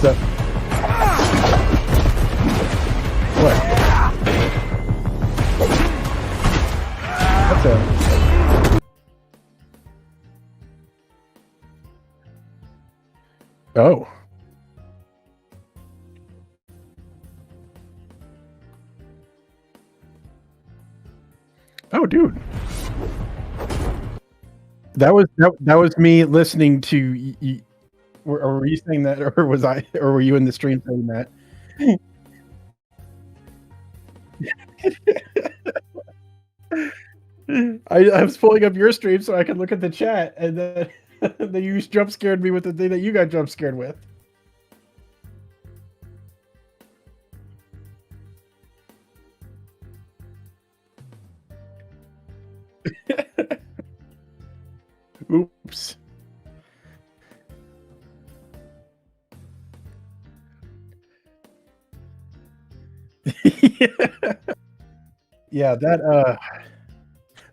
What's up? What? What's up? Oh. Oh, dude. That was me listening to you. Were you saying that, or was I, or were you in the stream saying that? I was pulling up your stream so I could look at the chat, and then then you jump scared me with the thing that you got jump scared with. Oops. Yeah, that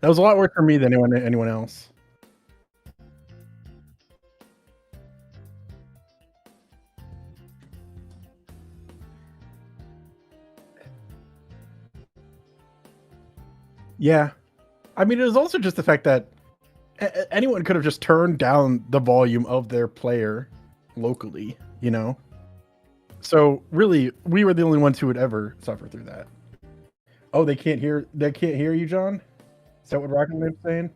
was a lot worse for me than anyone else. Yeah. I mean, it was also just the fact that anyone could have just turned down the volume of their player locally, you know? So really, we were the only ones who would ever suffer through that. Oh, they can't hear you, John? Is that what Rocket Man's saying?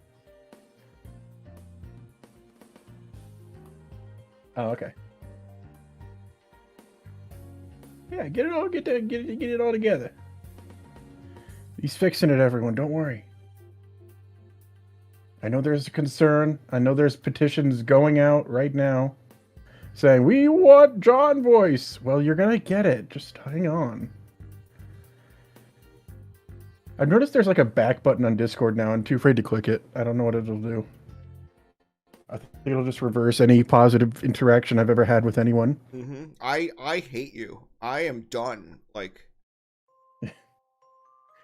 Oh, okay. Yeah, get it all together. He's fixing it, everyone. Don't worry. I know there's a concern. I know there's petitions going out right now saying, we want John voice. Well, you're going to get it. Just hang on. I've noticed there's like a back button on Discord now. I'm too afraid to click it. I don't know what it'll do. I think it'll just reverse any positive interaction I've ever had with anyone. Mm-hmm. I hate you. I am done. Like,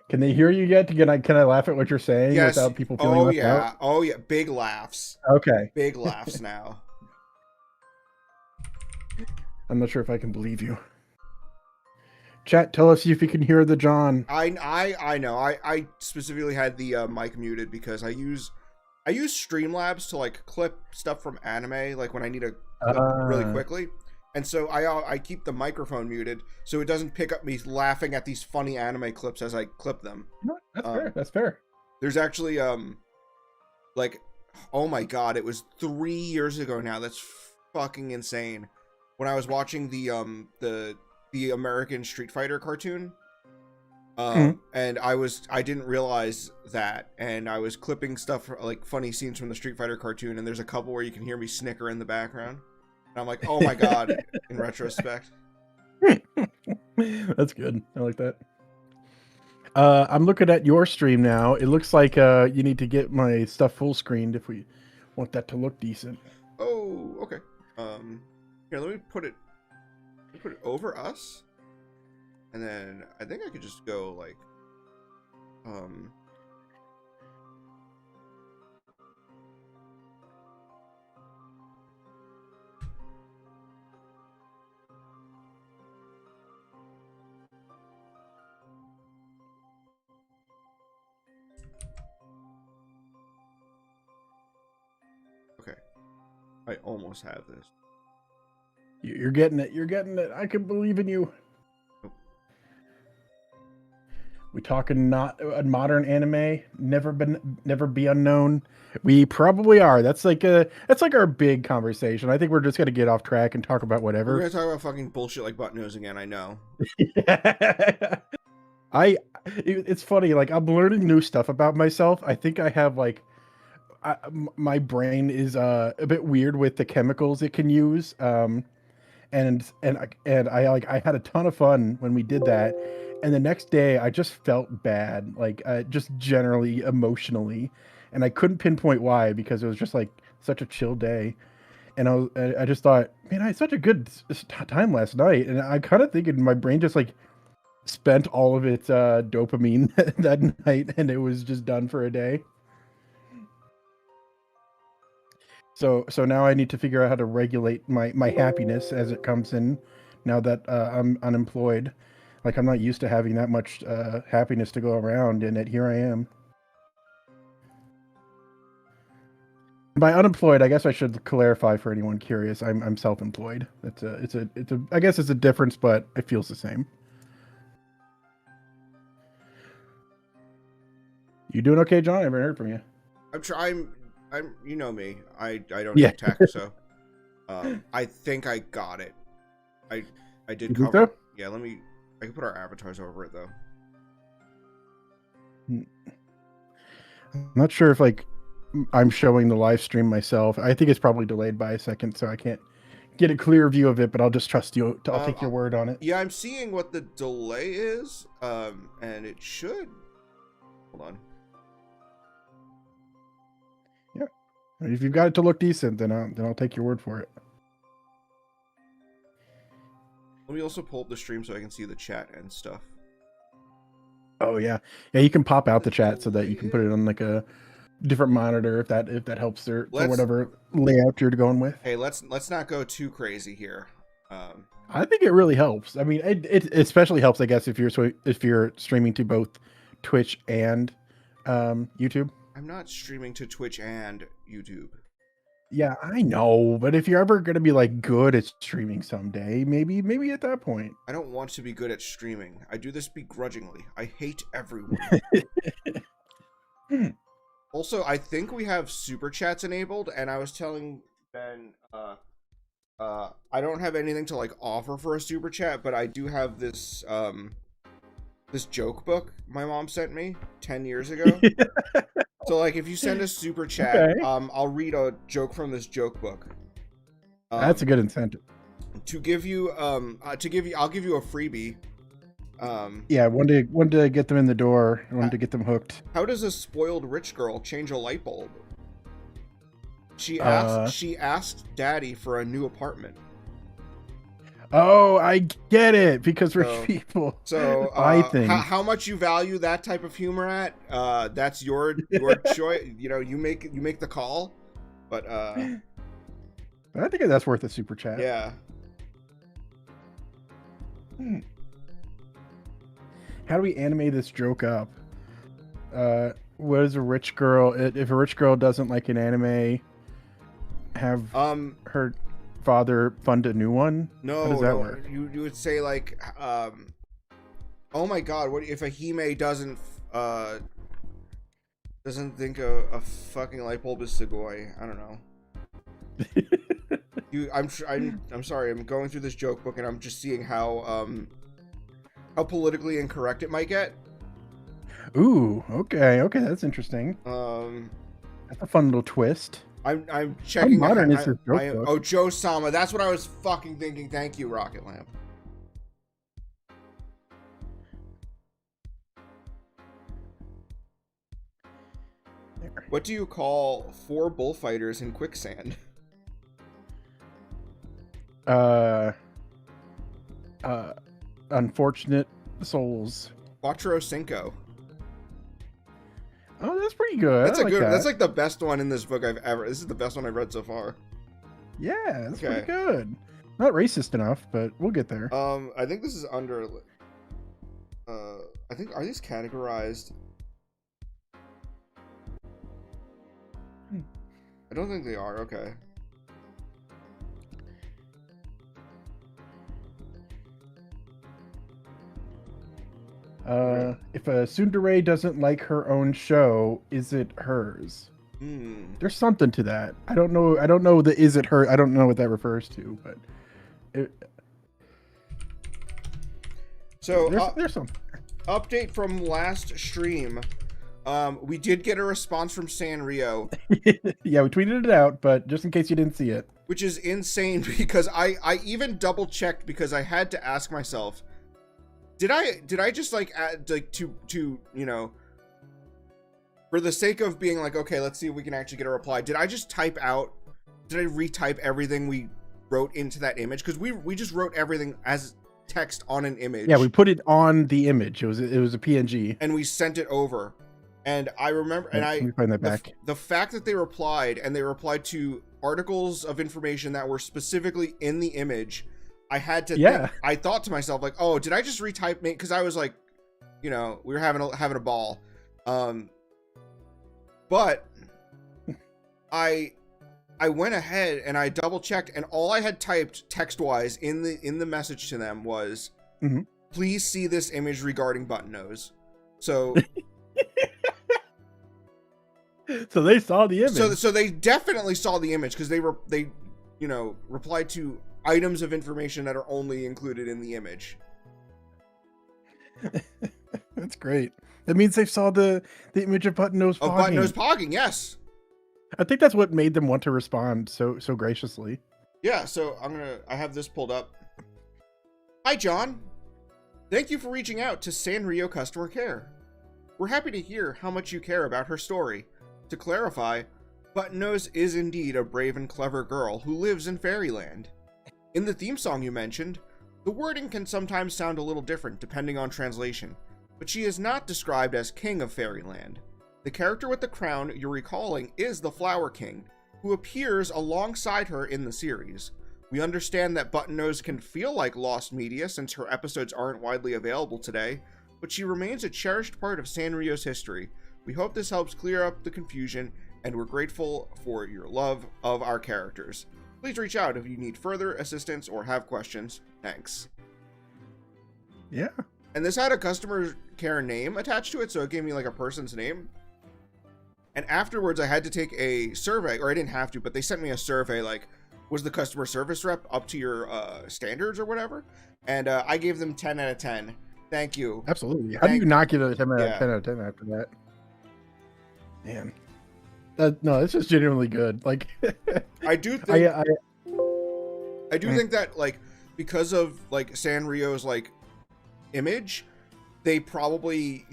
can they hear you yet? Can I laugh at what you're saying without people feeling left out? Oh yeah, big laughs. Okay. Big laughs now. I'm not sure if I can believe you. Chat, tell us if you can hear the John. I know. I specifically had the mic muted because I use Streamlabs to like clip stuff from anime, like when I need to clip really quickly. And so I keep the microphone muted so it doesn't pick up me laughing at these funny anime clips as I clip them. No, that's fair. That's fair. There's actually like, oh my god, it was 3 years ago now. That's fucking insane. When I was watching the American Street Fighter cartoon, and I didn't realize that, and I was clipping stuff like funny scenes from the Street Fighter cartoon, and there's a couple where you can hear me snicker in the background. And I'm like, oh my god, in retrospect. That's good. I like that. I'm looking at your stream now. It looks like you need to get my stuff full screened if we want that to look decent. Oh, okay. Here, let me put it over us. And then I think I could just go like okay. I almost have this. You're getting it. You're getting it. I can believe in you. Oh. We talking not a modern anime? Never be unknown. We probably are. That's like our big conversation. I think we're just gonna get off track and talk about whatever. We're gonna talk about fucking bullshit like butt nose again. I know. It's funny. Like, I'm learning new stuff about myself. I think I have like, my brain is a bit weird with the chemicals it can use. And I had a ton of fun when we did that, and the next day I just felt bad, like just generally emotionally, and I couldn't pinpoint why, because it was just like such a chill day, and I just thought, man, I had such a good time last night, and I kind of thinking my brain just like spent all of its dopamine that night, and it was just done for a day. So now I need to figure out how to regulate my happiness as it comes in. Now that I'm unemployed, like I'm not used to having that much happiness to go around, and yet here I am. By unemployed, I guess I should clarify for anyone curious. I'm self-employed. It's a I guess it's a difference, but it feels the same. You doing okay, John? I haven't heard from you. I'm trying. You know me. I don't Yeah. hate tech, so I think I got it. I did You think cover. so? Yeah, let me. I can put our avatars over it though. I'm not sure if like I'm showing the live stream myself. I think it's probably delayed by a second, so I can't get a clear view of it. But I'll just trust you. I'll take your word on it. Yeah, I'm seeing what the delay is. And it should. Hold on. Yeah. If you've got it to look decent, then I'll take your word for it. Let me also pull up the stream so I can see the chat and stuff. Oh yeah, yeah. You can pop out the chat so that you can put it on like a different monitor if that helps for whatever layout you're going with. Hey, let's not go too crazy here. I think it really helps. I mean, it especially helps, I guess, if you're streaming to both Twitch and YouTube. I'm not streaming to Twitch and YouTube. Yeah, I know, but if you're ever gonna be like good at streaming someday, maybe at that point. I don't want to be good at streaming. I do this begrudgingly. I hate everyone. Also, I think we have super chats enabled, and I was telling Ben, I don't have anything to like offer for a super chat, but I do have this this joke book my mom sent me 10 years ago. So like if you send a super chat, okay. I'll read a joke from this joke book. That's a good incentive. To give you I'll give you a freebie. Yeah, one to get them in the door, one to get them hooked. How does a spoiled rich girl change a light bulb? She asked daddy for a new apartment. Oh, I get it, because rich people. So I think how much you value that type of humor at, that's your choice. You know, you make the call. But I think that's worth a super chat. Yeah. How do we animate this joke up? What is a rich girl? If a rich girl doesn't like an anime, have her father fund a new one? No, how does that work? You would say like, oh my god, what if a Hime doesn't think a fucking light bulb is Sugoi? I don't know. I'm sorry. I'm going through this joke book and I'm just seeing how politically incorrect it might get. Ooh, okay, that's interesting. That's a fun little twist. I'm checking. How modern is this joke book? Oh, Joe Sama. That's what I was fucking thinking. Thank you, Rocket Lamp. There. What do you call 4 bullfighters in quicksand? Unfortunate souls. Quattro Cinco. Oh, that's pretty good. That's That's like the best one in this book I've ever. This is the best one I've read so far. Yeah, that's pretty good. Not racist enough, but we'll get there. I think this is under. I think, are these categorized? I don't think they are. Okay. If a tsundere doesn't like her own show, is it hers? There's something to that. I don't know the is it her. I don't know what that refers to, but so there's something. Update from last stream. We did get a response from Sanrio. Yeah, we tweeted it out, but just in case you didn't see it. Which is insane because I even double checked because I had to ask myself, did I just like add like to you know, for the sake of being like, okay, let's see if we can actually get a reply. Did I retype everything we wrote into that image? Because we just wrote everything as text on an image. Yeah, we put it on the image. It was a PNG, and we sent it over. And I remember, and let me find that back. The fact that they replied, and they replied to articles of information that were specifically in the image, I had to Yeah. think, I thought to myself, like, oh, did I just retype? Because I was like, you know, we were having a ball. But I went ahead and I double checked, and all I had typed text wise in the message to them was, please see this image regarding button nose. So so they saw the image. So they definitely saw the image, because they you know, replied to items of information that are only included in the image. That's great. That means they saw the image of button nose pogging. Button nose pogging, yes. I think that's what made them want to respond so graciously. Yeah, so I have this pulled up. Hi, John. Thank you for reaching out to Sanrio Customer Care. We're happy to hear how much you care about her story. To clarify, Buttonnose is indeed a brave and clever girl who lives in Fairyland. In the theme song you mentioned, the wording can sometimes sound a little different depending on translation, but she is not described as King of Fairyland. The character with the crown you're recalling is the Flower King, who appears alongside her in the series. We understand that Buttonnose can feel like lost media since her episodes aren't widely available today, but she remains a cherished part of Sanrio's history. We hope this helps clear up the confusion, and we're grateful for your love of our characters. Please reach out if you need further assistance or have questions. Thanks. Yeah. And this had a customer care name attached to it, so it gave me like a person's name. And afterwards, I had to take a survey, or I didn't have to, but they sent me a survey, like, was the customer service rep up to your standards or whatever? And I gave them 10 out of 10. Thank you. Absolutely. How do you not give it a 10 out of 10 after that? Man. No, this is genuinely good. Like, I do think I do think that, like, because of like Sanrio's like image, they probably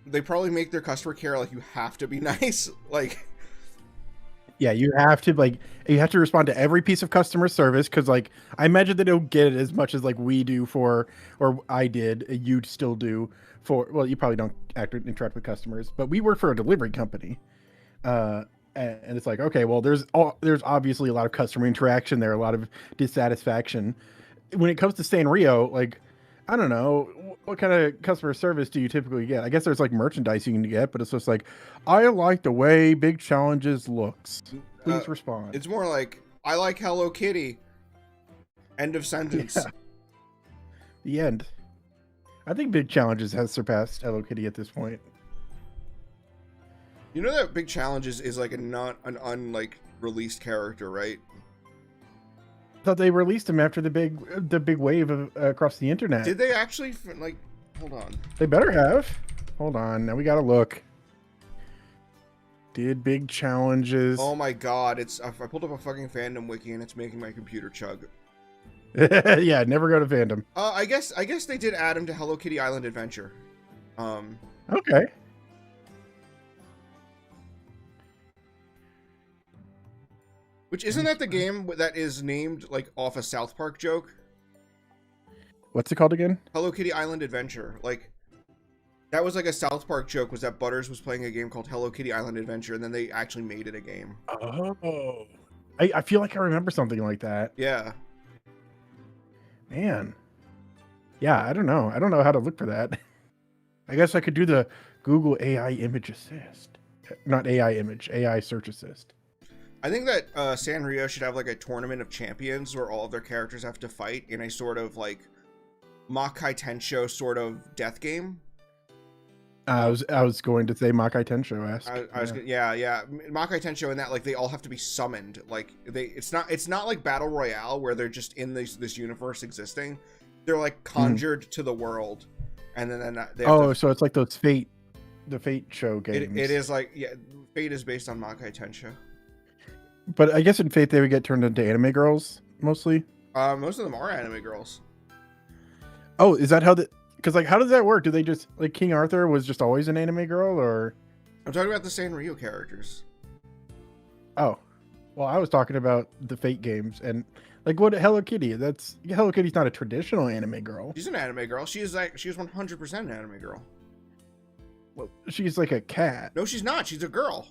make their customer care like you have to be nice. Like, yeah, you have to respond to every piece of customer service, because like I imagine they don't get it as much as like we do or I did, you still do for, well, you probably don't interact with customers, but we work for a delivery company. And it's like, okay, well, there's obviously a lot of customer interaction there, a lot of dissatisfaction. When it comes to Sanrio, like, I don't know, what kind of customer service do you typically get? I guess there's like merchandise you can get, but it's just like, I like the way Big Challenges looks. Please respond. It's more like, I like Hello Kitty. End of sentence. Yeah. The end. I think Big Challenges has surpassed Hello Kitty at this point. You know that Big Challenges is like an released character, right? I thought they released him after the big wave of, across the internet. Did they actually? Like, hold on. They better have. Hold on. Now we gotta look. Did Big Challenges? Oh my god! I pulled up a fucking fandom wiki and it's making my computer chug. Yeah, never go to fandom. I guess they did add him to Hello Kitty Island Adventure. Okay. Which isn't that the game that is named like off a South Park joke? What's it called again? Hello Kitty Island Adventure. Like, that was like a South Park joke, was that Butters was playing a game called Hello Kitty Island Adventure, and then they actually made it a game. Oh. I feel like I remember something like that. Yeah. Man. Yeah, I don't know. I don't know how to look for that. I guess I could do the Google AI image assist. Not AI image, AI search assist. I think that Sanrio should have like a tournament of champions where all of their characters have to fight in a sort of like Makai Tensho sort of death game. I was going to say Makai Tensho-esque. Yeah. Makai Tensho, in that like they all have to be summoned. Like it's not like Battle Royale where they're just in this universe existing. They're like conjured to the world, and then they have so it's like those the Fate show games. It is like, yeah, Fate is based on Makai Tensho. But I guess in Fate they would get turned into anime girls mostly. Most of them are anime girls. Oh, is that how because like how does that work? Do they just like King Arthur was just always an anime girl, or? I'm talking about the Sanrio characters. Oh, well, I was talking about the Fate games and like what Hello Kitty. Hello Kitty's not a traditional anime girl. She's an anime girl. She is 100% an anime girl. Well, she's like a cat. No, she's not. She's a girl.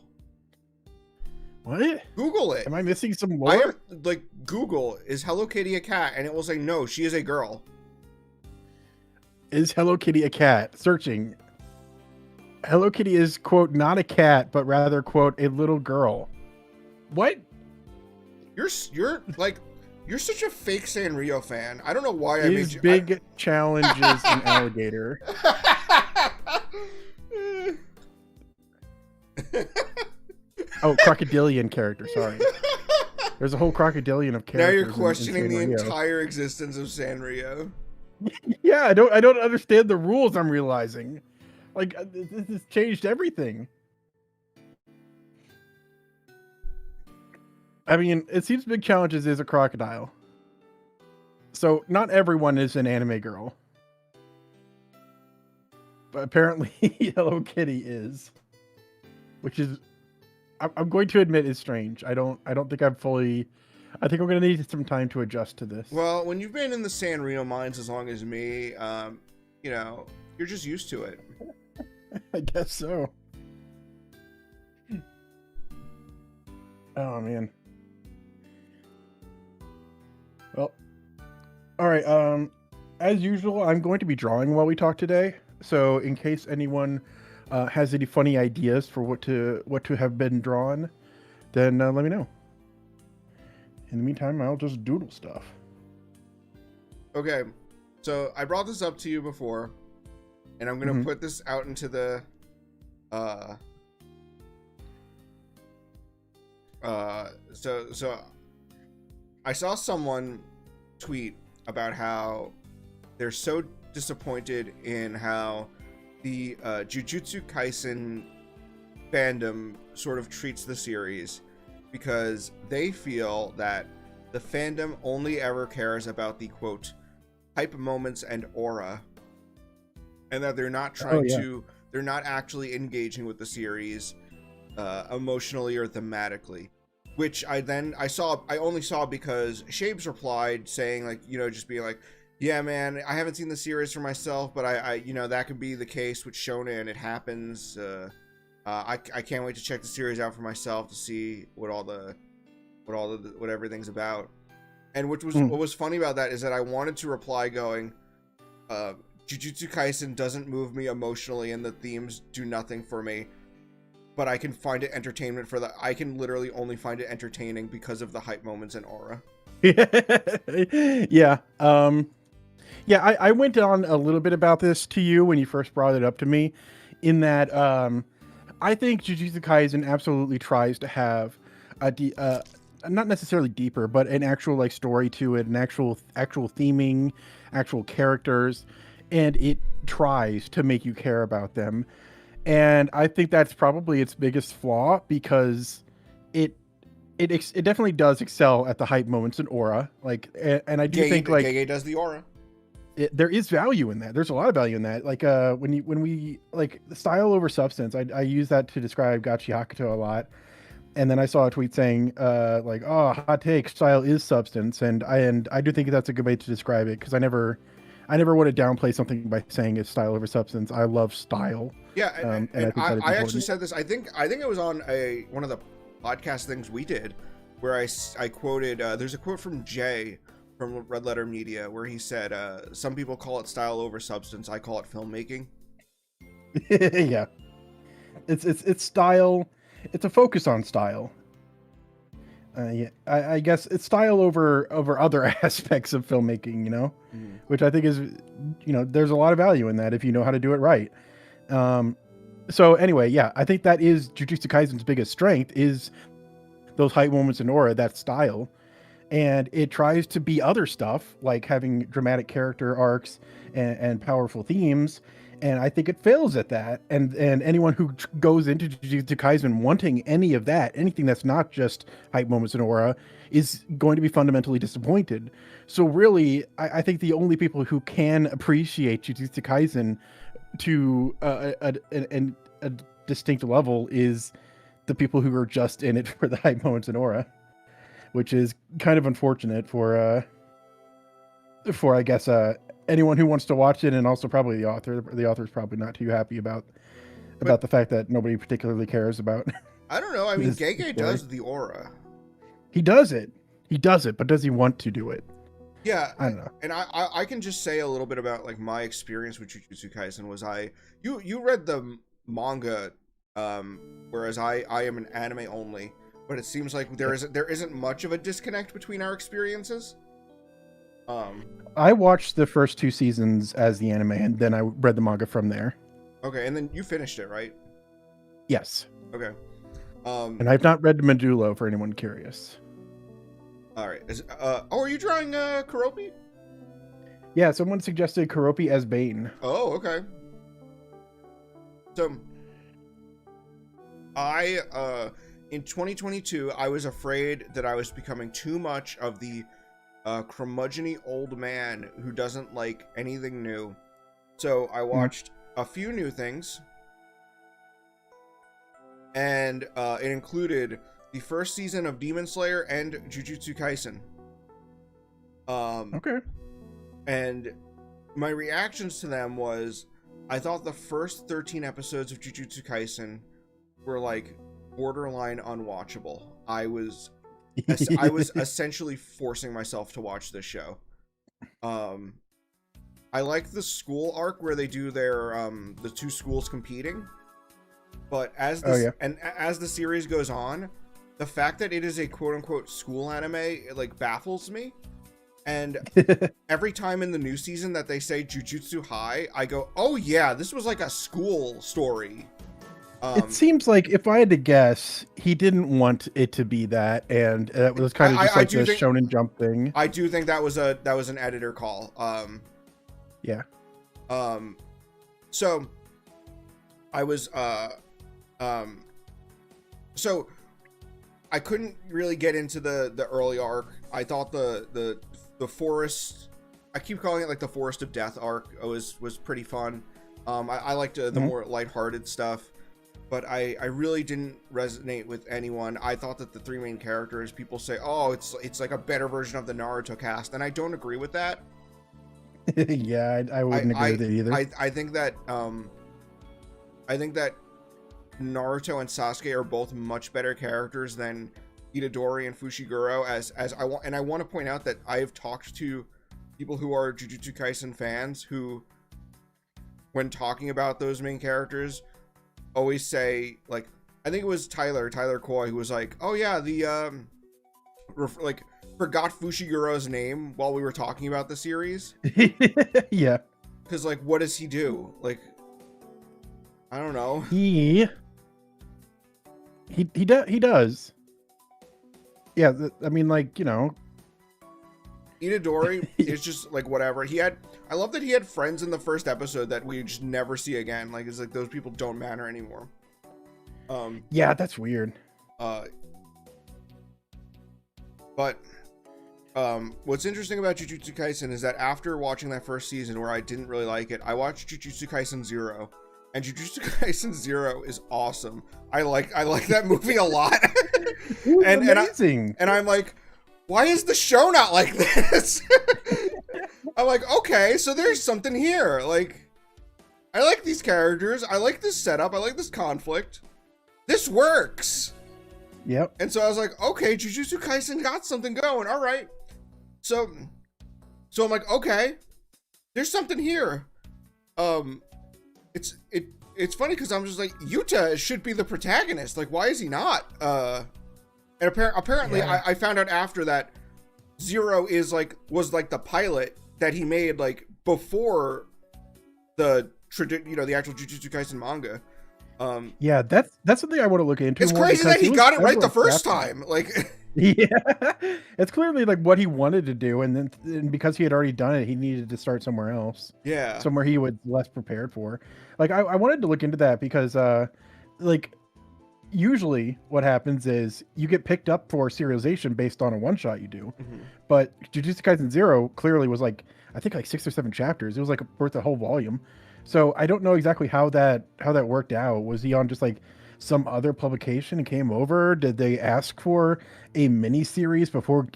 What? Google it. Am I missing some I lore? am like, Google, is Hello Kitty a cat? And it will say no, she is a girl. Is Hello Kitty a cat? Searching. Hello Kitty is, quote, not a cat, but rather, quote, a little girl. What? You're such a fake Sanrio fan. I don't know why I made Is you. big challenges an alligator? Oh, crocodilian character. Sorry. There's a whole crocodilian of characters. Now you're questioning in the Sanrio. entire existence of Sanrio. Yeah, I don't understand the rules. I'm realizing, like, this has changed everything. I mean, it seems Big Challenges is a crocodile, so not everyone is an anime girl, but apparently Hello Kitty is, which is, I'm going to admit, is strange. I don't think I'm fully. I think we're gonna need some time to adjust to this. Well, when you've been in the Sanrio mines as long as me, you know, you're just used to it. I guess so. Oh man. Well, all right. As usual, I'm going to be drawing while we talk today. So, in case anyone has any funny ideas for what to have been drawn, then let me know. In the meantime, I'll just doodle stuff. Okay, so I brought this up to you before, and I'm gonna put this out into the so I saw someone tweet about how they're so disappointed in how the Jujutsu Kaisen fandom sort of treats the series, because they feel that the fandom only ever cares about the, quote, hype moments and aura, and that they're not trying they're not actually engaging with the series emotionally or thematically, which I only saw because Shabes replied saying, like, you know, just being like, yeah, man, I haven't seen the series for myself, but I you know, that could be the case with Shonen. It happens. I can't wait to check the series out for myself to see what everything's about. And what was funny about that is that I wanted to reply going, Jujutsu Kaisen doesn't move me emotionally, and the themes do nothing for me, but I can find it entertainment I can literally only find it entertaining because of the hype moments and aura. Yeah. Yeah, I went on a little bit about this to you when you first brought it up to me, in that I think Jujutsu Kaisen absolutely tries to have a not necessarily deeper, but an actual like story to it, an actual theming, actual characters, and it tries to make you care about them. And I think that's probably its biggest flaw, because it definitely does excel at the hype moments and aura. Like, and I do think like Gege does the aura. There is value in that. There's a lot of value in that. Like when we like style over substance, I use that to describe Gachi Hakuto a lot. And then I saw a tweet saying like, oh, hot take, style is substance, and I do think that's a good way to describe it, because I never want to downplay something by saying it's style over substance. I love style. Yeah, and I think I actually said this. I think it was on one of the podcast things we did, where I quoted. There's a quote from Jay from Red Letter Media where he said, "Some people call it style over substance. I call it filmmaking." Yeah, it's style. It's a focus on style. Yeah, I guess it's style over other aspects of filmmaking, you know, which I think is, you know, there's a lot of value in that if you know how to do it right. So anyway, yeah, I think that is Jujutsu Kaisen's biggest strength, is those hype moments in aura, that style. And it tries to be other stuff, like having dramatic character arcs and powerful themes. And I think it fails at that. And anyone who goes into Jujutsu Kaisen wanting any of that, anything that's not just hype moments in aura, is going to be fundamentally disappointed. So really, I think the only people who can appreciate Jujutsu Kaisen to a distinct level is the people who are just in it for the hype moments in aura, which is kind of unfortunate for I guess anyone who wants to watch it, and also probably the author. The author's probably not too happy about the fact that nobody particularly cares about. I don't know. I mean, This Gege story. does the aura. He does it. He does it, but does he want to do it? Yeah, I don't know. and I can just say a little bit about like my experience with Jujutsu Kaisen was you read the manga, whereas I am an anime only, but it seems like there isn't much of a disconnect between our experiences. I watched the first 2 seasons as the anime, and then I read the manga from there. Okay, and then you finished it, right? Yes. Okay. And I've not read Medulla for anyone curious. All right. Are you drawing Kuropi? Yeah, someone suggested Kuropi as Bane. Oh, okay. So, in 2022, I was afraid that I was becoming too much of the curmudgeon-y old man who doesn't like anything new. So I watched a few new things, and it included the first season of Demon Slayer and Jujutsu Kaisen. Okay. And my reactions to them was, I thought the first 13 episodes of Jujutsu Kaisen were like borderline unwatchable. I was essentially forcing myself to watch this show. I like the school arc where they do their the two schools competing, but as the series goes on, the fact that it is a quote-unquote school anime, it like baffles me. And every time in the new season that they say Jujutsu High, I go, oh yeah, this was like a school story. It seems like, if I had to guess, he didn't want it to be that, and it was kind of just like the Shonen Jump thing. I do think that was an editor call. Yeah. So I was so I couldn't really get into the early arc. I thought the forest, I keep calling it like the Forest of Death arc, was pretty fun. I liked the more lighthearted stuff, but I really didn't resonate with anyone. I thought that the 3 main characters, people say, oh, it's like a better version of the Naruto cast, and I don't agree with that. Yeah, I wouldn't agree with it either. I think that Naruto and Sasuke are both much better characters than Itadori and Fushiguro. I want to point out that I have talked to people who are Jujutsu Kaisen fans who, when talking about those main characters, always say, like, I think it was Tyler Coy, who was like, oh yeah, forgot Fushiguro's name while we were talking about the series. Yeah. Because, like, what does he do? Like, I don't know. He does. Yeah, I mean, like, you know, Itadori is just like whatever. I love that he had friends in the first episode that we just never see again. Like, it's like those people don't matter anymore. Yeah, that's weird. But what's interesting about Jujutsu Kaisen is that after watching that first season where I didn't really like it, I watched Jujutsu Kaisen 0. And Jujutsu Kaisen 0 is awesome. I like that movie a lot. Amazing. And I'm like, why is the show not like this? I'm like, okay, so there's something here. Like, I like these characters. I like this setup. I like this conflict. This works. Yep. And so I was like, okay, Jujutsu Kaisen got something going. All right. So I'm like, okay, there's something here. It's funny because I'm just like, Yuta should be the protagonist. Like, why is he not? And apparently, yeah. I found out after that 0 was like the pilot that he made like before the actual Jujutsu Kaisen manga. Yeah, that's something I want to look into. It's crazy that he got it right the first time. Like, yeah, it's clearly like what he wanted to do, and because he had already done it, he needed to start somewhere else. Yeah, somewhere he was less prepared for. Like, I wanted to look into that because, like, usually what happens is you get picked up for serialization based on a one shot you do, but Jujutsu Kaisen 0 clearly was like, I think like 6 or 7 chapters. It was like worth a whole volume. So I don't know exactly how that worked out. Was he on just like some other publication and came over? Did they ask for a mini series before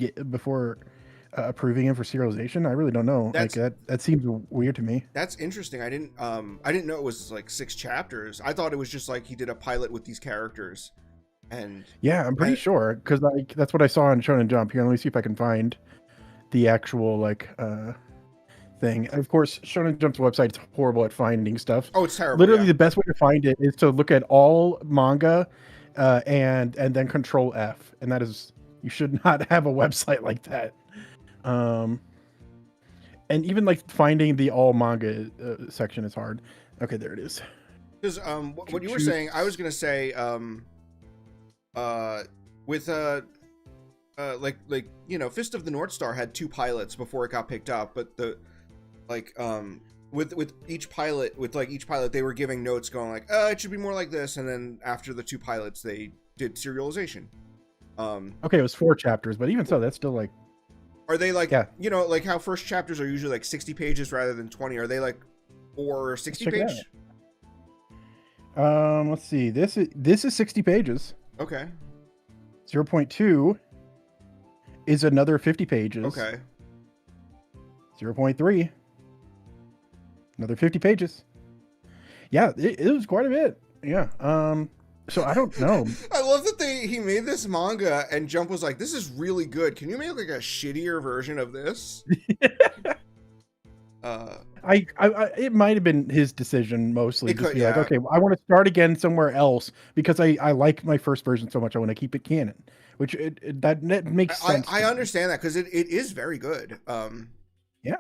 approving him for serialization? I really don't know. That seems weird to me. That's interesting. I didn't know it was like 6 chapters. I thought it was just like he did a pilot with these characters And Yeah, I'm pretty and sure because like that's what I saw on Shonen Jump. Here, let me see if I can find the actual like thing. And of course, Shonen Jump's website's horrible at finding stuff. oh, it's terrible. Literally, Yeah. the best way to find it is to look at all manga, and then Control F, and that is you should not have a website like that. Um, and even like finding the all manga section is hard. Okay, there it is. Because what you were saying, I was Shoots. gonna say uh with like you know, Fist of the North Star had 2 pilots before it got picked up, but the like with each pilot they were giving notes going like it should be more like this, and then after the 2 pilots they did serialization. Okay, it was 4 chapters, but even so, that's still like Are they like, yeah. you know, like how first chapters are usually like 60 pages rather than 20? Are they like 4 or Let's 60 check it page? out. Let's see. This is 60 pages. Okay. 0.2 is another 50 pages. Okay. 0.3, another 50 pages. Yeah, it was quite a bit. Yeah. So I don't know. I love that he made this manga and Jump was like, this is really good. Can you make like a shittier version of this? I it might have been his decision mostly. It Just could, be like, yeah. okay, I want to start again somewhere else because I like my first version so much. I want to keep it canon, which that makes sense. I understand that because it is very good. Yeah.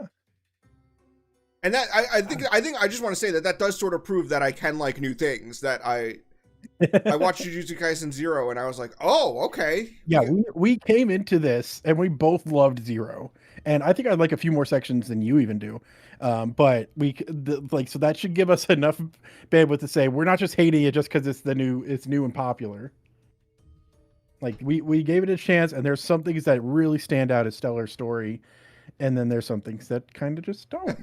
And that I think I just want to say that does sort of prove that I can like new things. That I watched Jujutsu Kaisen 0 and I was like, oh, okay. Yeah, we came into this and we both loved 0, and I think I like a few more sections than you even do. But so that should give us enough bandwidth to say we're not just hating it just because it's new and popular. Like we gave it a chance, and there's some things that really stand out as stellar story, and then there's some things that kind of just don't.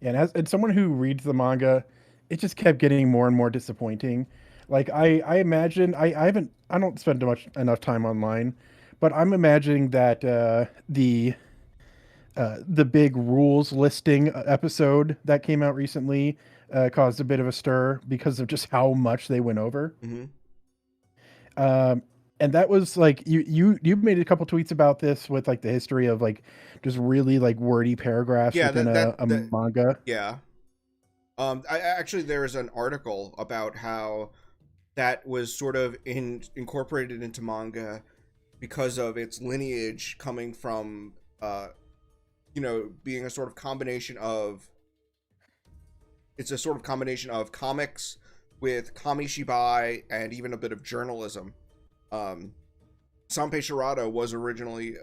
And someone who reads the manga, it just kept getting more and more disappointing. Like I imagine I don't spend enough time online, but I'm imagining that the big rules listing episode that came out recently caused a bit of a stir because of just how much they went over. Mm-hmm. And that was like you made a couple tweets about this with like the history of like just really like wordy paragraphs Yeah, within a manga. yeah. I actually there is an article about how that was sort of incorporated into manga because of its lineage coming from you know, being a sort of combination of comics with kamishibai and even a bit of journalism. Sanpei Shirado was originally,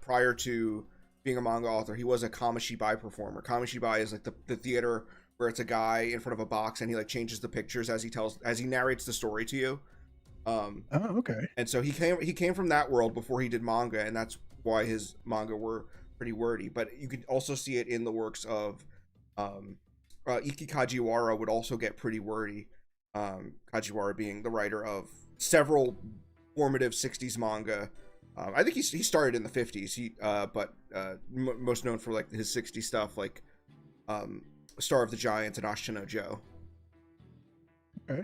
prior to being a manga author, he was a kamishibai performer. Kamishibai is like the theater where it's a guy in front of a box and he like changes the pictures as he narrates the story to you. Oh, okay. And so he came from that world before he did manga, and that's why his manga were pretty wordy. But you could also see it in the works of Iki Kajiwara would also get pretty wordy. Kajiwara being the writer of several formative 60s manga. I think he started in the 50s, but most known for like his 60s stuff like Star of the Giants and Ashita Joe. Okay.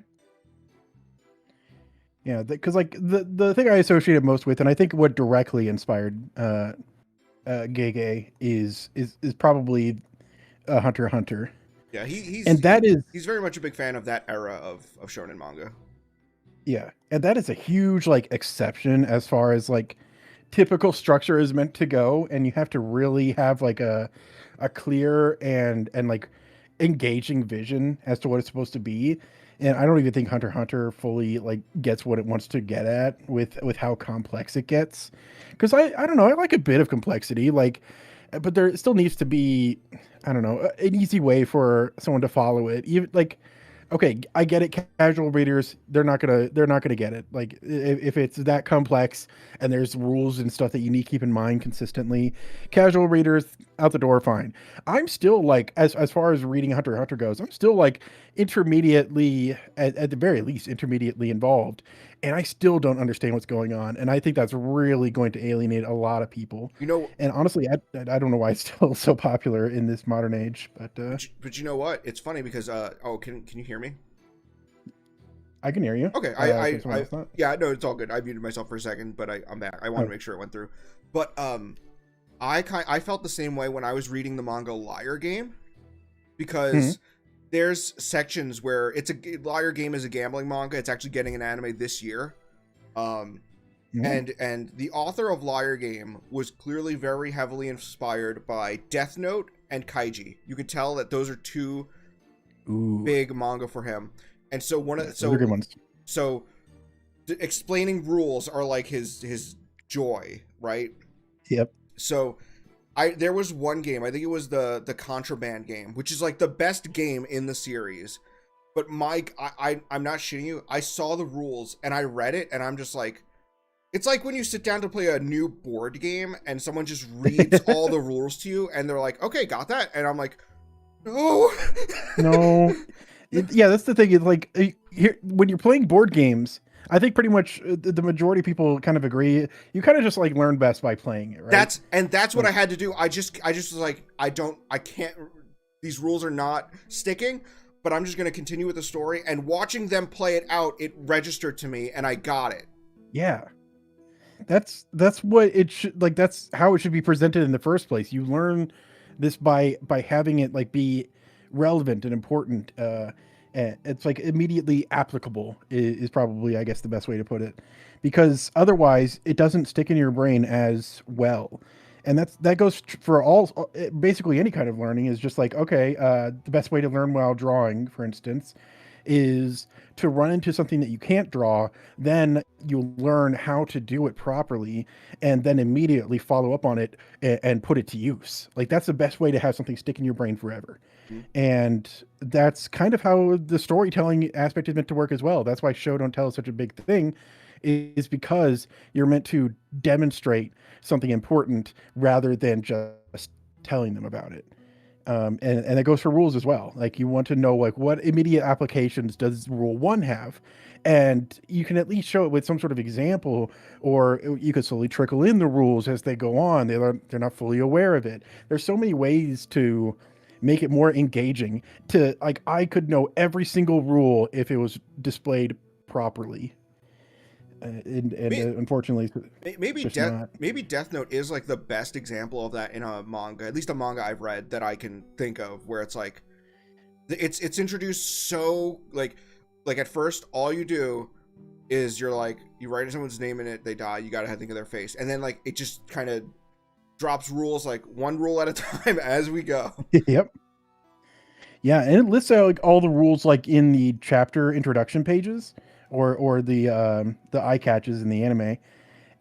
Yeah, because like the thing I associate it most with, and I think what directly inspired Gege is probably Hunter x Hunter. Yeah, he's very much a big fan of that era of shonen manga. Yeah, and that is a huge like exception as far as like typical structure is meant to go, and you have to really have like a clear and like engaging vision as to what it's supposed to be. And I don't even think Hunter x Hunter fully like gets what it wants to get at with how complex it gets. Because I don't know, I like a bit of complexity, like, but there still needs to be, I don't know, an easy way for someone to follow it. Even like, okay, I get it. Casual readers, they're not gonna get it. Like if it's that complex and there's rules and stuff that you need to keep in mind consistently, casual readers out the door, fine. I'm still like, as far as reading Hunter x Hunter goes, I'm still like intermediately, at the very least, intermediately involved, and I still don't understand what's going on. And I think that's really going to alienate a lot of people. You know, and honestly, I don't know why it's still so popular in this modern age, but you know what? It's funny because can you hear me? I can hear you. Okay, Can someone else not? yeah, no, it's all good. I muted myself for a second, but I'm back. I want to Oh. make sure it went through. But I felt the same way when I was reading the manga Liar Game, Hmm. because there's sections where Liar Game is a gambling manga. It's actually getting an anime this year. Um, Hmm. and the author of Liar Game was clearly very heavily inspired by Death Note and Kaiji. You could tell that those are two Ooh, big manga for him. And so yeah, those are good ones. so explaining rules are like his joy, right? Yep. So there was one game, I think it was the Contraband game, which is like the best game in the series. But Mike, I'm not shitting you. I saw the rules and I read it and I'm just like, it's like when you sit down to play a new board game and someone just reads all the rules to you and they're like, okay, got that. And I'm like, no. No. Yeah, that's the thing. Is like here when you're playing board games, I think pretty much the majority of people kind of agree. You kind of just like learn best by playing it, right? That's what I Like, had to do. I just was like, I can't, these rules are not sticking, but I'm just going to continue with the story. And watching them play it out, it registered to me and I got it. yeah, that's what it should like. That's how it should be presented in the first place. You learn this by having it like be relevant and important. And it's like immediately applicable is probably, I guess, the best way to put it, because otherwise it doesn't stick in your brain as well. And that goes for all basically any kind of learning. Is just like, okay, the best way to learn while drawing, for instance, is to run into something that you can't draw, then you'll learn how to do it properly, and then immediately follow up on it and put it to use. Like that's the best way to have something stick in your brain forever. Mhm. And that's kind of how the storytelling aspect is meant to work as well. That's why show don't tell is such a big thing, is because you're meant to demonstrate something important rather than just telling them about it. And it goes for rules as well. Like you want to know like what immediate applications does rule one have, and you can at least show it with some sort of example, or you could slowly trickle in the rules as they go on. They're not fully aware of it. There's so many ways to make it more engaging. To like I could know every single rule if it was displayed properly, unfortunately, it's just not. Maybe Death Note is like the best example of that in a manga, at least a manga I've read that I can think of, where it's like it's introduced so like at first all you do is you write someone's name in it, they die, you gotta think of their face, and then like it just kind of drops rules like one rule at a time as we go. Yep. Yeah, and it lists out like all the rules like in the chapter introduction pages, or the eye catches in the anime,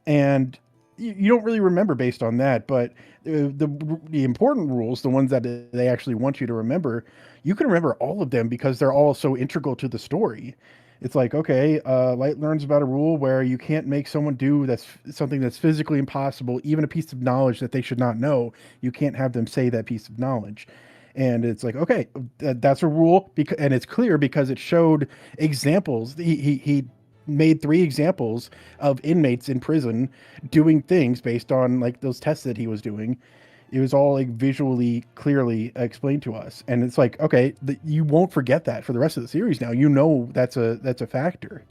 and you don't really remember based on that. But the important rules, the ones that they actually want you to remember, you can remember all of them because they're all so integral to the story. It's like, okay, Light learns about a rule where you can't make someone do something that's physically impossible, even a piece of knowledge that they should not know. You can't have them say that piece of knowledge. And it's like, okay, that's a rule, because, and it's clear because it showed examples. He made 3 examples of inmates in prison doing things based on like those tests that he was doing. It was all like visually clearly explained to us, and it's like, okay, you won't forget that for the rest of the series. Now you know that's a factor.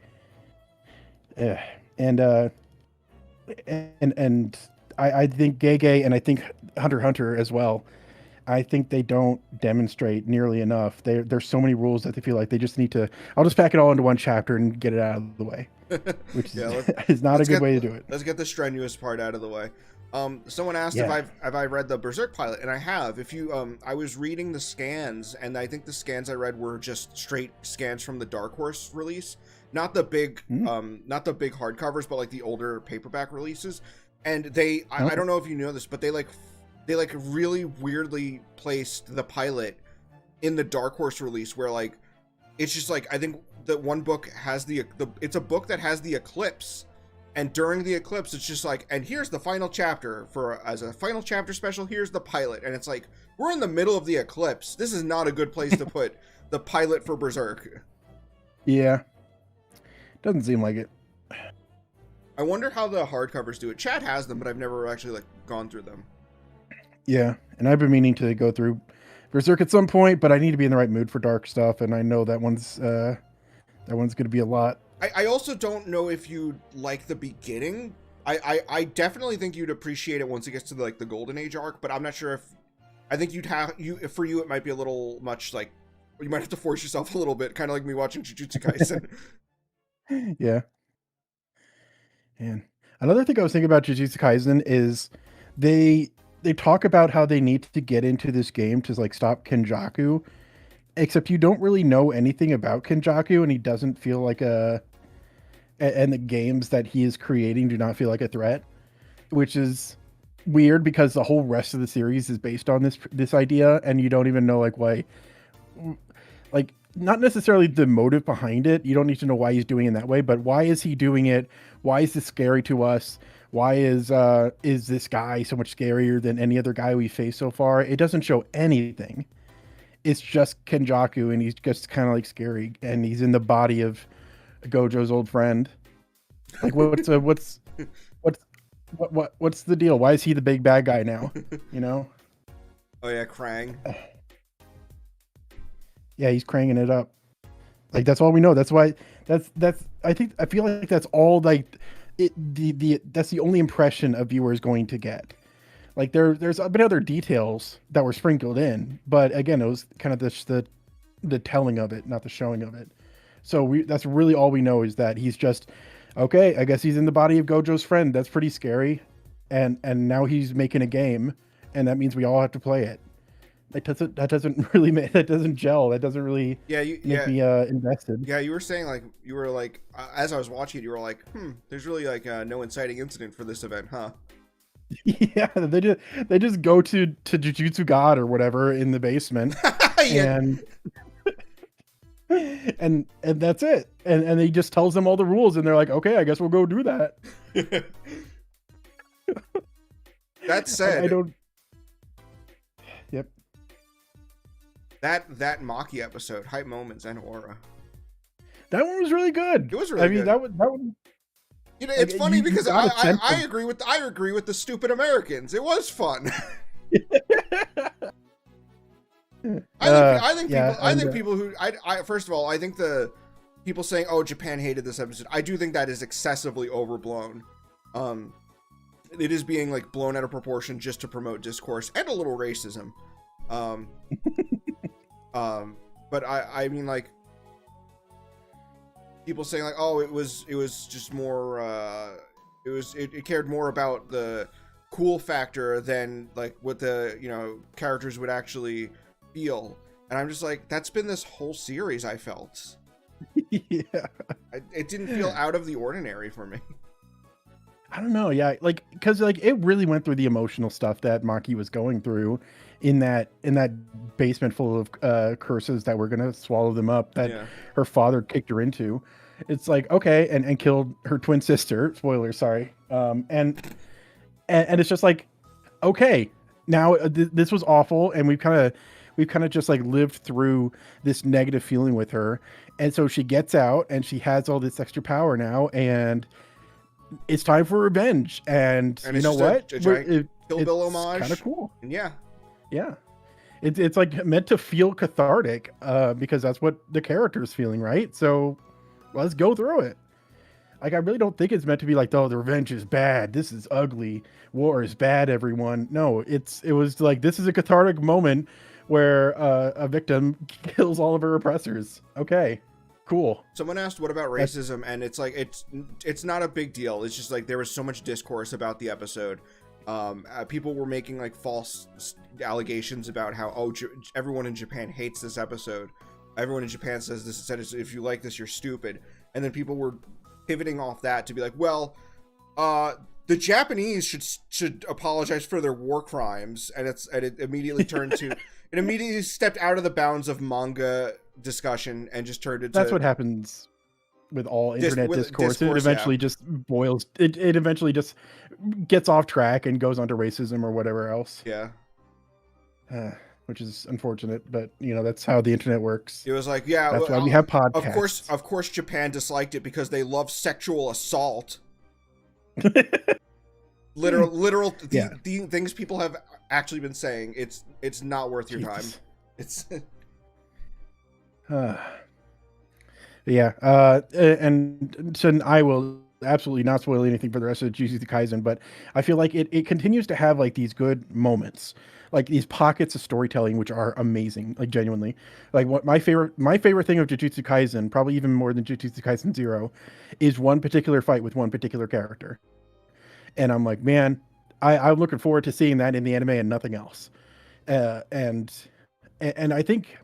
Eh. and and I think Gege, and I think Hunter x Hunter as well, I think they don't demonstrate nearly enough. There's so many rules that they feel like they just need to. I'll just pack it all into one chapter and get it out of the way, which is, Yeah, is not a let's good get way to do it. let's get the strenuous part out of the way. Someone asked if Yeah. I read the Berserk pilot, and I have. If you I was reading the scans, and I think the scans I read were just straight scans from the Dark Horse release, not the big Mm. not the big hardcovers, but like the older paperback releases. And I Okay. don't know if you know this, but they like really weirdly placed the pilot in the Dark Horse release, where like it's just like, I think that one book has the it's a book that has the eclipse, and during the eclipse it's just like, and here's the final chapter for as a final chapter special, here's the pilot, and it's like, we're in the middle of the eclipse, this is not a good place to put the pilot for Berserk. Yeah. Doesn't seem like it. I wonder how the hardcovers do it. Chad has them, but I've never actually like gone through them. Yeah, and I've been meaning to go through Berserk at some point, but I need to be in the right mood for dark stuff, and I know that one's That one's going to be a lot. I also don't know if you like the beginning. I definitely think you'd appreciate it once it gets to the Golden Age arc, but I'm not sure if I think for you it might be a little much, like you might have to force yourself a little bit, kind of like me watching Jujutsu Kaisen. Yeah. And another thing I was thinking about Jujutsu Kaisen is they talk about how they need to get into this game to like stop Kenjaku, except you don't really know anything about Kenjaku, and he doesn't feel like and the games that he is creating do not feel like a threat, which is weird because the whole rest of the series is based on this idea, and you don't even know like why, like not necessarily the motive behind it. You don't need to know why he's doing it that way, but why is he doing it? Why is this scary to us? Why is this guy so much scarier than any other guy we faced so far? It doesn't show anything. It's just Kenjaku, and he's just kind of like scary, and he's in the body of Gojo's old friend. Like, what's the deal? Why is he the big bad guy now? You know? Oh yeah, Krang. Yeah, he's cranking it up. Like that's all we know. That's why. That's. I feel like that's all. Like, that's the only impression a viewer is going to get. Like there's been other details that were sprinkled in, but again, it was kind of the telling of it, not the showing of it. So that's really all we know, is that he's just okay. I guess he's in the body of Gojo's friend. That's pretty scary, and now he's making a game, and that means we all have to play it. That doesn't really make, that doesn't gel. That doesn't really make me invested. Yeah, you were saying as I was watching it, you were like, there's really no inciting incident for this event, huh? Yeah, they just go to Jujutsu God or whatever in the basement, Yeah. and that's it. And he just tells them all the rules, and they're like, okay, I guess we'll go do that. That said, I don't. Yep. That Maki episode, hype moments and aura. That one was really good. It was really good. that one. You know, it's funny because I agree with the stupid Americans. It was fun. I think people who first of all, I think the people saying, "Oh, Japan hated this episode," I do think that is excessively overblown. It is being like blown out of proportion just to promote discourse and a little racism. But I mean, like, people saying like, oh, it was just more it cared more about the cool factor than like what the characters would actually feel, and I'm just like, that's been this whole series. I felt yeah, it didn't feel out of the ordinary for me. I don't know. Yeah, like because like it really went through the emotional stuff that Maki was going through in that basement full of curses that were gonna swallow them up, that her father kicked her into. It's like, okay, and killed her twin sister. Spoiler, sorry. And it's just like, okay, now this was awful, and we've kind of just like lived through this negative feeling with her, and so she gets out and she has all this extra power now, and it's time for revenge. And you know what? Kill Bill homage. Kind of cool. And yeah. It's like meant to feel cathartic, because that's what the character is feeling, right? So let's go through it. Like, I really don't think it's meant to be like, oh, the revenge is bad, this is ugly, war is bad, everyone. No, it was like, this is a cathartic moment where a victim kills all of her oppressors. Okay, cool. Someone asked, what about racism? And it's like, it's not a big deal. It's just like, there was so much discourse about the episode. People were making like false allegations about how, everyone in Japan hates this episode. Everyone in Japan says this, said if you like this, you're stupid. And then people were pivoting off that to be like, well, the Japanese should apologize for their war crimes. And it immediately turned to, it immediately stepped out of the bounds of manga discussion and just turned into... That's what happens with all internet discourse. It eventually just boils, it eventually just gets off track and goes onto racism or whatever else. Yeah. Which is unfortunate, but that's how the internet works. It was like, that's why we have podcasts. Of course, Japan disliked it because they love sexual assault. literal the things people have actually been saying. It's not worth your time. It's Yeah, and so I will absolutely not spoil anything for the rest of Jujutsu Kaisen, but I feel like it continues to have like these good moments, like these pockets of storytelling which are amazing, like genuinely. Like what my favorite thing of Jujutsu Kaisen, probably even more than Jujutsu Kaisen Zero, is one particular fight with one particular character, and I'm like, man, I'm looking forward to seeing that in the anime and nothing else. Uh, and and I think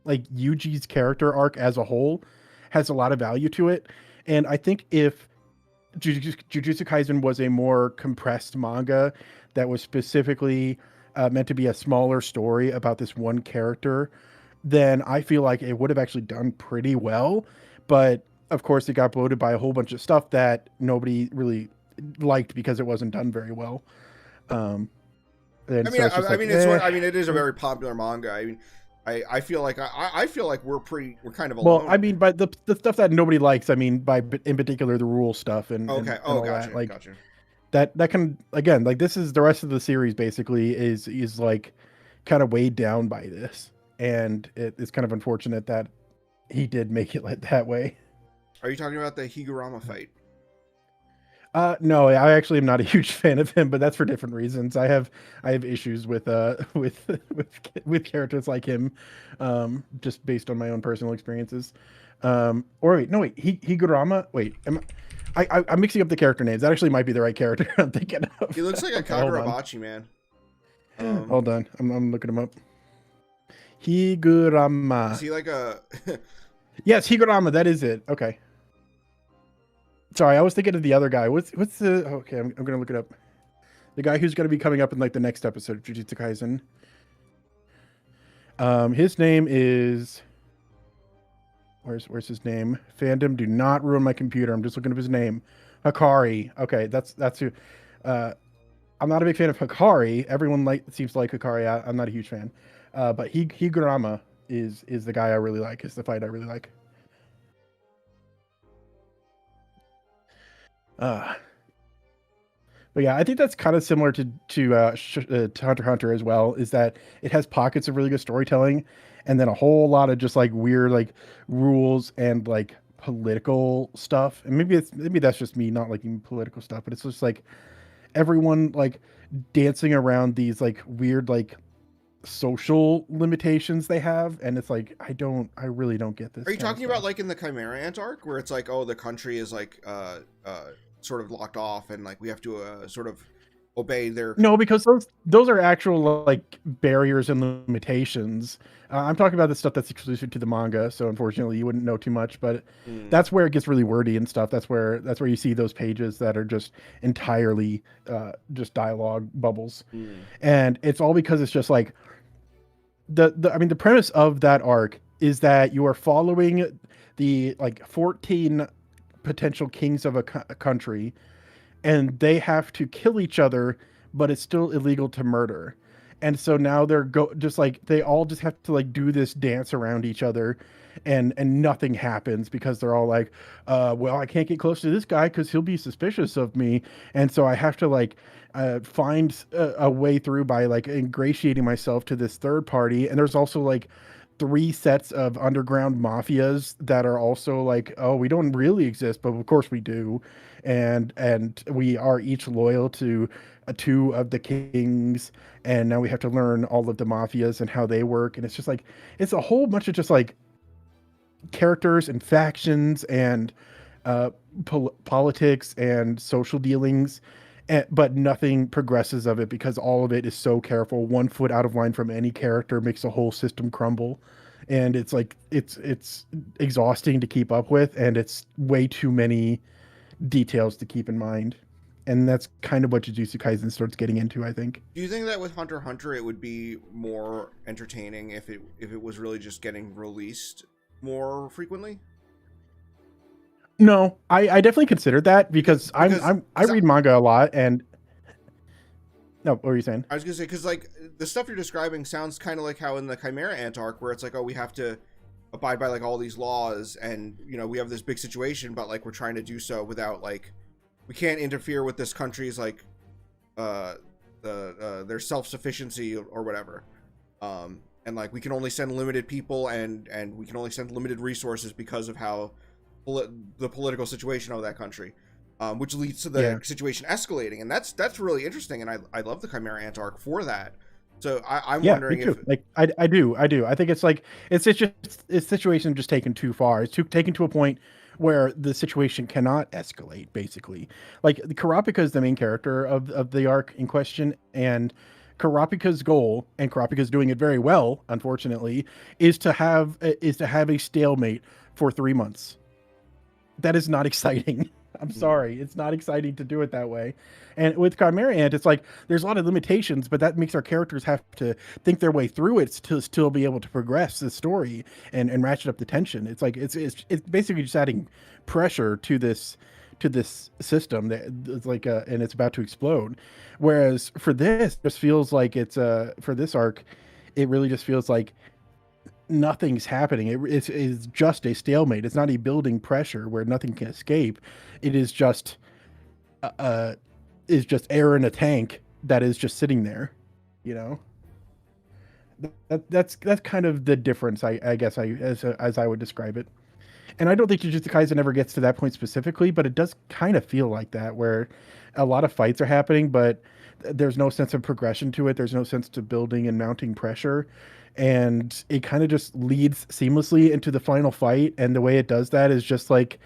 like Yuji's character arc as a whole has a lot of value to it. And I think if Jujutsu Kaisen was a more compressed manga that was specifically meant to be a smaller story about this one character, then I feel like it would have actually done pretty well. But of course, it got bloated by a whole bunch of stuff that nobody really liked because it wasn't done very well. Um, I and mean, so it's just I like, mean, I mean, it is a very popular manga. I mean, I feel like I feel like we're kind of well, alone I in mean, it. by the stuff that nobody likes, I mean, by in particular the rule stuff Okay. and Oh, all that. gotcha, Like gotcha. that can again, like this is the rest of the series basically is like kind of weighed down by this, and it's kind of unfortunate that he did make it like that way. Are you talking about the Higurama fight? No, I actually am not a huge fan of him, but that's for different reasons. I have issues with with characters like him, just based on my own personal experiences. Or wait, no, wait, Higurama. Wait, I'm mixing up the character names. That actually might be the right character I'm thinking He of. looks like a Okay, hold on, Kagurabachi man. hold on. I'm looking him up. Is Higurama. he like a? Yes, Higurama. That is it. Okay. Sorry, I was thinking of the other guy. What's the? Okay, I'm gonna look it up. The guy who's gonna be coming up in like the next episode of Jujutsu Kaisen. His name is. Where's his name? Fandom, do not ruin my computer. I'm just looking up his name. Hikari. Okay, that's who. Uh, I'm not a big fan of Hikari. Everyone seems to like Hikari. I'm not a huge fan. But Higurama is the guy I really like. Is the fight I really like. Uh, But yeah, I think that's kind of similar to Hunter x Hunter as well. Is that it has pockets of really good storytelling, and then a whole lot of just like weird like rules and like political stuff. And maybe that's just me not liking political stuff, but it's just like everyone like dancing around these like weird like social limitations they have, and it's like I really don't get this Are you kind of talking about stuff. like in the Chimera Ant arc where it's like, oh, the country is like sort of locked off and like we have to sort of obey their. No, because those are actual like barriers and limitations. I'm talking about the stuff that's exclusive to the manga, so unfortunately you wouldn't know too much. But Hmm. that's where it gets really wordy and stuff. That's where you see those pages that are just entirely just dialogue bubbles, Hmm. and it's all because it's just like the I mean the premise of that arc is that you are following the like 14 potential kings of a country, and they have to kill each other, but it's still illegal to murder. And so now they're just like they all just have to like do this dance around each other, and nothing happens because they're all like, well, I can't get close to this guy because he'll be suspicious of me, and so I have to like find a way through by like ingratiating myself to this third party. And there's also like three sets of underground mafias that are also like, oh, we don't really exist, but of course we do, and we are each loyal to two of the kings, and now we have to learn all of the mafias and how they work. And it's just like it's a whole bunch of just like characters and factions and uh, politics and social dealings, but nothing progresses of it because all of it is so careful. One foot out of line from any character makes the whole system crumble, and it's like it's exhausting to keep up with, and it's way too many details to keep in mind. And that's kind of what Jujutsu Kaisen starts getting into, I think. Do you think that with Hunter x Hunter it would be more entertaining if it was really just getting released more frequently? No, I definitely considered that because Because I read manga a lot, and no, what were you saying? I was gonna say because like the stuff you're describing sounds kind of like how in the Chimera Ant arc where it's like, oh, we have to abide by like all these laws and you know we have this big situation but like we're trying to do so without like we can't interfere with this country's like uh their self-sufficiency or whatever, and like we can only send limited people and we can only send limited resources because of how the political situation of that country, which leads to the Yeah. situation escalating, and that's really interesting. And I love the Chimera Ant arc for that. So I'm Yeah, me wondering if too. Like I do. I think it's like it's just it's situation just taken too far. It's taken to a point where the situation cannot escalate. Basically, like Karapika is the main character of the arc in question, and Karapika's goal, and Karapika's doing it very well, unfortunately, is to have a stalemate for 3 months. That is not exciting. I'm sorry, it's not exciting to do it that way. And with Chimera Ant, it's like there's a lot of limitations, but that makes our characters have to think their way through it to still be able to progress the story and ratchet up the tension. It's like it's basically just adding pressure to this system that it's like and it's about to explode. Whereas for this, it just feels like it's for this arc, it really just feels like nothing's happening. It's just a stalemate. It's not a building pressure where nothing can escape. It uh, is just air in a tank that is just sitting there. You know, that's kind of the difference. I guess as I would describe it. And I don't think Jujutsu Kaisen ever gets to that point specifically, but it does kind of feel like that, where a lot of fights are happening, but there's no sense of progression to it. There's no sense to building and mounting pressure. And it kind of just leads seamlessly into the final fight. And the way it does that is just like,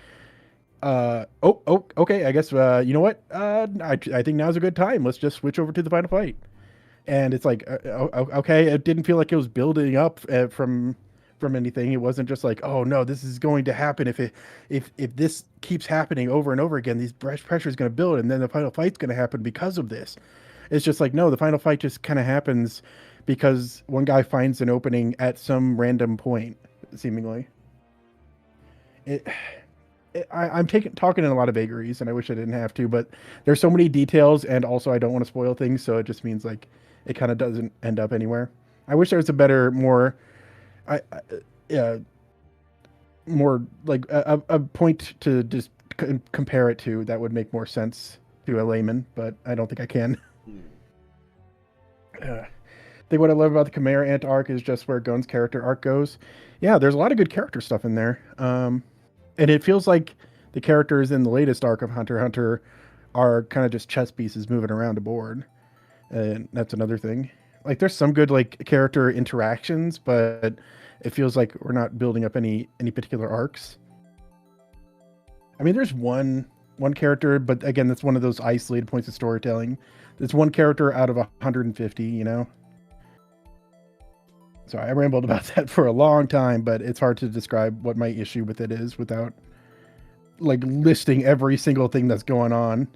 okay, I guess, you know what? I think now's a good time. Let's just switch over to the final fight. And it's like, okay, it didn't feel like it was building up from anything. It wasn't just like, oh no, this is going to happen. If this keeps happening over and over again, these pressure is going to build, and then the final fight's going to happen because of this. It's just like, no, the final fight just kind of happens because one guy finds an opening at some random point, seemingly. It, I'm talking in a lot of vagaries, and I wish I didn't have to, but there's so many details, and also I don't want to spoil things, so it just means like it kind of doesn't end up anywhere. I wish there was a better, more yeah, more like a point to just compare it to that would make more sense to a layman, but I don't think I can. I think what I love about the Chimera Ant arc is just where Gon's character arc goes. Yeah, there's a lot of good character stuff in there, and it feels like the characters in the latest arc of Hunter x Hunter are kind of just chess pieces moving around a board, and that's another thing. Like there's some good like character interactions, but it feels like we're not building up any particular arcs. I mean, there's one character, but again, that's one of those isolated points of storytelling. There's one character out of 150, you know. So I rambled about that for a long time, but it's hard to describe what my issue with it is without like listing every single thing that's going on.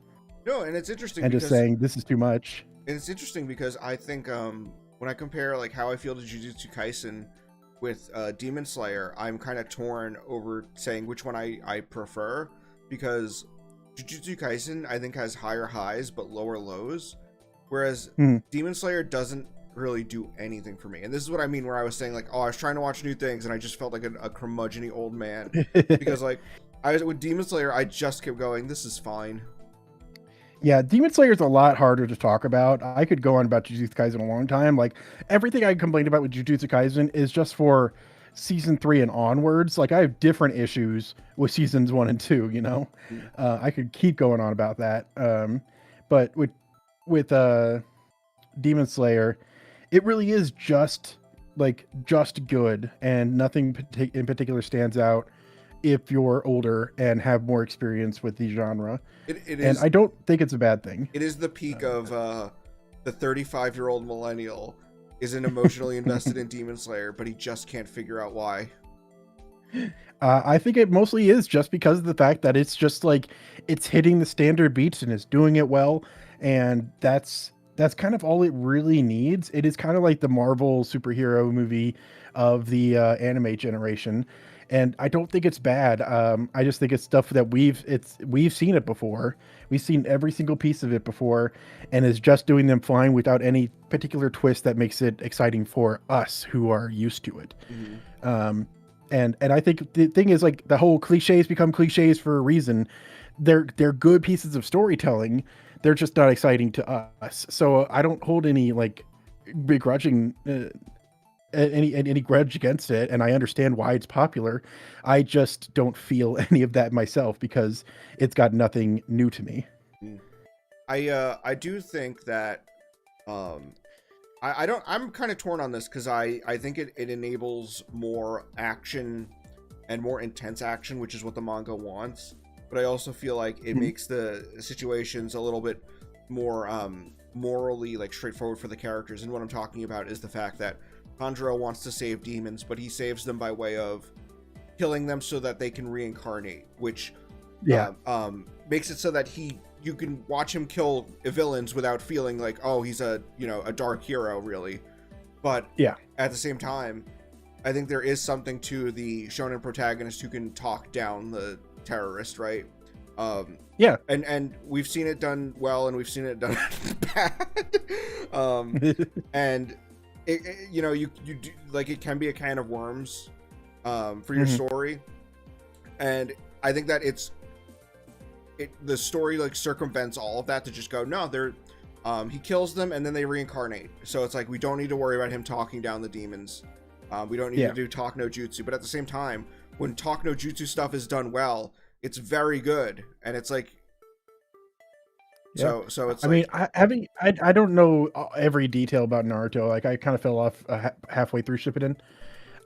No, and it's interesting and just saying this is too much. It's interesting because I think when I compare like how I feel to Jujutsu Kaisen with Demon Slayer, I'm kind of torn over saying which one I prefer, because Jujutsu Kaisen I think has higher highs but lower lows, whereas Demon Slayer doesn't really do anything for me. And this is what I mean where I was saying like, oh, I was trying to watch new things and I just felt like a curmudgeon-y old man because like with Demon Slayer I just kept going, this is fine. Yeah, Demon Slayer is a lot harder to talk about. I could go on about Jujutsu Kaisen a long time. Like everything I complained about with Jujutsu Kaisen is just for season 3 and onwards. Like I have different issues with seasons 1 and 2. You know, I could keep going on about that. But with Demon Slayer, it really is just good, and nothing in particular stands out if you're older and have more experience with the genre. It and is, I don't think it's a bad thing. It is the peak of the 35-year-old millennial isn't emotionally invested in Demon Slayer, but he just can't figure out why. I think it mostly is just because of the fact that it's just like it's hitting the standard beats and it's doing it well, and that's kind of all it really needs. It is kind of like the Marvel superhero movie of the anime generation. And I don't think it's bad. I just think it's stuff that we've seen it before. We've seen every single piece of it before, and is just doing them fine without any particular twist that makes it exciting for us who are used to it. And I think the thing is like the whole cliches become cliches for a reason. They're good pieces of storytelling. They're just not exciting to us. So I don't hold any like begrudging any grudge against it, and I understand why it's popular. I just don't feel any of that myself because it's got nothing new to me. Mm. I do think that um I don't, I'm kind of torn on this because I think it enables more action and more intense action, which is what the manga wants. But I also feel like it Mhm. makes the situations a little bit more morally like straightforward for the characters. And what I'm talking about is the fact that Tanjiro wants to save demons, but he saves them by way of killing them so that they can reincarnate, which Yeah, makes it so that you can watch him kill villains without feeling like, oh, he's a, you know, a dark hero really. But yeah, at the same time, I think there is something to the shonen protagonist who can talk down the terrorist, right? yeah. And we've seen it done well, and we've seen it done bad. And you know, you do, like, it can be a can of worms for your Mhm. story, and I think that the story like circumvents all of that to just go, no, they're he kills them and then they reincarnate, so it's like we don't need to worry about him talking down the demons. We don't need Yeah, to do talk no jutsu, but at the same time, when talk no jutsu stuff is done well, it's very good, and it's like, yeah. so it's I mean, like, I don't know every detail about Naruto. Like, I kind of fell off halfway through Shippuden.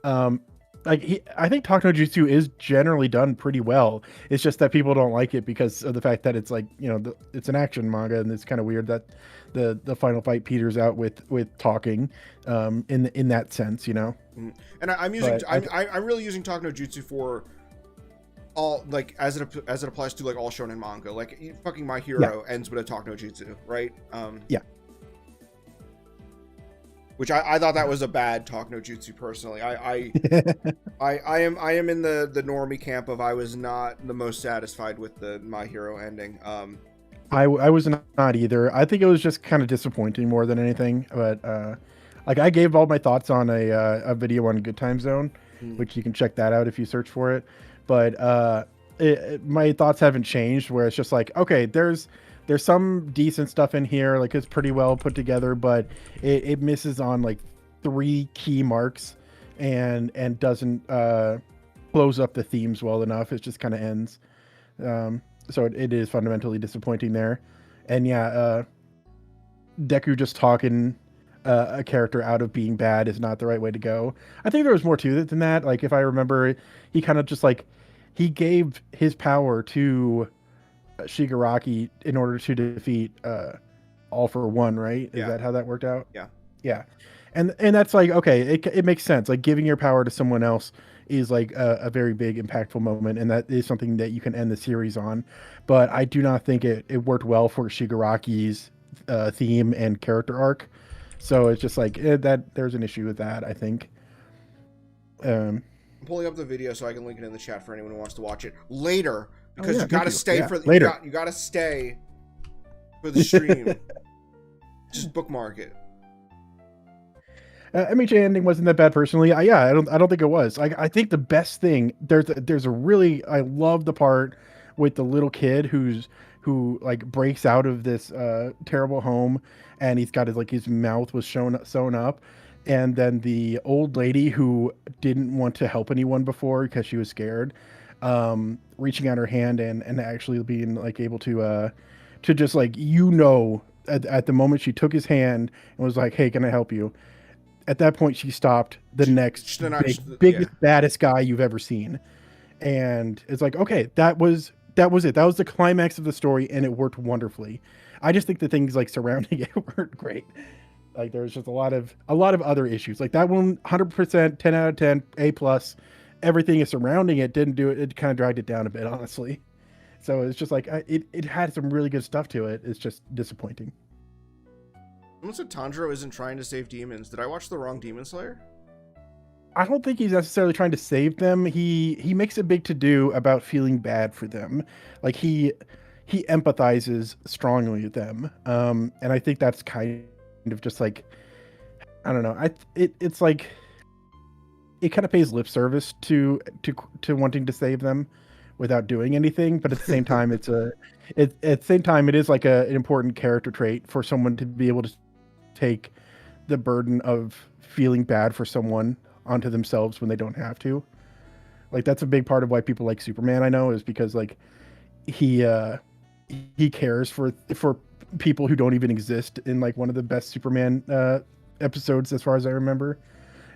Um, like I think Talk no Jutsu is generally done pretty well. It's just that people don't like it because of the fact that it's like, you know, it's an action manga, and it's kind of weird that the final fight peters out with talking, in that sense, you know. and I'm using, But I'm really using talk no jutsu for all, like, as it applies to like all shonen manga, like fucking My yeah, Hero ends with a talk no jutsu, right? yeah. Which I thought that was a bad talk no jutsu personally. I am in the normie camp of I was not the most satisfied with the My Hero ending. I was not either. I think it was just kind of disappointing more than anything. But like I gave all my thoughts on a video on Good Time Zone, Hmm. which you can check that out if you search for it. But my thoughts haven't changed. Where it's just like, okay, there's some decent stuff in here, like it's pretty well put together, but it misses on like three key marks, and doesn't close up the themes well enough. It just kind of ends. So it is fundamentally disappointing there. And yeah, Deku just talking a character out of being bad is not the right way to go. I think there was more to it than that. Like, if I remember, he kind of just like he gave his power to Shigaraki in order to defeat All for One, right? Is Yeah, that how that worked out? yeah. Yeah, and that's like, okay, it makes sense. Like, giving your power to someone else is like a very big impactful moment, and that is something that you can end the series on. But I do not think it worked well for Shigaraki's theme and character arc. So it's just like, that there's an issue with that, I think. Um, I'm pulling up the video so I can link it in the chat for anyone who wants to watch it later, oh because yeah, you thank gotta you. stay Yeah, for later. you gotta stay for the stream. Just bookmark it. MHA ending wasn't that bad personally. Yeah, I don't think it was. I think the best thing, there's a really, I love the part with the little kid who like breaks out of this terrible home, and he's got his mouth was sewn up, and then the old lady who didn't want to help anyone before because she was scared, reaching out her hand and actually being like able to just like, at the moment she took his hand and was like, hey, can I help you? At that point she stopped the next Yeah. biggest baddest guy you've ever seen, and it's like, okay, that was the climax of the story, and it worked wonderfully. I just think the things like surrounding it weren't great. Like, there's just a lot of other issues, like that one. 100% 10 out of 10, A plus. Everything is surrounding it didn't do it. It kind of dragged it down a bit, honestly. So it's just like, it had some really good stuff to it. It's just disappointing. Someone said Tanjiro isn't trying to save demons. Did I watch the wrong Demon Slayer? I don't think he's necessarily trying to save them. He makes a big to do about feeling bad for them. Like, he empathizes strongly with them. And I think that's kind of just like, I don't know. It's like, it kind of pays lip service to wanting to save them without doing anything, but at the same time at the same time it is like an important character trait for someone to be able to take the burden of feeling bad for someone onto themselves when they don't have to. Like that's a big part of why people like Superman. I know is because like he uh he cares for people who don't even exist in like one of the best Superman episodes as far as I remember.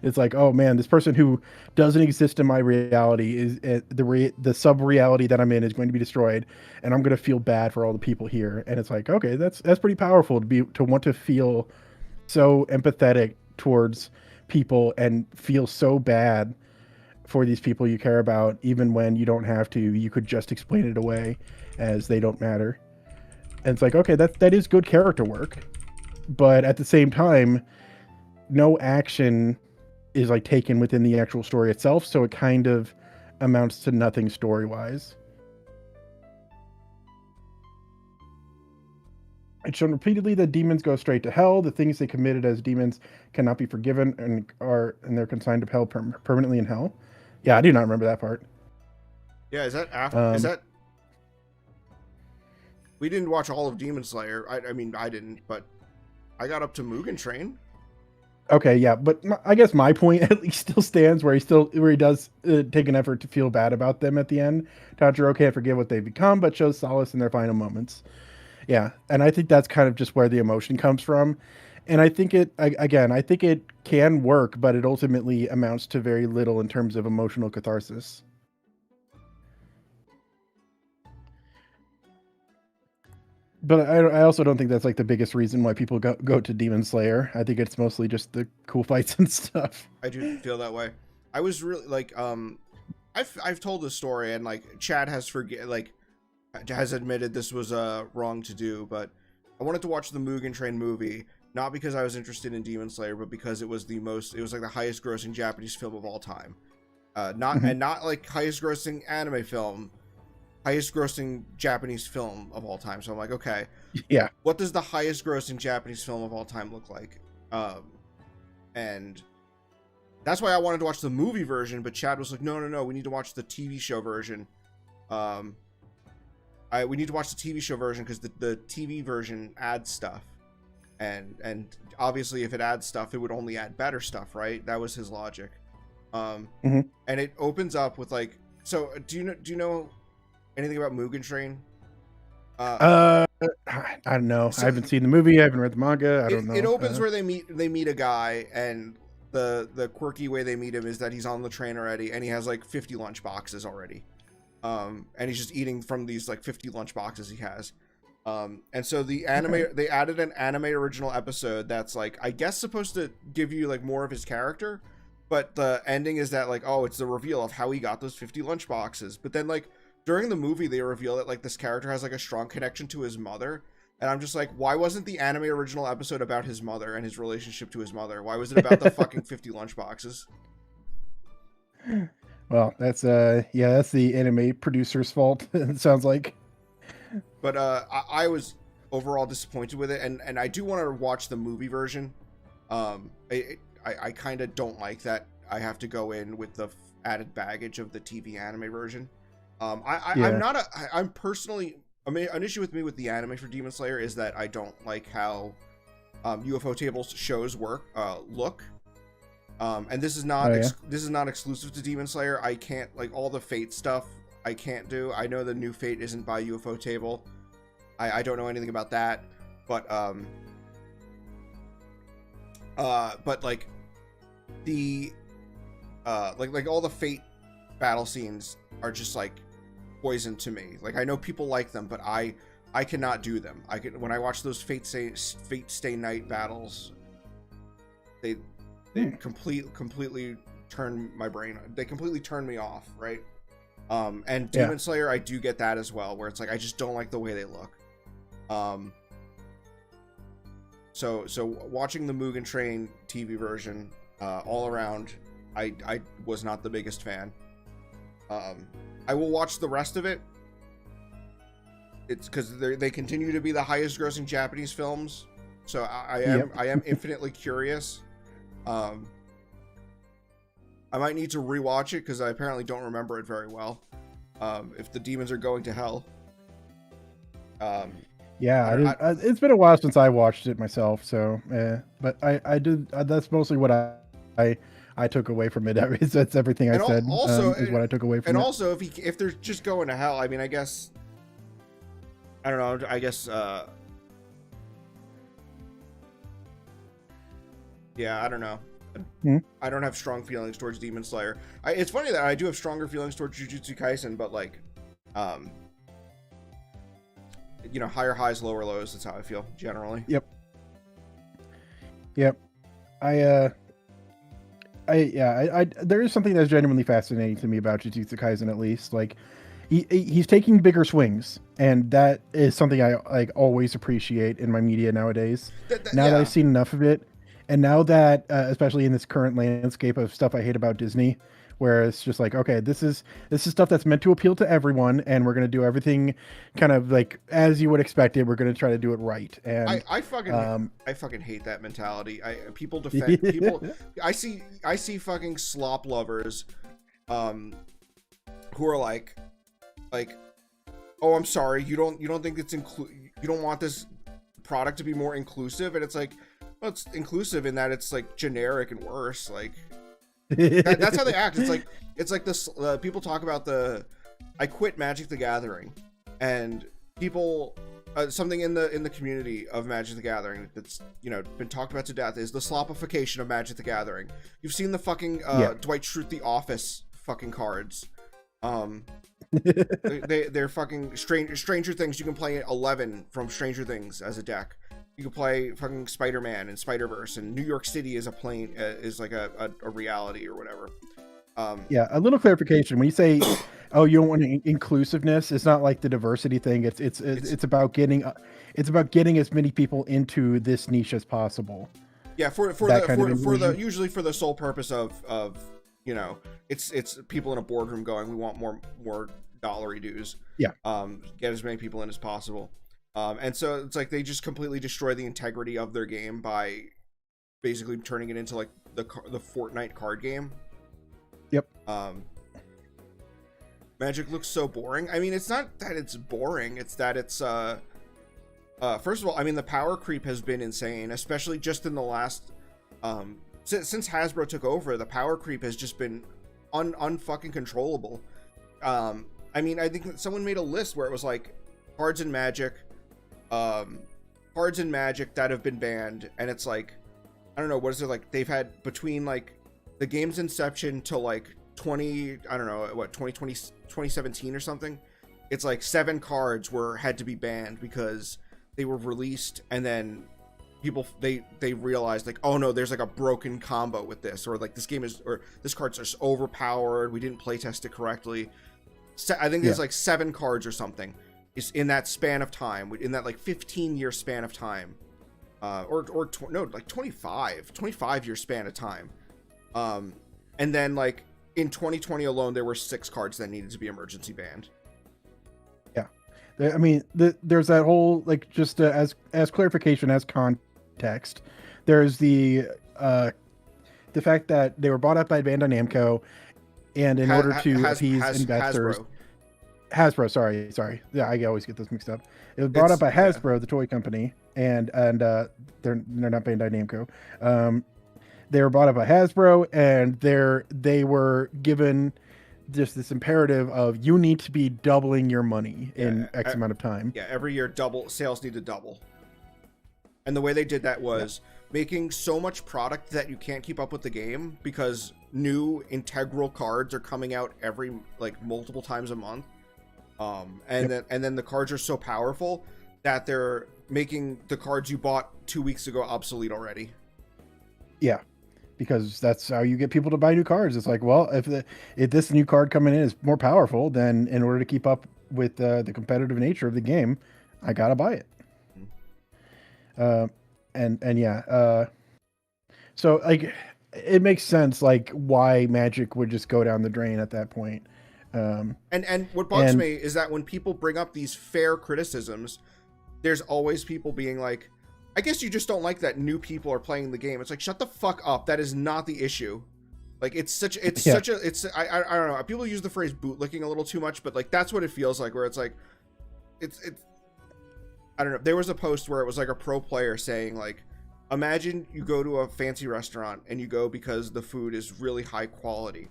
It's like, oh man, this person who doesn't exist in my reality is the sub reality that I'm in is going to be destroyed, and I'm going to feel bad for all the people here. And it's like, okay, that's pretty powerful to want to feel so empathetic towards people and feel so bad for these people you care about, even when you don't have to. You could just explain it away as they don't matter. And it's like, okay, that is good character work, but at the same time, no action is like taken within the actual story itself, so it kind of amounts to nothing story wise. It's shown repeatedly that demons go straight to hell. The things they committed as demons cannot be forgiven and they're consigned to hell permanently in hell. Yeah, I do not remember that part. Yeah, is that after? Is that? We didn't watch all of Demon Slayer. I mean, I didn't, but I got up to Mugen Train. Okay, yeah, but I guess my point at least still stands where he does take an effort to feel bad about them at the end. Tanjiro can't forgive what they've become, but shows solace in their final moments. Yeah, and I think that's kind of just where the emotion comes from. And I think I think it can work, but it ultimately amounts to very little in terms of emotional catharsis. But I also don't think that's like the biggest reason why people go to Demon Slayer. I think it's mostly just the cool fights and stuff. I do feel that way. I was really like I've told this story, and like Chad has has admitted this was wrong to do, but I wanted to watch the Mugen Train movie, not because I was interested in Demon Slayer, but because it was like the highest grossing Japanese film of all time. Not like highest grossing anime film, highest grossing Japanese film of all time. So I'm like, okay, yeah, what does the highest grossing Japanese film of all time look like? And that's why I wanted to watch the movie version, but Chad was like, no, we need to watch the TV show version. We need to watch the TV show version because the TV version adds stuff, and obviously if it adds stuff, it would only add better stuff, right? That was his logic. And it opens up with like, so do you know anything about Mugen Train? I don't know. So I haven't seen the movie. I haven't read the manga. I don't know. It opens where they meet a guy, and the quirky way they meet him is that he's on the train already, and he has like 50 lunch boxes already. And he's just eating from these like 50 lunch boxes he has. And so the anime, they added an anime original episode that's like, I guess supposed to give you like more of his character, but the ending is that like, oh, it's the reveal of how he got those 50 lunch boxes. But then like during the movie, they reveal that like this character has like a strong connection to his mother. And I'm just like, why wasn't the anime original episode about his mother and his relationship to his mother? Why was it about the fucking 50 lunch boxes? Well, that's that's the anime producer's fault. It sounds like. But I was overall disappointed with it, and I do want to watch the movie version. I kind of don't like that I have to go in with the added baggage of the TV anime version. I'm personally, I mean, an issue with me with the anime for Demon Slayer is that I don't like how UFO Tables shows look. And this is not this is not exclusive to Demon Slayer. I can't, like, all the Fate stuff I can't do. I know the new Fate isn't by UFO Table. I don't know anything about that, but like the like all the Fate battle scenes are just like poison to me. Like, I know people like them, but I cannot do them. When I watch those Fate Stay Night battles, they completely turn my brain. They completely turn me off, right? And Demon Slayer, I do get that as well, where it's like I just don't like the way they look. So watching the Mugen Train TV version, all around, I was not the biggest fan. I will watch the rest of it. It's because they continue to be the highest grossing Japanese films. So I am infinitely curious. I might need to rewatch it because I apparently don't remember it very well. If the demons are going to hell. It's been a while since I watched it myself, so but I did. That's mostly what I I took away from it. That's everything I And said. also, Is what I took away from and it. also, if they're just going to hell, I mean, I guess, I don't know. I guess, yeah, I don't know. I don't have strong feelings towards Demon Slayer. It's funny that I do have stronger feelings towards Jujutsu Kaisen, but like, you know, higher highs, lower lows. That's how I feel generally. Yep. I there is something that's genuinely fascinating to me about Jujutsu Kaisen, at least. Like, he's taking bigger swings, and that is something I like always appreciate in my media nowadays. Now that I've seen enough of it, and now that especially in this current landscape of stuff I hate about Disney, where it's just like, okay, this is stuff that's meant to appeal to everyone, and we're gonna do everything kind of like as you would expect it. We're gonna try to do it right. And I fucking hate that mentality. People defend people. I see fucking slop lovers, who are like, oh, I'm sorry, you don't think it's you don't want this product to be more inclusive, and it's like, well, it's inclusive in that it's like generic and worse. Like, that's how they act. It's like this. People talk about I quit Magic the Gathering, and people, something in the community of Magic the Gathering that's, you know, been talked about to death is the slopification of Magic the Gathering. You've seen the fucking Dwight Schrute The Office fucking cards. They're fucking Stranger Things. You can play 11 from Stranger Things as a deck. You can play fucking Spider-Man and Spider-Verse, and New York City is a plane, is like a reality or whatever. Yeah, a little clarification. When you say, oh, you don't want inclusiveness, it's not like the diversity thing. It's about getting as many people into this niche as possible. Yeah, for usually for the sole purpose of you know, it's people in a boardroom going, we want more dollary dues. Yeah. Get as many people in as possible. And so it's like they just completely destroy the integrity of their game by basically turning it into like the Fortnite card game. Yep. Magic looks so boring. I mean, it's not that it's boring, it's that it's first of all, I mean, the power creep has been insane, especially just in the last since Hasbro took over. The power creep has just been unfucking controllable. I mean, I think that someone made a list where it was like cards in Magic that have been banned, and it's like, I don't know, what is it, like they've had between like the game's inception to like 2017 or something, it's like 7 cards had to be banned because they were released, and then people they realized like, oh no, there's like a broken combo with this, or like this card's just overpowered, we didn't play test it correctly. I think there's like 7 cards or something is in that span of time, in that like 15-year span of time, like 25-year span of time. And then like in 2020 alone, there were 6 cards that needed to be emergency banned. Yeah. I mean, there's that whole, like, just as clarification, as context, there's the fact that they were bought up by Bandai Namco, and in order to appease investors, Hasbro, sorry, yeah, I always get this mixed up. It was brought up by Hasbro, the toy company, and they're not Bandai Namco. They were bought up by Hasbro, and they were given just this imperative of, you need to be doubling your money in X amount of time. Yeah, every year sales need to double. And the way they did that was making so much product that you can't keep up with the game, because new integral cards are coming out every like multiple times a month. And then the cards are so powerful that they're making the cards you bought 2 weeks ago obsolete already. Yeah, because that's how you get people to buy new cards. It's like, well, if this new card coming in is more powerful, then in order to keep up with the competitive nature of the game, I gotta buy it. So like, it makes sense like why Magic would just go down the drain at that point. And what bugs me is that when people bring up these fair criticisms, there's always people being like, I guess you just don't like that new people are playing the game. It's like, shut the fuck up. That is not the issue. Like, I don't know. People use the phrase bootlicking a little too much, but like, that's what it feels like, where it's like, it's I don't know. There was a post where it was like a pro player saying like, Imagine you go to a fancy restaurant and you go because the food is really high quality.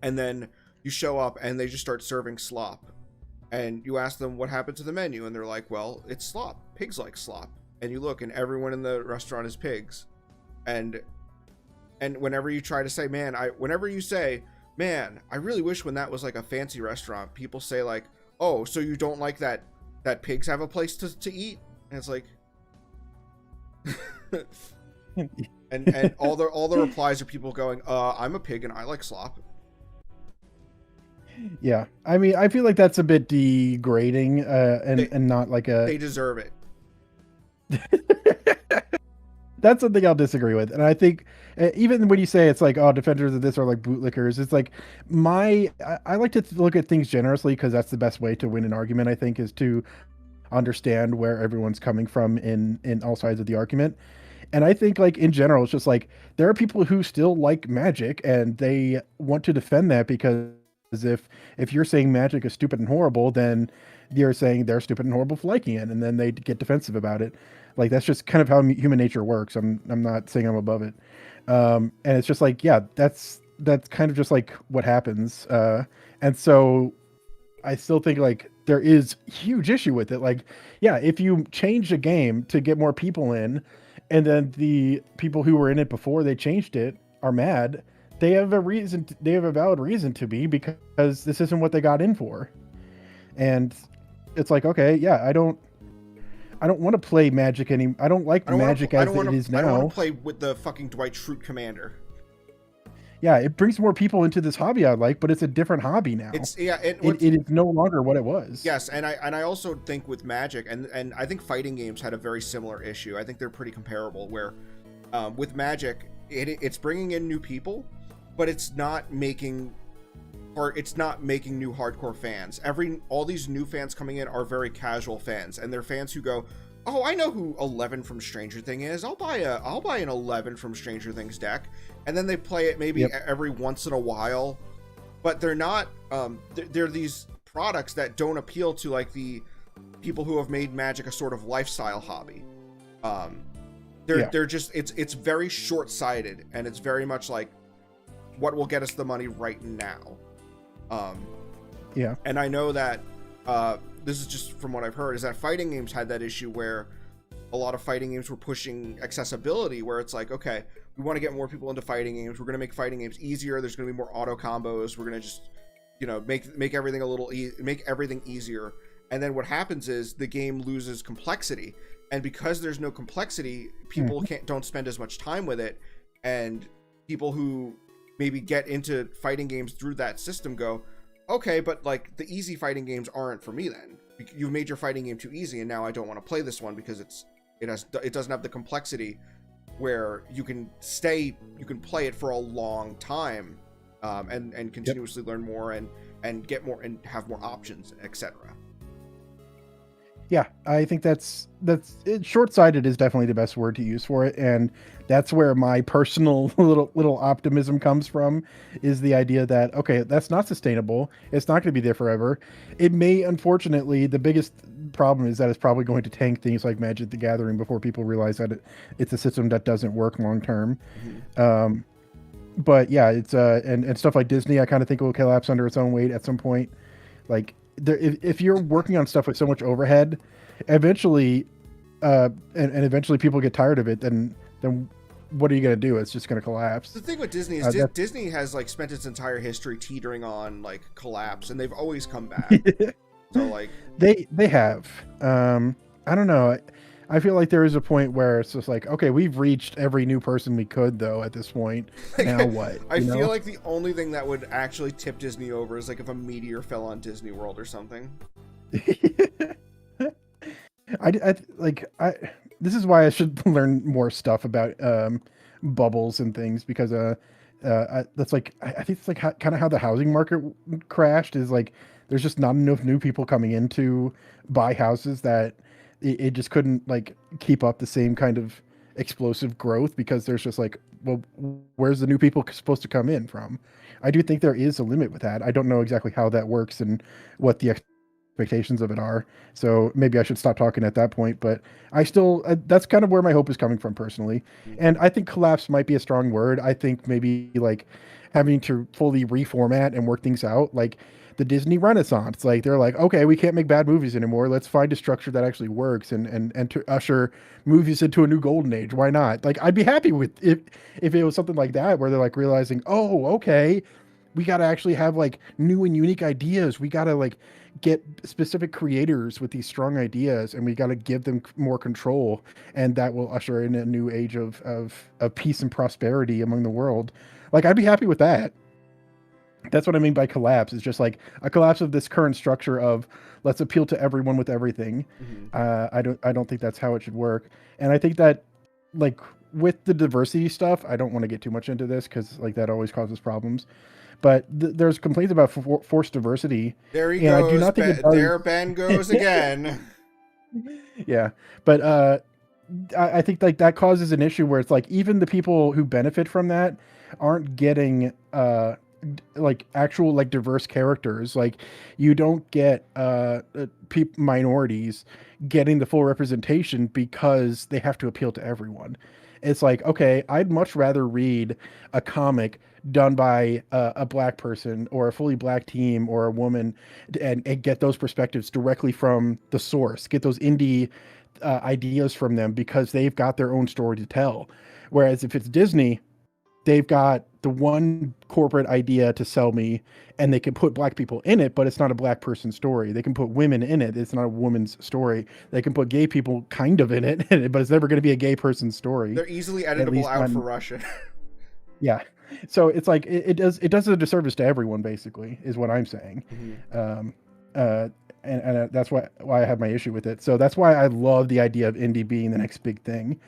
And then you show up and they just start serving slop. And you ask them what happened to the menu, and they're like, well, it's slop. Pigs like slop. And you look, and everyone in the restaurant is pigs. And whenever you try to say, whenever you say, man, I really wish when that was like a fancy restaurant, people say like, oh, so you don't like that pigs have a place to eat? And it's like, and all the replies are people going, I'm a pig and I like slop. Yeah, I mean, I feel like that's a bit degrading, and not like a. They deserve it. That's something I'll disagree with, and I think even when you say it's like, oh, defenders of this are like bootlickers, it's like I like to look at things generously because that's the best way to win an argument. I think is to understand where everyone's coming from in all sides of the argument. And I think like in general, it's just like there are people who still like Magic and they want to defend that because if you're saying Magic is stupid and horrible, then you're saying they're stupid and horrible for liking it, and then they get defensive about it. Like that's just kind of how human nature works. I'm not saying I'm above it, and it's just like yeah, that's kind of just like what happens. And so I still think like there is huge issue with it. Like yeah, if you change a game to get more people in, and then the people who were in it before they changed it are mad, they have a reason. They have a valid reason to be because this isn't what they got in for. And it's like, okay, yeah, I don't want to play Magic any. I don't like Magic as it is now. I don't want to play with the fucking Dwight Schrute commander. Yeah, it brings more people into this hobby I like, but it's a different hobby now. It is no longer what it was. Yes, and I also think with Magic, and I think fighting games had a very similar issue. I think they're pretty comparable. Where with Magic, it's bringing in new people, but it's not making new hardcore fans. All these new fans coming in are very casual fans, and they're fans who go, oh, I know who 11 from Stranger Things is. I'll buy an 11 from Stranger Things deck, and then they play it maybe every once in a while, but they're not. They're these products that don't appeal to like the people who have made Magic a sort of lifestyle hobby. They're just it's very short-sighted, and it's very much like what will get us the money right now. And I know that this is just from what I've heard, is that fighting games had that issue where a lot of fighting games were pushing accessibility, where it's like, okay, we want to get more people into fighting games. We're going to make fighting games easier. There's going to be more auto combos. We're going to just, make everything make everything easier. And then what happens is the game loses complexity. And because there's no complexity, people don't spend as much time with it. And people who maybe get into fighting games through that system go, okay, but like the easy fighting games aren't for me then. You've made your fighting game too easy, and now I don't want to play this one because it doesn't have the complexity where you can play it for a long time, and continuously learn more and get more and have more options, etc. Yeah, I think that's short-sighted is definitely the best word to use for it, and that's where my personal little optimism comes from, is the idea that okay, that's not sustainable. It's not going to be there forever. It may, unfortunately, the biggest problem is that it's probably going to tank things like Magic the Gathering before people realize that it's a system that doesn't work long term. But yeah, it's and stuff like Disney, I kind of think will collapse under its own weight at some point. Like if you're working on stuff with so much overhead, eventually, and eventually people get tired of it, then what are you going to do? It's just going to collapse. The thing with Disney is Disney has like spent its entire history teetering on like collapse, and they've always come back. So like they have. I don't know. I feel like there is a point where it's just like, okay, we've reached every new person we could, though, at this point. Now what? I feel like the only thing that would actually tip Disney over is like if a meteor fell on Disney World or something. This is why I should learn more stuff about bubbles and things, because that's like I think it's like kind of how the housing market crashed, is like there's just not enough new people coming in to buy houses that it just couldn't like keep up the same kind of explosive growth, because there's just like, well, where's the new people supposed to come in from? I do think there is a limit with that. I don't know exactly how that works and what the expectations of it are. So maybe I should stop talking at that point. But I still, that's kind of where my hope is coming from personally. And I think collapse might be a strong word. I think maybe like having to fully reformat and work things out, like the Disney Renaissance. Like they're like, okay, we can't make bad movies anymore. Let's find a structure that actually works and to usher movies into a new golden age. Why not? Like I'd be happy with if it was something like that where they're like realizing, oh, okay, we got to actually have like new and unique ideas. We got to like get specific creators with these strong ideas and we got to give them more control, and that will usher in a new age of peace and prosperity among the world. Like I'd be happy with that. That's what I mean by collapse. It's just like a collapse of this current structure of let's appeal to everyone with everything. Mm-hmm. I don't think that's how it should work. And I think that like with the diversity stuff, I don't want to get too much into this because like that always causes problems. But there's complaints about forced diversity, There he and I goes. do not think it does. There Ben goes again. Yeah, but I think like that causes an issue where it's like even the people who benefit from that aren't getting like actual like diverse characters. Like you don't get minorities getting the full representation because they have to appeal to everyone. It's like, okay, I'd much rather read a comic done by a black person or a fully black team or a woman, and get those perspectives directly from the source, get those indie ideas from them because they've got their own story to tell. Whereas if it's Disney, they've got the one corporate idea to sell me, and they can put black people in it, but it's not a black person story. They can put women in it. It's not a woman's story. They can put gay people kind of in it, but it's never going to be a gay person's story. They're easily editable out for Russia. Yeah. So it's like, it does a disservice to everyone basically is what I'm saying. Mm-hmm. And that's why I have my issue with it. So that's why I love the idea of indie being the next big thing.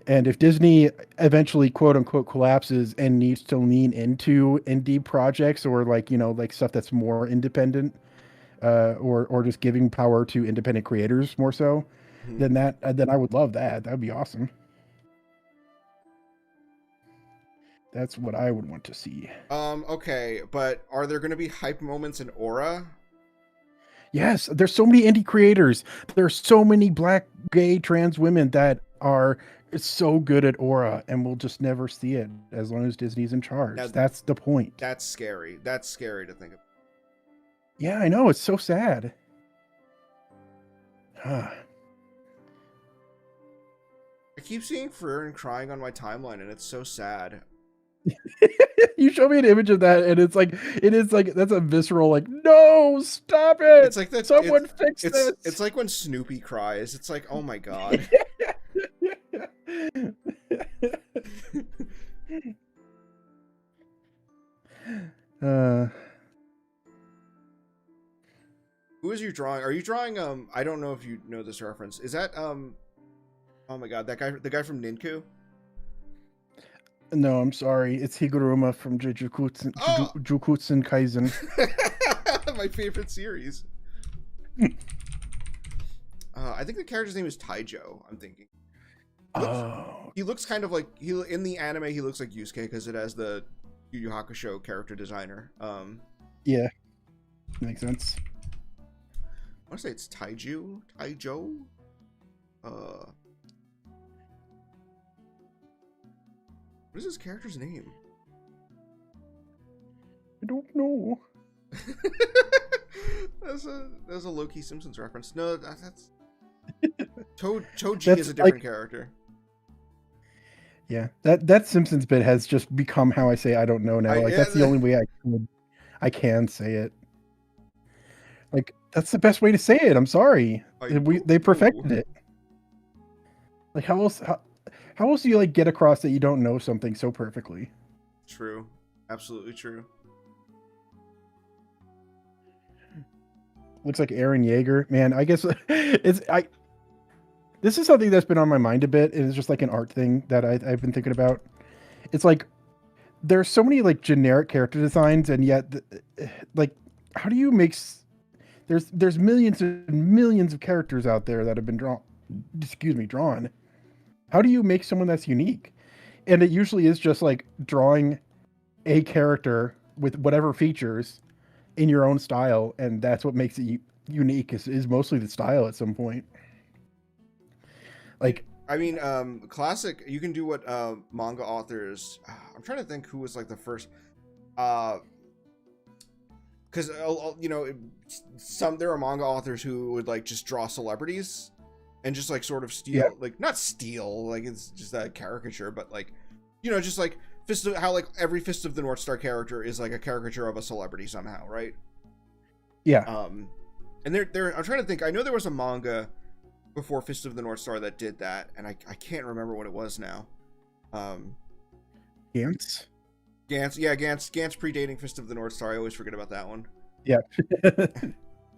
And if Disney eventually quote unquote collapses and needs to lean into indie projects or like, like stuff that's more independent, or just giving power to independent creators more so, Mm-hmm. then I would love that. That would be awesome. That's what I would want to see. Okay, but are there going to be hype moments in Aura? Yes, there's so many indie creators. There's so many black, gay, trans women that are so good at Aura, and we'll just never see it as long as Disney's in charge. That's the point. That's scary. That's scary to think of. Yeah, I know. It's so sad. I keep seeing Fern crying on my timeline, and it's so sad. You show me an image of that, and it is like that's a visceral like, no, stop it. It's like that. Someone fix this. It's like when Snoopy cries. It's like, oh my god. Who is you drawing? Are you drawing? I don't know if you know this reference. Is that oh my god, that guy, the guy from Ninku? No, I'm sorry. It's Higuruma from Jujutsu Kaisen. My favorite series. I think the character's name is Taijo. I'm thinking. He looks kind of like in the anime. He looks like Yusuke because it has the Yu Yu Hakusho character designer. Yeah, makes sense. I want to say it's Taijo. What is his character's name? I don't know. That's a low-key Simpsons reference. No, that's Toji is a different character. Yeah, that Simpsons bit has just become how I say I don't know now. That's the only way I can say it. Like that's the best way to say it. I'm sorry. They perfected it. Like how else do you like get across that you don't know something so perfectly? True. Absolutely true. Looks like Aaron Yeager. Man, I guess this is something that's been on my mind a bit. It's just like an art thing that I've been thinking about. It's like there's so many like generic character designs, and yet like how do you make there's millions and millions of characters out there that have been drawn. How do you make someone that's unique? And it usually is just like drawing a character with whatever features in your own style, and that's what makes it unique is mostly the style at some point. Like, I mean, classic. You can do what manga authors. I'm trying to think who was like the first. Because you know, there are manga authors who would like just draw celebrities, and just like sort of yeah, steal, like not steal, like it's just a caricature, but like, you know, just like how like every Fist of the North Star character is like a caricature of a celebrity somehow, right? yeah. And there. I'm trying to think. I know there was a manga before Fist of the North Star that did that, and I can't remember what it was now. Gantz. Gantz, yeah, Gantz predating Fist of the North Star. I always forget about that one. Yeah.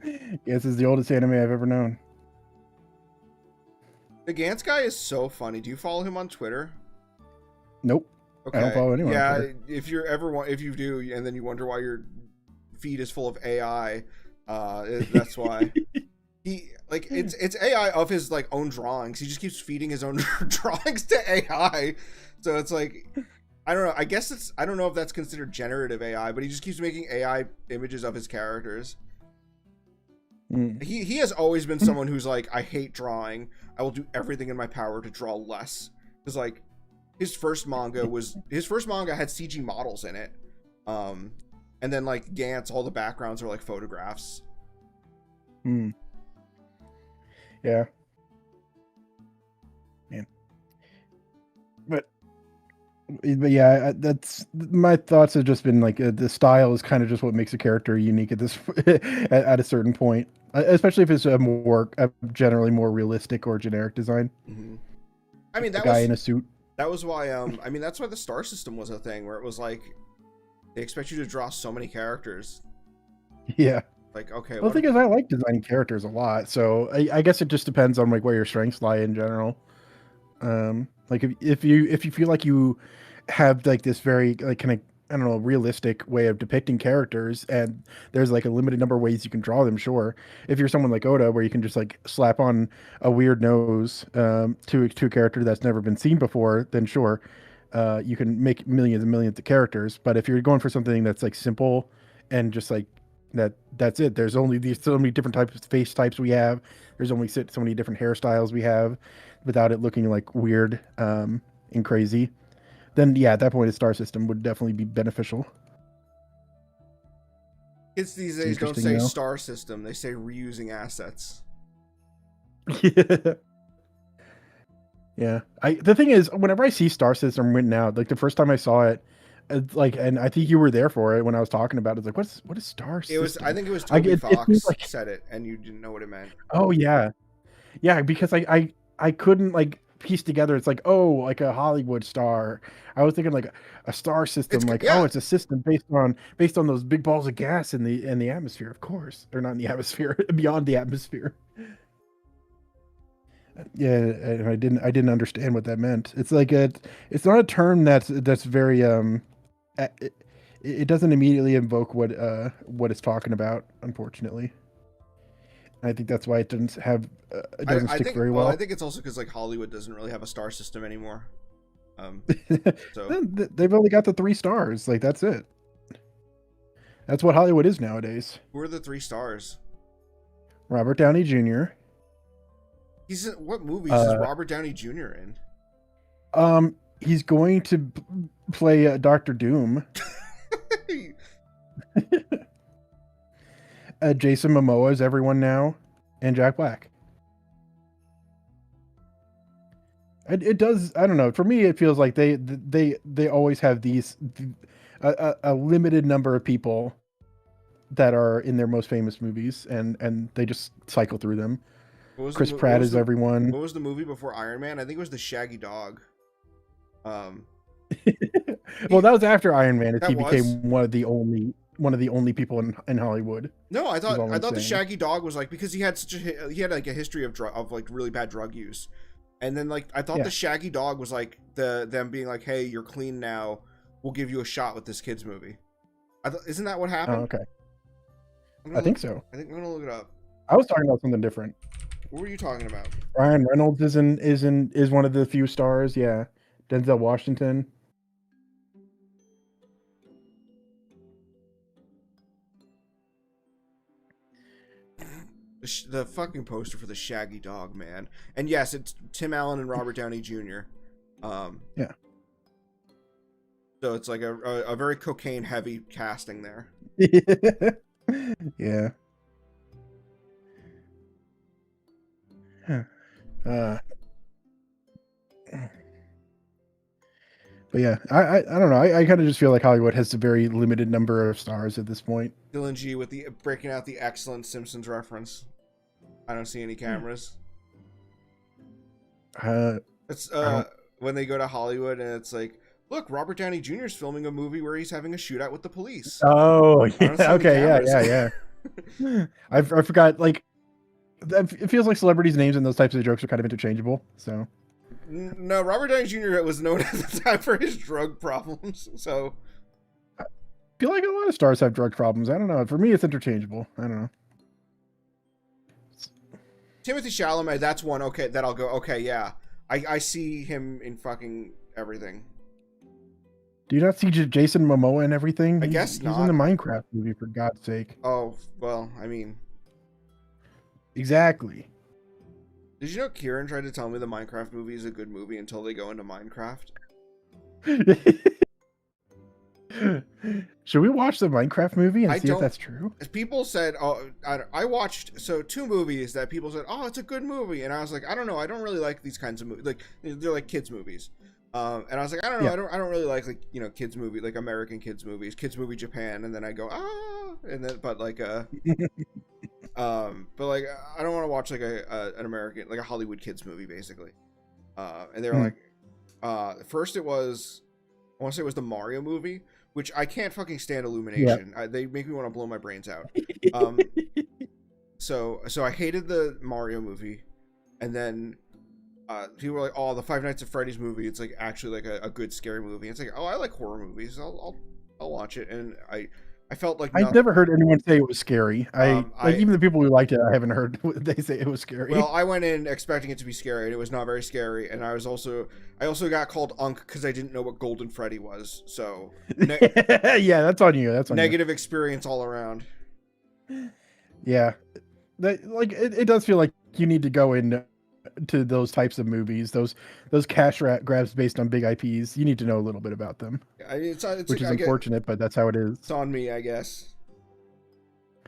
Gantz is the oldest anime I've ever known. The Gantz guy is so funny. Do you follow him on Twitter? Nope. Okay. I don't follow anyone. Yeah, on Twitter. if you do, and then you wonder why your feed is full of AI, that's why. It's AI of his like own drawings. He just keeps feeding his own drawings to AI. So it's like, I don't know. I guess I don't know if that's considered generative AI, but he just keeps making AI images of his characters. He has always been someone who's like, I hate drawing. I will do everything in my power to draw less. Because like his first manga had CG models in it. And then like Gantz, all the backgrounds are like photographs. Yeah. Man. But yeah, that's my thoughts have just been like the style is kind of just what makes a character unique at this at a certain point, especially if it's a generally more realistic or generic design. Mm-hmm. I mean, that guy in a suit. That was why I mean that's why the star system was a thing, where it was like they expect you to draw so many characters. Yeah. Like, okay. Well, the thing is, I like designing characters a lot, so I guess it just depends on like where your strengths lie in general. Like if you feel like you have like this very like kind of, I don't know, realistic way of depicting characters, and there's like a limited number of ways you can draw them, sure. If you're someone like Oda, where you can just like slap on a weird nose to a character that's never been seen before, then sure, you can make millions and millions of characters. But if you're going for something that's like simple and just like that's it. There's only these so many different types of face types we have. There's only so many different hairstyles we have, without it looking like weird and crazy. Then yeah, at that point, a star system would definitely be beneficial. Kids these days don't say star system; they say reusing assets. Yeah. Yeah. The thing is, whenever I see star system written out, like the first time I saw it, like, and I think you were there for it when I was talking about it. It's like, what is star system? It was. I think it was Toby Fox like, said it, and you didn't know what it meant. Oh yeah, yeah. Because I couldn't like piece together. It's like, oh, like a Hollywood star. I was thinking like a star system. Oh, it's a system based on those big balls of gas in the atmosphere. Of course, they're not in the atmosphere, beyond the atmosphere. Yeah, and I didn't understand what that meant. It's like it's not a term that's very it doesn't immediately invoke what it's talking about, unfortunately. I think that's why it doesn't stick very well. I think it's also because like Hollywood doesn't really have a star system anymore. So they've only got the 3 stars. Like that's it. That's what Hollywood is nowadays. Who are the 3 stars? Robert Downey Jr. He's in what movies is Robert Downey Jr. in? He's going to play Dr. Doom. Jason Momoa is everyone now, and Jack Black. It does. I don't know. For me, it feels like they always have these a limited number of people that are in their most famous movies, and they just cycle through them. Chris Pratt is everyone. What was the movie before Iron Man? I think it was The Shaggy Dog. Well, that was after Iron Man. He became one of the only people in Hollywood. No, I thought The Shaggy Dog was like, because he had like a history of like really bad drug use, and then like I thought The Shaggy Dog was like them being like, hey, you're clean now, we'll give you a shot with this kids movie. Isn't that what happened? Oh, okay. I think so. I think I'm gonna look it up. I was talking about something different. What were you talking about? Ryan Reynolds is one of the few stars. Yeah, Denzel Washington. The fucking poster for the Shaggy dog, man. And yes, it's Tim Allen and Robert Downey Jr. Yeah. So it's like a very cocaine heavy casting there. Yeah. Uh, but yeah, I don't know. I kind of just feel like Hollywood has a very limited number of stars at this point. Dylan G with the breaking out the excellent Simpsons reference. I don't see any cameras. It's when they go to Hollywood and it's like, look, Robert Downey Jr. is filming a movie where he's having a shootout with the police. Oh, yeah. Okay, yeah. I forgot. Like, it feels like celebrities' names and those types of jokes are kind of interchangeable. So. No, Robert Downey Jr. was known at the time for his drug problems. So. I feel like a lot of stars have drug problems. I don't know. For me, it's interchangeable. I don't know. Timothy Chalamet, that's one. Okay, that I'll go. Okay, yeah. I see him in fucking everything. Do you not see Jason Momoa and everything? I guess not. He's in the Minecraft movie, for God's sake. Oh, well, I mean. Exactly. Did you know Kieran tried to tell me the Minecraft movie is a good movie until they go into Minecraft? Should we watch the Minecraft movie and see if that's true? People said, oh, I watched, two movies that people said, oh, it's a good movie. And I was like, I don't know. I don't really like these kinds of movies. Like, they're like kids movies. And I was like, I don't know. Yeah. I don't really like kids movie, like American kids movies, kids movie Japan. And then I go, and then, but like, but like, I don't want to watch like an American, like a Hollywood kids movie, basically. And they were like, first it was, I want to say it was the Mario movie, which I can't fucking stand Illumination. Yeah. They make me want to blow my brains out. So I hated the Mario movie, and then people were like, "Oh, the Five Nights at Freddy's movie. It's like actually like a good scary movie." It's like, "Oh, I like horror movies. I'll watch it." And I felt like I've never heard anyone say it was scary. Even the people who liked it, I haven't heard they say it was scary. Well, I went in expecting it to be scary, and it was not very scary. And I also got called Unk because I didn't know what Golden Freddy was. So yeah, that's on you. That's on negative experience all around. Yeah, it does feel like you need to go in to those types of movies, those cash grabs based on big IPs. You need to know a little bit about them. It's which is unfortunate, but that's how it is. It's on me, I guess.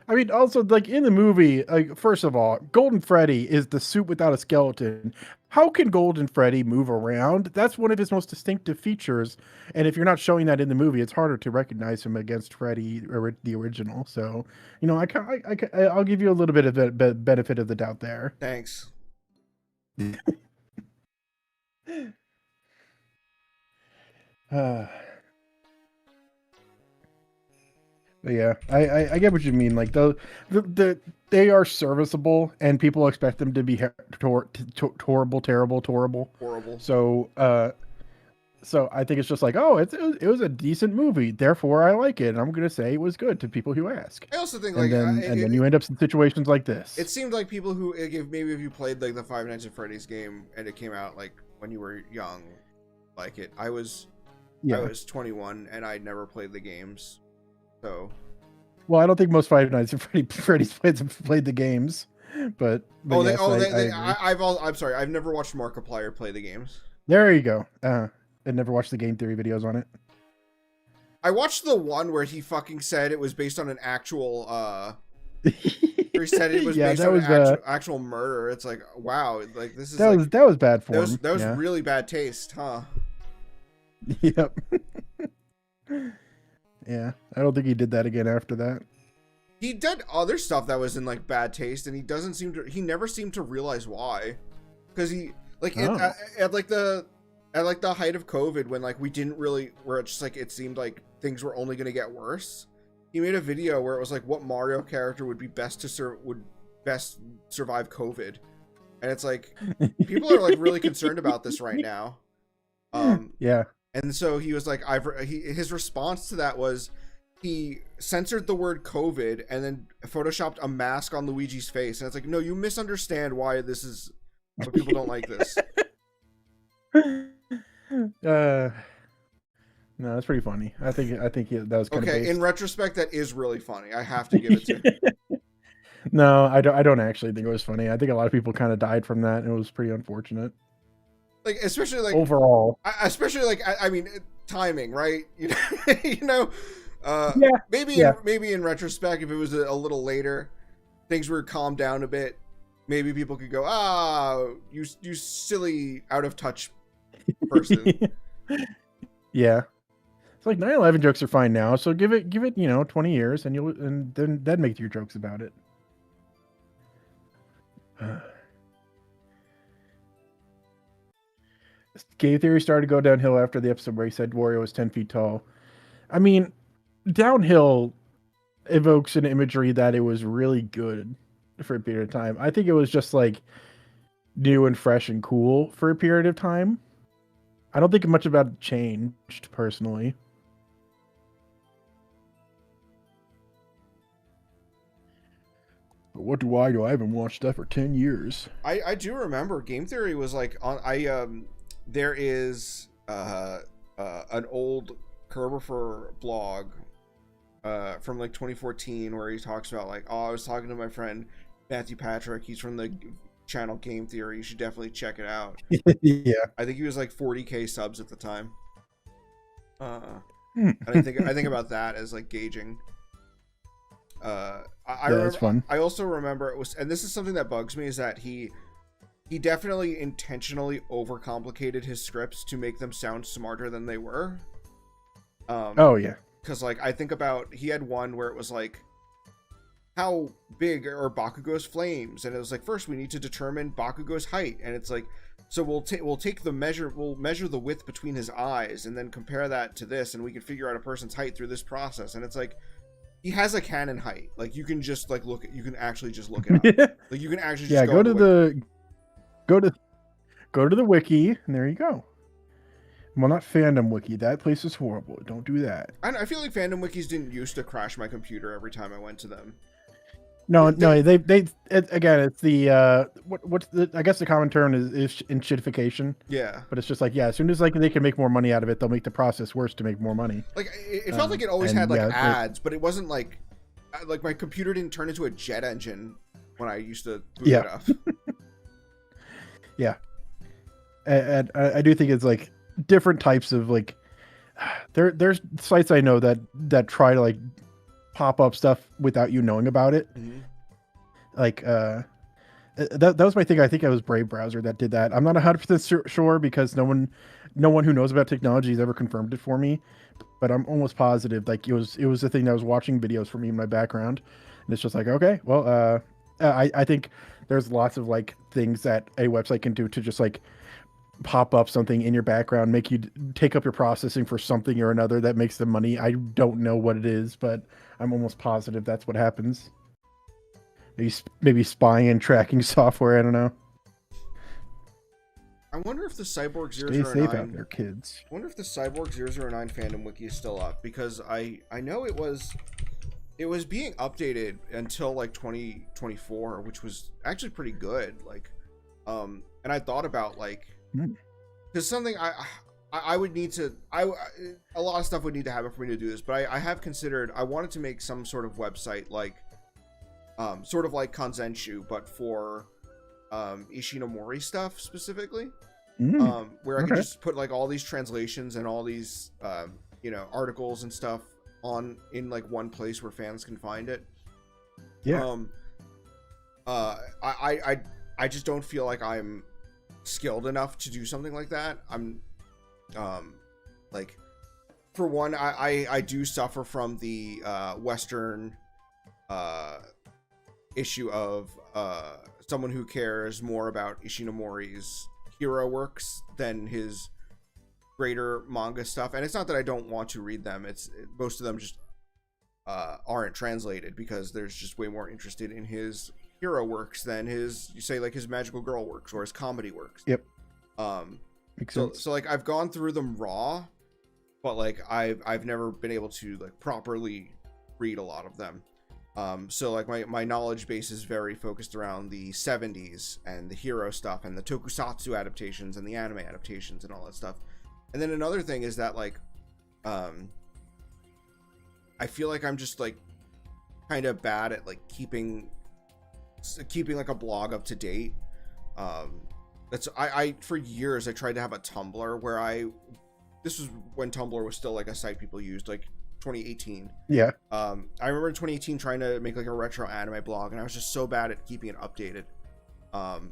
I mean, also, like, in the movie, like, first of all, Golden Freddy is the suit without a skeleton. How can Golden Freddy move around? That's one of his most distinctive features. And if you're not showing that in the movie, it's harder to recognize him against Freddy or the original. So, I'll give you a little bit of the benefit of the doubt there. Thanks. But yeah, I get what you mean. Like they are serviceable, and people expect them to be horrible, terrible. So I think it's just like, oh, it was a decent movie, therefore I like it, and I'm gonna say it was good to people who ask. I also think then you end up in situations like this. It seemed like people who maybe if you played like the Five Nights at Freddy's game and it came out like when you were young, like it. I was 21 and I'd never played the games. So, well, I don't think most Five Nights at Freddy's played the games, but I'm sorry, I've never watched Markiplier play the games. There you go. I never watched the game theory videos on it. I watched the one where he fucking said it was based on an actual. Where he said it was based on an actual murder. It's like, wow, like this is that was bad form. That was really bad taste, huh? Yep. Yeah, I don't think he did that again after that. He did other stuff that was in like bad taste, and he never seemed to realize why, because he like at like the height of COVID, when like we didn't really, where it's just like it seemed like things were only going to get worse. He made a video where it was like what Mario character would be best survive COVID, and it's like people are like really concerned about this right now. Yeah. And so he was like, his response to that was he censored the word COVID and then photoshopped a mask on Luigi's face. And it's like, no, you misunderstand why people don't like this. No, that's pretty funny. I think that was kind of okay. In retrospect, that is really funny. I have to give it to him. No, I don't actually think it was funny. I think a lot of people kind of died from that, and it was pretty unfortunate Like especially like overall. especially like I mean timing, right? You know, you know, Yeah, yeah, maybe in retrospect, if it was a little later, things were calmed down a bit. Maybe people could go, ah, you silly out of touch person. yeah. It's like 9/11 jokes are fine now, so give it 20 years, and then make your jokes about it. Game theory started to go downhill after the episode where he said Wario was 10 feet tall. I mean, downhill evokes an imagery that it was really good for a period of time. I think it was just like new and fresh and cool for a period of time. I don't think much about it changed personally. But what do I do? I haven't watched that for 10 years. I do remember game theory was like on there is an old Kerber blog from like 2014 where he talks about like, oh, I was talking to my friend Matthew Patrick, he's from the channel Game Theory, you should definitely check it out. Yeah. I think he was like 40k subs at the time. Hmm. And I think about that as like gauging. I Yeah, remember, that's fun. I also remember it was, and this is something that bugs me, is that he definitely intentionally overcomplicated his scripts to make them sound smarter than they were. Oh yeah. Because like I think about, he had one where it was like, how big are Bakugo's flames, and it was like, first we need to determine Bakugo's height, and it's like, so we'll measure the width between his eyes and then compare that to this, and we can figure out a person's height through this process. And it's like, he has a canon height, like you can just like you can actually just look it up. Like you can actually just go to the wiki, and there you go. Well, not fandom wiki. That place is horrible. Don't do that. I feel like fandom wikis didn't used to crash my computer every time I went to them. No, they again, it's the what's the, I guess the common term is shitification. Yeah, But it's just like, yeah, as soon as like they can make more money out of it, they'll make the process worse to make more money. like it felt like it always had like ads, but it wasn't like my computer didn't turn into a jet engine when I used to boot it up. Yeah, and I do think it's like different types of like there's sites I know that try to like pop up stuff without you knowing about it. Mm-hmm. Like that was my thing. I think it was Brave browser that did that. I'm not 100% sure because no one who knows about technology has ever confirmed it for me, but I'm almost positive like it was the thing that was watching videos for me in my background, and it's just like, okay, well, I think there's lots of like things that a website can do to just like pop up something in your background, make you take up your processing for something or another that makes them money. I don't know what it is, but I'm almost positive that's what happens. Maybe spying and tracking software. I don't know. I wonder if the Cyborg 009... Stay safe out there, kids. I wonder if the Cyborg 009 fandom wiki is still up, because I know it was being updated until like 2024, which was actually pretty good. Like, and I thought about like, because something I would need to, a lot of stuff would need to happen for me to do this, but I have considered, I wanted to make some sort of website like, sort of like Kanzenshu, but for Ishinomori stuff specifically, where I could just put like all these translations and all these articles and stuff in like one place where fans can find it. I just don't feel like I'm skilled enough to do something like that. I'm like, for one, I do suffer from the Western issue of someone who cares more about Ishinomori's hero works than his greater manga stuff. And it's not that I don't want to read them, most of them just aren't translated because there's just way more interested in his hero works than his, you say, like his magical girl works or his comedy works. Makes sense. So like I've gone through them raw, but like I've never been able to like properly read a lot of them. So like my knowledge base is very focused around the 70s and the hero stuff and the tokusatsu adaptations and the anime adaptations and all that stuff. And then another thing is that like I feel like I'm just like kind of bad at like keeping keeping like a blog up to date. That's I for years I tried to have a Tumblr where this was when Tumblr was still like a site people used, like 2018. Yeah. I remember in 2018 trying to make like a retro anime blog, and I was just so bad at keeping it updated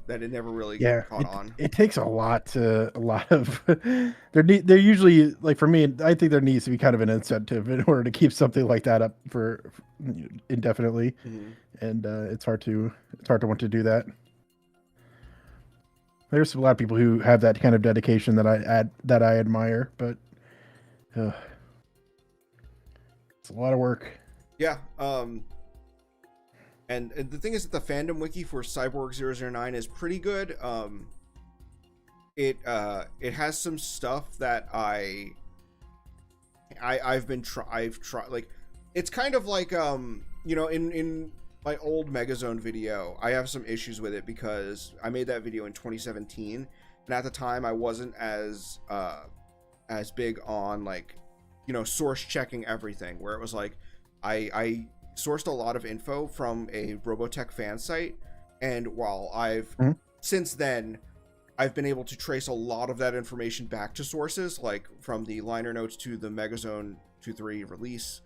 that it never really caught on. It takes a lot of they're usually, like, for me, I think there needs to be kind of an incentive in order to keep something like that up for indefinitely. And it's hard to want to do that. There's a lot of people who have that kind of dedication that I admire, but it's a lot of work. Yeah. And the thing is that the fandom wiki for Cyborg 009 is pretty good. It has some stuff that I've tried, like, it's kind of like in my old Megazone video, I have some issues with it because I made that video in 2017, and at the time I wasn't as big on, like, source checking everything, where it was like I sourced a lot of info from a Robotech fan site, and while since then I've been able to trace a lot of that information back to sources, like from the liner notes to the Megazone 2.3 release,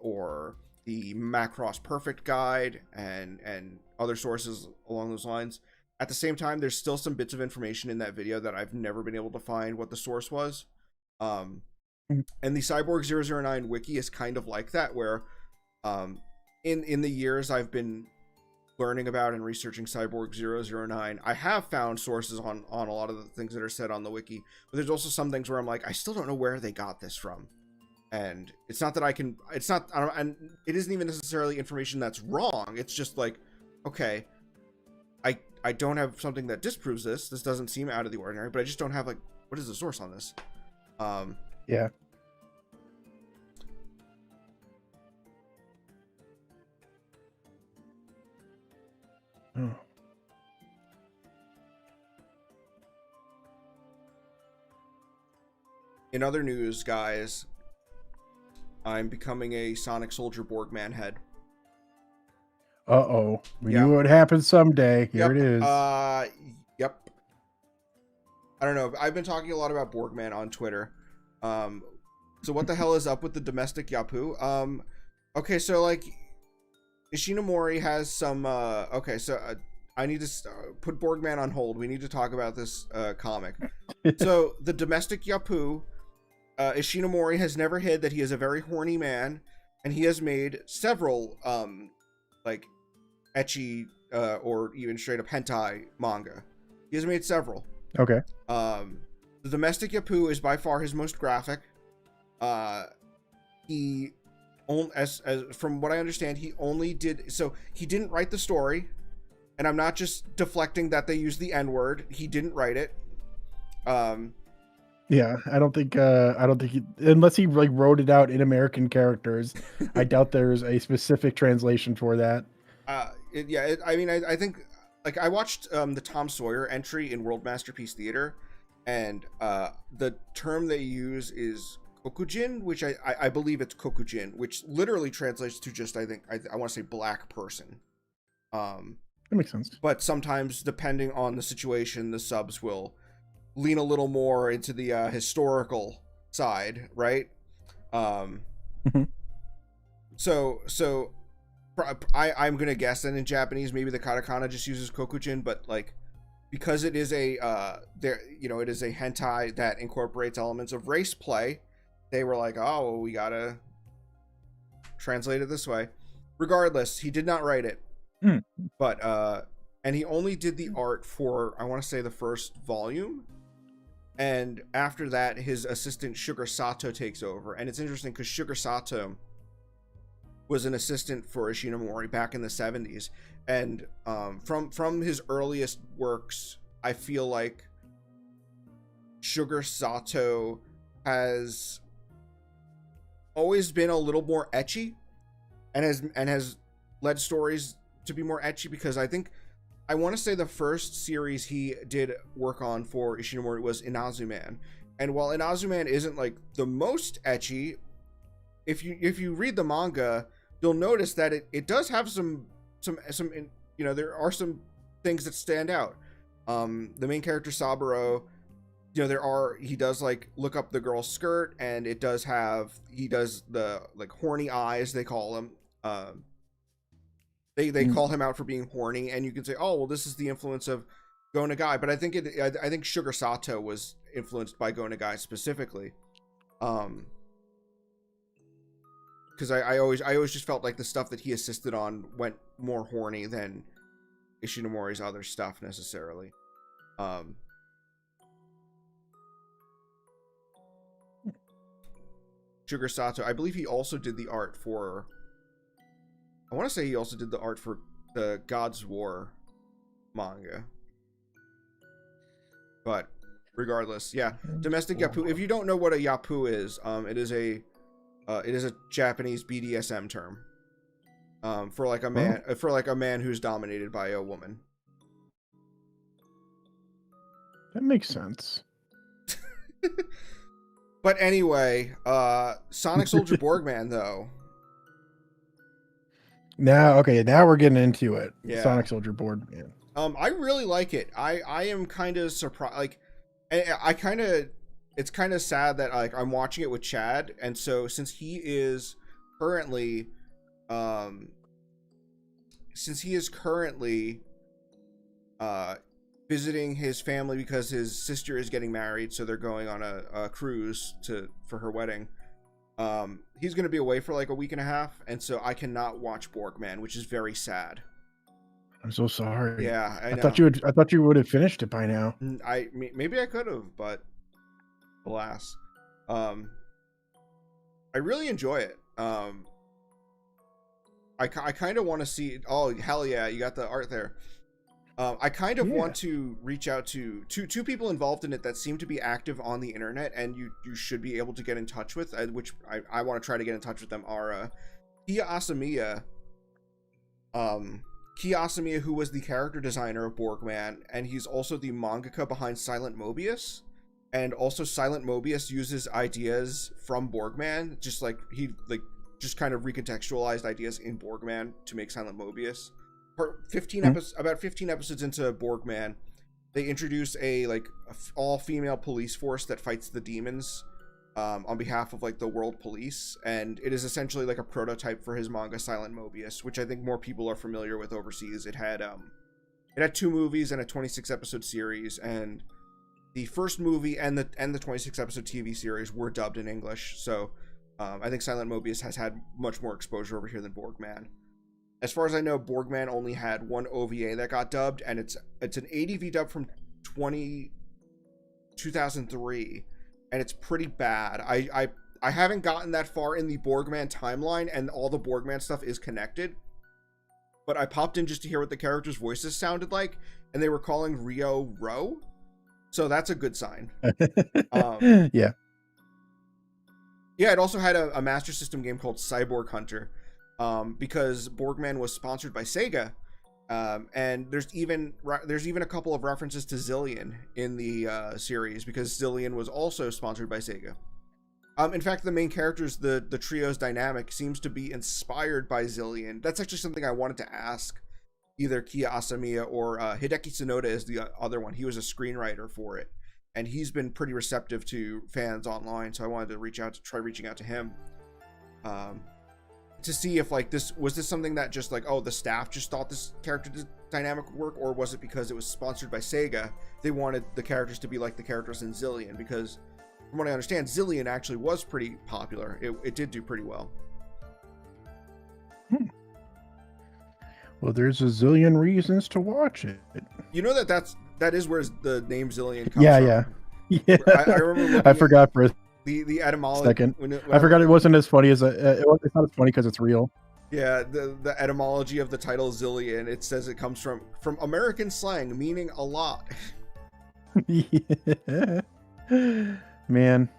or the Macross Perfect guide, and other sources along those lines. At the same time, there's still some bits of information in that video that I've never been able to find what the source was. And the Cyborg 009 wiki is kind of like that, where in the years I've been learning about and researching Cyborg 009, I have found sources on a lot of the things that are said on the wiki, but there's also some things where I'm like, I still don't know where they got this from. And it's not that and it isn't even necessarily information that's wrong. It's just like, okay, I don't have something that disproves this. This doesn't seem out of the ordinary, but I just don't have, like, what is the source on this? Yeah. Oh. In other news, guys, I'm becoming a Sonic Soldier Borgman head. We knew it would happen someday. Here it is. Yep. I don't know. I've been talking a lot about Borgman on Twitter. So what the hell is up with the domestic Yapu? Okay, so, like, Ishinomori has some, okay, so I need to put Borgman on hold. We need to talk about this comic. So the domestic Yapu, Ishinomori has never hid that he is a very horny man, and he has made several like ecchi or even straight up hentai manga. He has made several. Okay. The domestic Yapu is by far his most graphic. He as from what I understand, he only did, so he didn't write the story, and I'm not just deflecting that they used the N-word. He didn't write it. Yeah, I don't think he, unless he, like, wrote it out in American characters. I doubt there's a specific translation for that. I think, like, I watched the Tom Sawyer entry in World Masterpiece Theater, and the term they use is kokujin, which I believe it's kokujin, which literally translates to just, I want to say black person. That makes sense. But sometimes, depending on the situation, the subs will lean a little more into the historical side, right? So I'm gonna guess that in Japanese maybe the katakana just uses kokujin, but, like, because it is a it is a hentai that incorporates elements of race play, they were like, oh, well, we gotta translate it this way. Regardless, he did not write it. But and he only did the art for, I want to say, the first volume, and after that his assistant Sugar Sato takes over. And it's interesting because Sugar Sato was an assistant for Ishinomori back in the 70s, and from his earliest works, I feel like Sugar Sato has always been a little more ecchi, and has led stories to be more ecchi, because I want to say the first series he did work on for Ishinomori was Inazuman, and while Inazuman isn't, like, the most ecchi, if you read the manga, you'll notice that it does have some you know, there are some things that stand out. The main character Saburo, you know, he does like look up the girl's skirt, and he does the like horny eyes, they call him. They call him out for being horny, and you can say, oh well, this is the influence of Go Nagai, but I think Sugar Sato was influenced by Go Nagai specifically, because I always just felt like the stuff that he assisted on went more horny than Ishinomori's other stuff necessarily. Sugar Sato, I believe he also did the art for, I want to say he also did the art for the God's War manga. But regardless, yeah, domestic yapu. If you don't know what a yapu is, it is a Japanese BDSM term, for like a man who's dominated by a woman. That makes sense. But anyway, Sonic Soldier Borgman though. Now we're getting into it. Yeah. Sonic Soldier Borgman. I really like it. I am kind of surprised. Like, it's kind of sad that like I'm watching it with Chad, and so since he is currently visiting his family because his sister is getting married, so they're going on a cruise for her wedding. He's going to be away for like a week and a half, and so I cannot watch Borgman, which is very sad. I'm so sorry. Yeah, I thought you would have finished it by now. Maybe I could have, but alas. I really enjoy it. I kind of want to see. Oh hell yeah, you got the art there. I kind of want to reach out to two people involved in it that seem to be active on the internet, and you should be able to get in touch with, which I want to try to get in touch with them, are Kia Asamiya. Kia Asamiya, who was the character designer of Borgman, and he's also the mangaka behind Silent Mobius. And also Silent Mobius uses ideas from Borgman, just like he just kind of recontextualized ideas in Borgman to make Silent Mobius. About 15 episodes into Borgman, they introduce a all-female police force that fights the demons on behalf of like the world police, and it is essentially like a prototype for his manga Silent Mobius, which I think more people are familiar with overseas. It had 2 movies and a 26 episode series, and the first movie and the 26 episode TV series were dubbed in English. So I think Silent Mobius has had much more exposure over here than Borgman. As far as I know, Borgman only had one OVA that got dubbed, and it's an ADV dub from 2003, and it's pretty bad. I haven't gotten that far in the Borgman timeline, and all the Borgman stuff is connected, but I popped in just to hear what the characters' voices sounded like, and they were calling Rio Ro, so that's a good sign. Yeah, it also had a Master System game called Cyborg Hunter, because Borgman was sponsored by Sega, and there's even a couple of references to Zillion in the series, because Zillion was also sponsored by Sega. In fact, the main characters, the trio's dynamic seems to be inspired by Zillion. That's actually something I wanted to ask either Kia Asamiya or Hideki Tsunoda is the other one. He was a screenwriter for it, and he's been pretty receptive to fans online, so I wanted to try reaching out to him. To see if like this was something that just like, oh, the staff just thought this character dynamic would work, or was it because it was sponsored by Sega, they wanted the characters to be like the characters in Zillion? Because from what I understand, Zillion actually was pretty popular. It did do pretty well. Well, there's a zillion reasons to watch it. You know that is where the name Zillion comes from. Yeah. I remember I forgot for the etymology. Second, I forgot it wasn't as funny as it's not as funny because it's real. Yeah, the etymology of the title Zillion, it says it comes from American slang meaning a lot. Yeah. Man,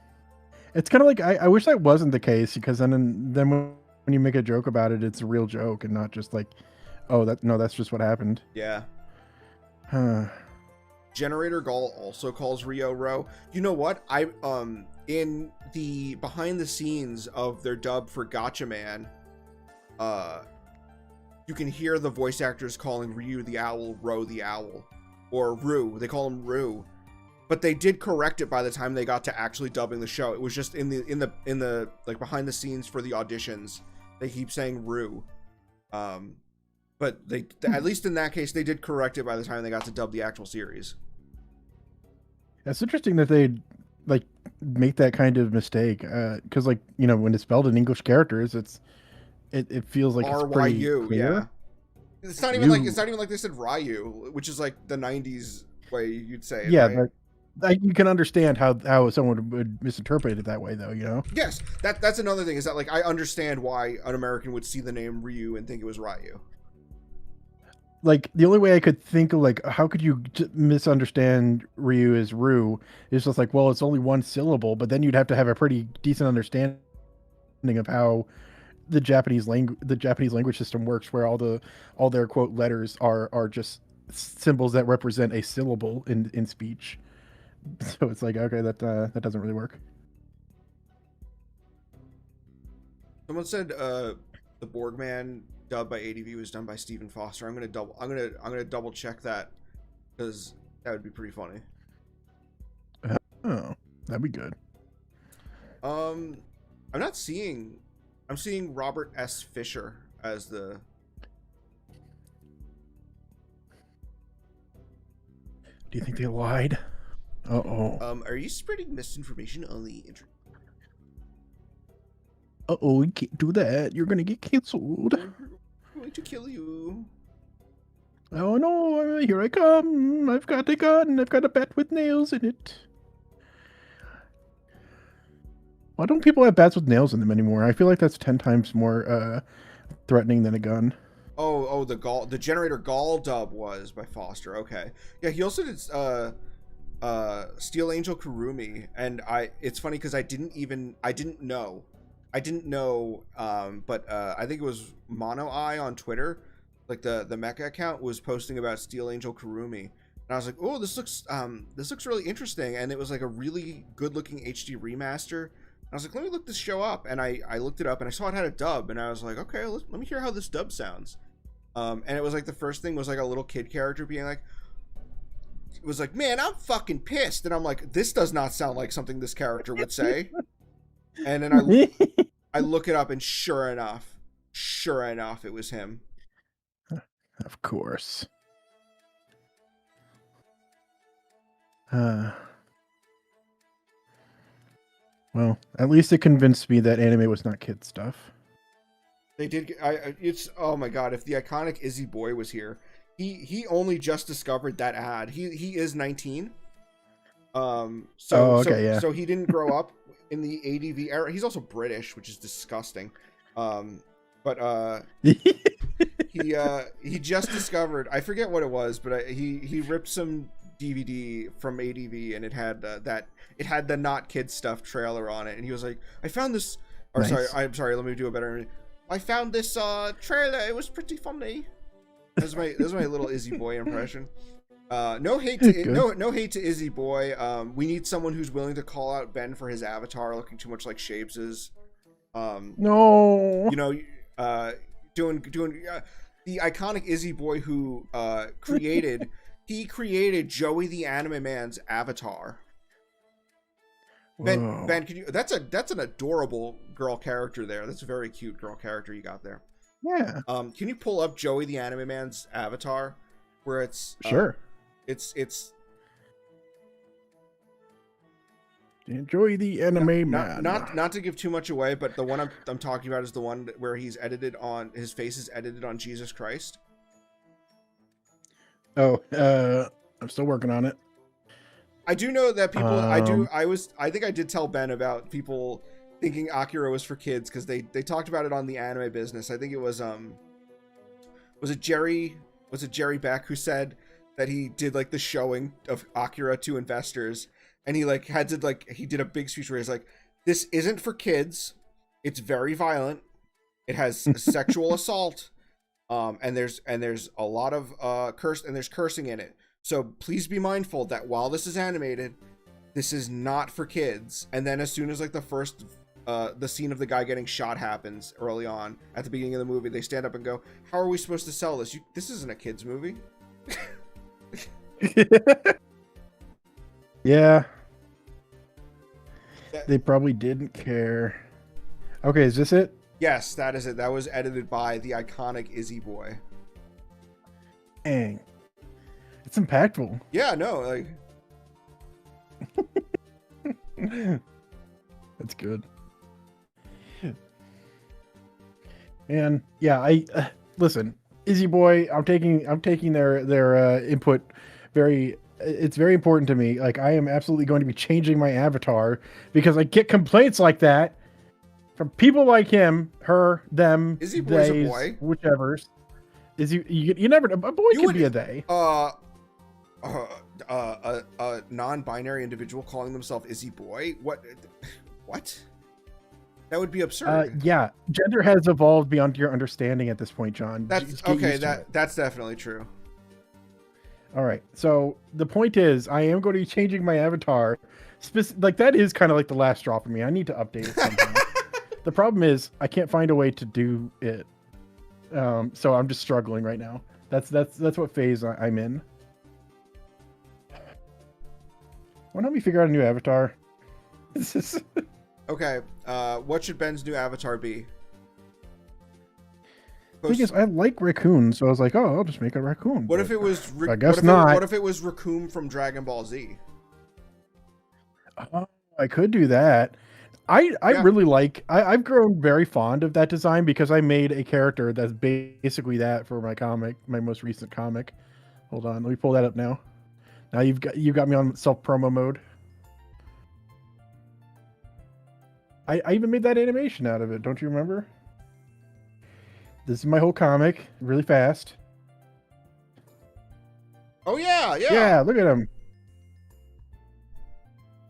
it's kind of like I wish that wasn't the case, because then when you make a joke about it, it's a real joke and not just like, oh, that's just what happened. Yeah. Generator Gall also calls Rio Ro. You know what? In the behind the scenes of their dub for Gatchaman, you can hear the voice actors calling Ryu the owl Ro the owl, or Rue. They call him Rue, but they did correct it by the time they got to actually dubbing the show. It was just in the like behind the scenes for the auditions, they keep saying Rue. But they at least in that case they did correct it by the time they got to dub the actual series. It's interesting that they like make that kind of mistake, because like when it's spelled in English characters, it feels like it's pretty RYU, clear. yeah. It's not even like they said Ryu, which is like the 90s way you'd say it, Yeah, right? but like, you can understand how someone would misinterpret it that way, though. Yes, that's another thing, is that like I understand why an American would see the name Ryu and think it was Ryu. Like the only way I could think of, like, how could you misunderstand Ryu as Rue, is just like, well, it's only one syllable, but then you'd have to have a pretty decent understanding of how the Japanese language system works, where all their quote letters are just symbols that represent a syllable in speech. So it's like, okay, that doesn't really work. Someone said the Borgman dub by ADV was done by Stephen Foster. I'm gonna double check that, because that would be pretty funny. Oh, that'd be good. I'm seeing Robert S. Fisher as the. Do you think they lied? Uh-oh. Are you spreading misinformation on the internet? Uh-oh, you can't do that. You're gonna get canceled. I'm going to kill you. Oh no, here I come. I've got a gun. I've got a bat with nails in it. Why don't people have bats with nails in them anymore? I feel like that's 10 times more threatening than a gun. Oh, the Generator Gall dub was by Foster. Okay. Yeah, he also did Steel Angel Kurumi, and it's funny because I didn't know, but I think it was Mono Eye on Twitter, like the mecha account, was posting about Steel Angel Kurumi, and I was like, oh, this looks really interesting, and it was like a really good looking HD remaster. I was like, let me look this show up, and I looked it up, and I saw it had a dub, and I was like, okay, let me hear how this dub sounds. And it was like the first thing was like a little kid character being like, it was like, man, I'm fucking pissed, and I'm like, this does not sound like something this character would say. And then I look it up, and sure enough, it was him. Of course. Well, at least it convinced me that anime was not kid stuff. They did. It's, oh my god! If the iconic Izzy Boy was here, he only just discovered that ad. He is 19. So he didn't grow up in the ADV era. He's also British, which is disgusting. But he just discovered. I forget what it was, but he ripped some DVD from ADV, and it had the not kid stuff trailer on it, and he was like, I found this, or nice. sorry, let me do a better. I found this trailer, it was pretty funny. That's my little Izzy Boy impression. No hate to Izzy Boy. We need someone who's willing to call out Ben for his avatar looking too much like Shapes'. No, doing the iconic Izzy Boy who created he created Joey the Anime Man's avatar. Ben, can you? That's an adorable girl character there. That's a very cute girl character you got there. Yeah. Can you pull up Joey the Anime Man's avatar, where it's sure. It's Enjoy the Anime Man. Not to give too much away, but the one I'm talking about is the one where his face is edited on Jesus Christ. Oh, I'm still working on it. I do know that people. I think I did tell Ben about people thinking Akira was for kids because they talked about it on the Anime Business. I think it was it Jerry Beck who said that he did like the showing of Akira to investors, and he like had to he did a big speech where he's like, this isn't for kids, it's very violent, it has sexual assault, and there's a lot of there's cursing in it. So please be mindful that while this is animated, this is not for kids. And then as soon as like the first the scene of the guy getting shot happens early on at the beginning of the movie. They stand up and go, "How are we supposed to sell this? This isn't a kids movie." Yeah. They probably didn't care. Okay, is this it? Yes, that is it. That was edited by the iconic Izzy Boy. Dang. It's impactful. Yeah, no, like that's good. And yeah, I listen, Izzy Boy. I'm taking their input very. It's very important to me. Like I am absolutely going to be changing my avatar because I get complaints like that from people like him, her, them, Izzy Boy's theys, a boy. whichever's. Is you never a boy can be a they. A non-binary individual calling themselves Izzy Boy? What? That would be absurd. Yeah, gender has evolved beyond your understanding at this point, John. That's okay. That's definitely true. All right. So the point is, I am going to be changing my avatar. Like that is kind of like the last straw for me. I need to update it somehow. The problem is, I can't find a way to do it. So I'm just struggling right now. That's what phase I'm in. Why don't we figure out a new avatar? This is Okay. What should Ben's new avatar be? The thing is, I like raccoon, so I was like, oh, I'll just make a raccoon. What if it was? I guess not. What if it was Raccoon from Dragon Ball Z? Oh, I could do that. I really like. I've grown very fond of that design because I made a character that's basically that for my comic, my most recent comic. Hold on, let me pull that up now. Now you got me on self promo mode. I even made that animation out of it. Don't you remember? This is my whole comic, really fast. Oh yeah. Yeah, look at him.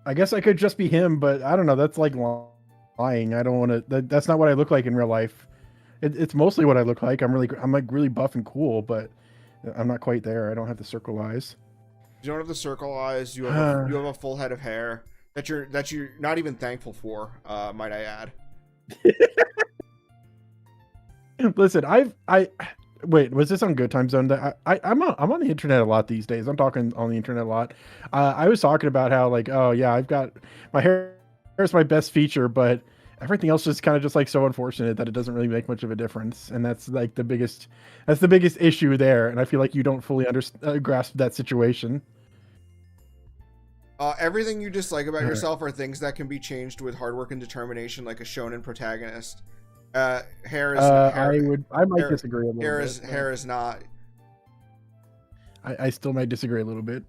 I guess I could just be him, but I don't know. That's like lying. I don't want to. That's not what I look like in real life. It's mostly what I look like. I'm like really buff and cool, but I'm not quite there. I don't have the circle eyes. You don't have the circle eyes. You have a full head of hair that you're not even thankful for. Might I add? Listen, wait, was this on Good Time Zone? I'm on the internet a lot these days. I'm talking on the internet a lot. I was talking about how like, oh yeah, I've got my hair is my best feature, but everything else is kind of just like so unfortunate that it doesn't really make much of a difference, and that's like the biggest issue there. And I feel like you don't fully grasp that situation. Everything you dislike about yourself are things that can be changed with hard work and determination, like a shonen protagonist. Hair is. I might disagree a little bit. Hair is not. I still might disagree a little bit.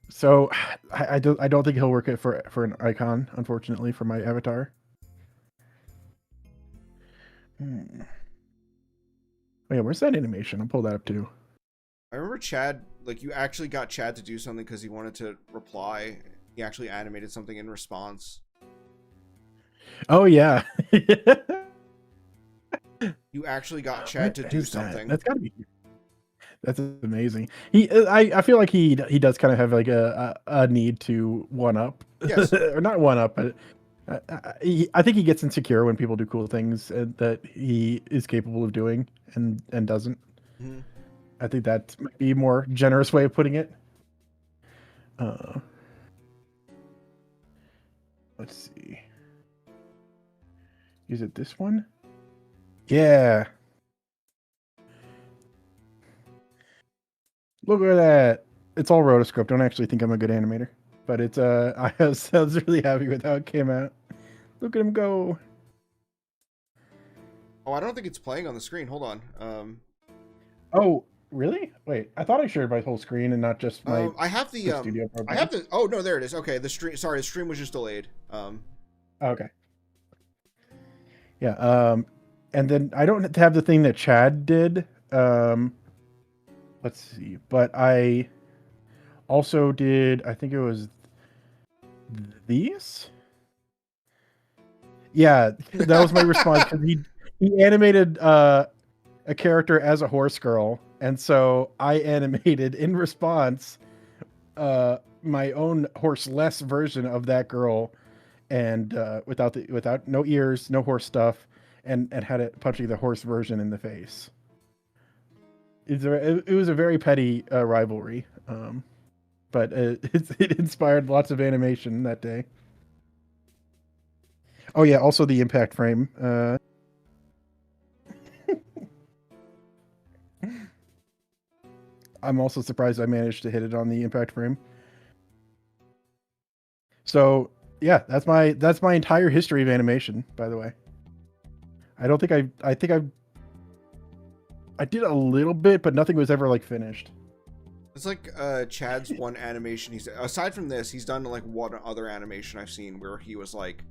So I don't think he'll work it for an icon, unfortunately, for my avatar. Oh yeah, where's that animation? I'll pull that up too. I remember Chad, like you actually got Chad to do something because he wanted to reply. He actually animated something in response. Oh yeah. You actually got Chad to do something. That's gotta be. That's amazing. I feel like he does kind of have like a need to one up. Yes. Or not one up, but I think he gets insecure when people do cool things that he is capable of doing and doesn't. Mm-hmm. I think that might be a more generous way of putting it. Let's see. Is it this one? Yeah. Look at that. It's all rotoscope. Don't actually think I'm a good animator. But it's I was really happy with how it came out. Look at him go. Oh, I don't think it's playing on the screen. Hold on. Oh, really? Wait, I thought I shared my whole screen and not just my I have the studio program. I have the oh no, there it is. Okay, the stream was just delayed. Okay. Yeah, and then I don't have the thing that Chad did. Let's see. But I also did, I think it was these? Yeah, that was my response. Because he animated a character as a horse girl. And so I animated in response my own horseless version of that girl and without no ears, no horse stuff, and had it punching the horse version in the face. It was a very petty rivalry, but it inspired lots of animation that day. Oh yeah, also the impact frame. I'm also surprised I managed to hit it on the impact frame. So yeah, that's my entire history of animation. By the way, I don't think I did a little bit, but nothing was ever like finished. It's like Chad's one animation. He's aside from this, he's done like one other animation I've seen where he was like,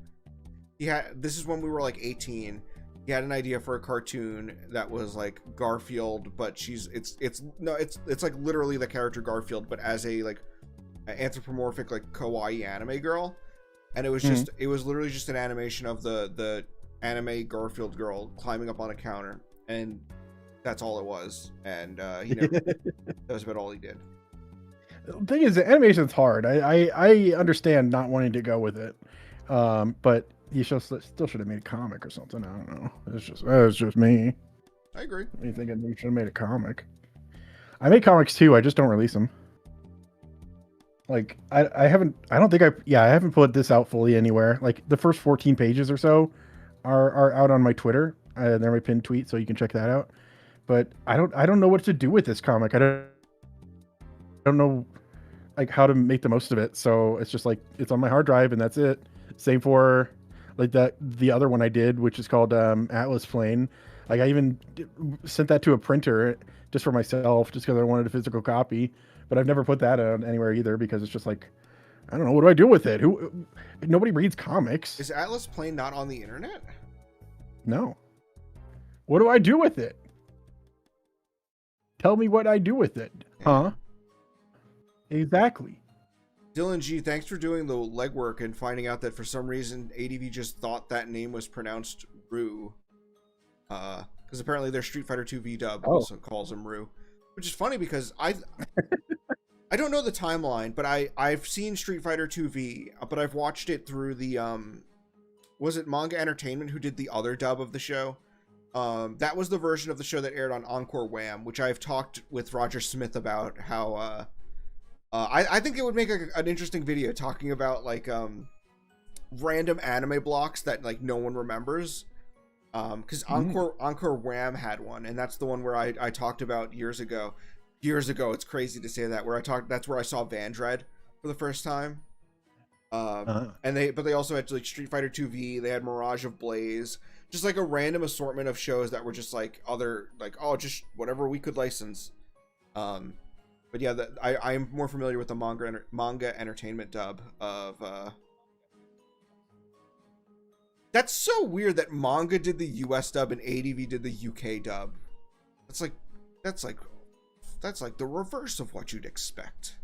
he had. This is when we were like 18. He had an idea for a cartoon that was like Garfield, but it's like literally the character Garfield, but as a like anthropomorphic like kawaii anime girl, and it was just it was literally just an animation of the anime Garfield girl climbing up on a counter, and that's all it was. And he never that was about all he did. The thing is, animation's hard. I understand not wanting to go with it, but you still should have made a comic or something. I don't know. It's just me. I agree. Me thinking you should have made a comic. I make comics too. I just don't release them. Like I haven't. I don't think I. Yeah, I haven't put this out fully anywhere. Like the first 14 pages or so are out on my Twitter. They're my pinned tweet, so you can check that out. But I don't know what to do with this comic. I don't know like how to make the most of it. So it's just like it's on my hard drive and that's it. Same for like the other one I did, which is called Atlas Plane. Like I even sent that to a printer just for myself, just because I wanted a physical copy. But I've never put that out anywhere either because it's just like I don't know, what do I do with it? Nobody reads comics. Is Atlas Plane not on the internet? No. What do I do with it? Tell me what I do with it. Yeah. Huh? Exactly. Dylan G, thanks for doing the legwork and finding out that for some reason ADV just thought that name was pronounced Rue. Because apparently their Street Fighter 2 V-dub also calls him Rue. Which is funny because I don't know the timeline, but I've seen Street Fighter 2 V, but I've watched it through the was it Manga Entertainment who did the other dub of the show? That was the version of the show that aired on Encore Wham, which I've talked with Roger Smith about how I think it would make an interesting video talking about like random anime blocks that like no one remembers. Because Encore Wham had one, and that's the one where I talked about years ago. It's crazy to say that, that's where I saw Vandred for the first time. And they also had like Street Fighter 2 V, they had Mirage of Blaze, just like a random assortment of shows that were just like other like just whatever we could license. But yeah, I'm more familiar with the manga entertainment dub of That's so weird that manga did the US dub and ADV did the UK dub. That's like the reverse of what you'd expect.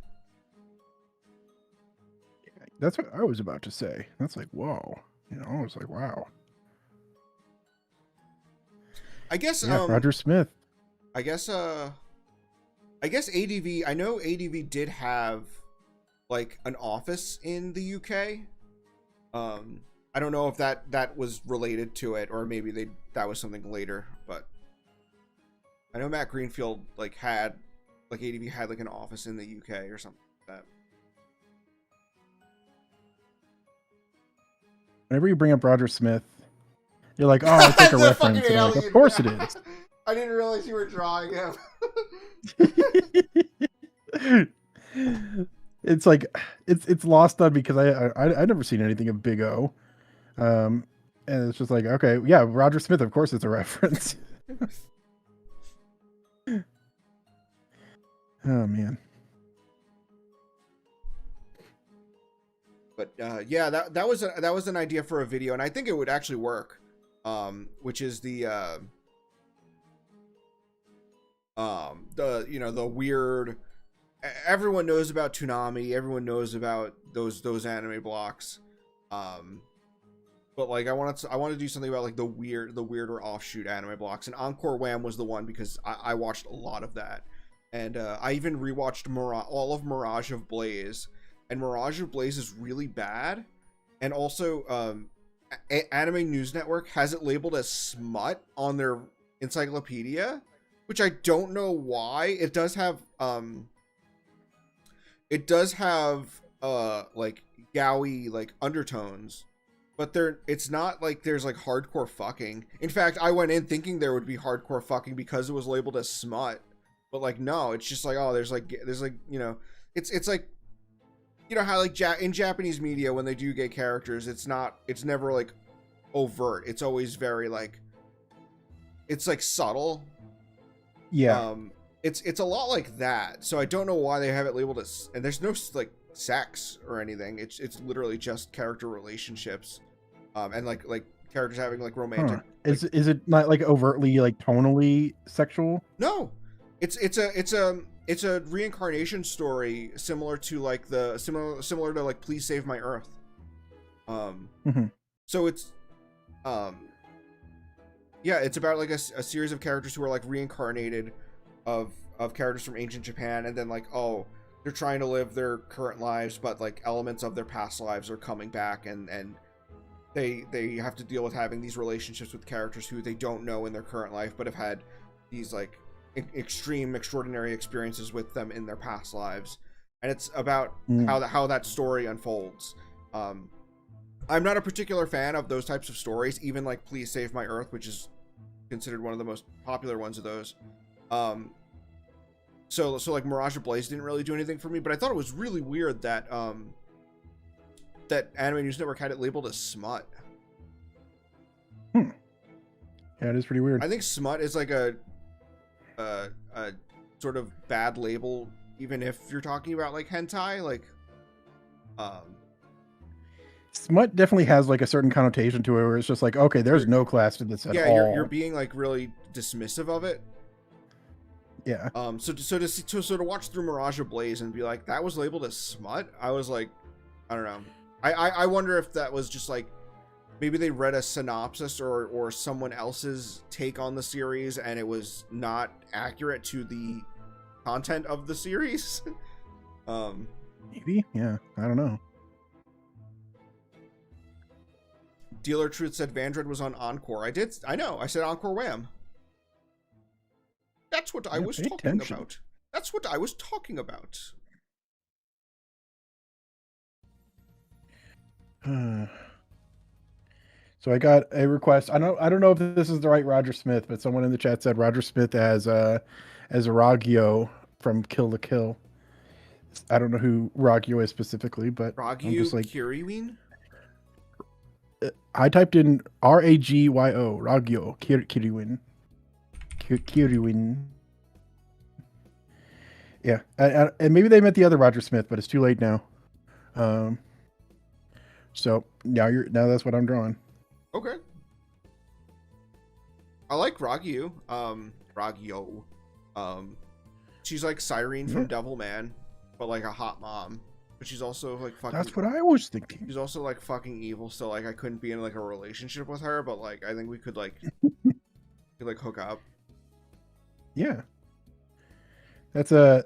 That's what I was about to say. That's like, whoa. You know, I was like, wow. I guess Roger Smith. I guess ADV, I know ADV did have like an office in the UK. I don't know if that was related to it, or maybe that was something later, but I know Matt Greenfield ADV had like an office in the UK or something like that. Whenever you bring up Roger Smith, you're like, oh, it's like a reference. And I'm like, of course it is. I didn't realize you were drawing him. It's like it's lost on me because I never seen anything of Big O. And it's just like, okay, yeah, Roger Smith, of course it's a reference. Oh man. But yeah, that was an idea for a video, and I think it would actually work. Which is the weird. Everyone knows about Toonami. Everyone knows about those anime blocks. But like I want to do something about like the weirder offshoot anime blocks, and Encore Wham was the one because I watched a lot of that, and I even rewatched all of Mirage of Blaze, and Mirage of Blaze is really bad, And also, Anime News Network has it labeled as smut on their encyclopedia, which I don't know why. It does have like yaoi like undertones, but it's not like there's like hardcore fucking. In fact, I went in thinking there would be hardcore fucking because it was labeled as smut, but like no, it's just like, oh, there's like it's like, you know how like in Japanese media when they do gay characters, it's never like overt. It's always very like, it's like subtle. Yeah. It's a lot like that. So I don't know why they have it labeled as, and there's no like sex or anything. It's literally just character relationships, and like characters having like romantic. Huh. Is it not like overtly like tonally sexual? No, it's a reincarnation story similar to like similar to like Please Save My Earth. So it's yeah, it's about like a series of characters who are like reincarnated of characters from ancient Japan, and then like, oh, they're trying to live their current lives, but like elements of their past lives are coming back, and they have to deal with having these relationships with characters who they don't know in their current life, but have had these like extraordinary experiences with them in their past lives. And it's about how that story unfolds. I'm not a particular fan of those types of stories, even like Please Save My Earth, which is considered one of the most popular ones of those. So like Mirage of Blaze didn't really do anything for me, but I thought it was really weird that that Anime News Network had it labeled as smut. Yeah, it is pretty weird. I think smut is like a sort of bad label, even if you're talking about like hentai. Like, smut definitely has like a certain connotation to it, where it's just like, okay, there's no class to this at all. Yeah, you're being like really dismissive of it. Yeah. So to watch through Mirage of Blaze and be like, that was labeled as smut, I was like, I don't know. I wonder if that was just like, maybe they read a synopsis or someone else's take on the series and it was not accurate to the content of the series. Maybe, yeah, I don't know. Dealer Truth said Vandred was on Encore. I know, I said Encore Wham. That's what I was talking about. That's what I was talking about. So I got a request. I don't know if this is the right Roger Smith, but someone in the chat said Roger Smith as Ragyo from Kill the Kill. I don't know who Ragyo is specifically, but Ragyo I'm just like, Kiriwin? I typed in Ragyo, Ragyo Kiriwin. Kiriwin. Yeah, and maybe they meant the other Roger Smith, but it's too late now. So now that's what I'm drawing. Okay. I like Ragyo. Ragyo. She's like Cyrene from Devilman, but like a hot mom. But she's also like fucking. That's what I was thinking. She's also like fucking evil. So like I couldn't be in like a relationship with her, but like I think we could like hook up. Yeah. That's a.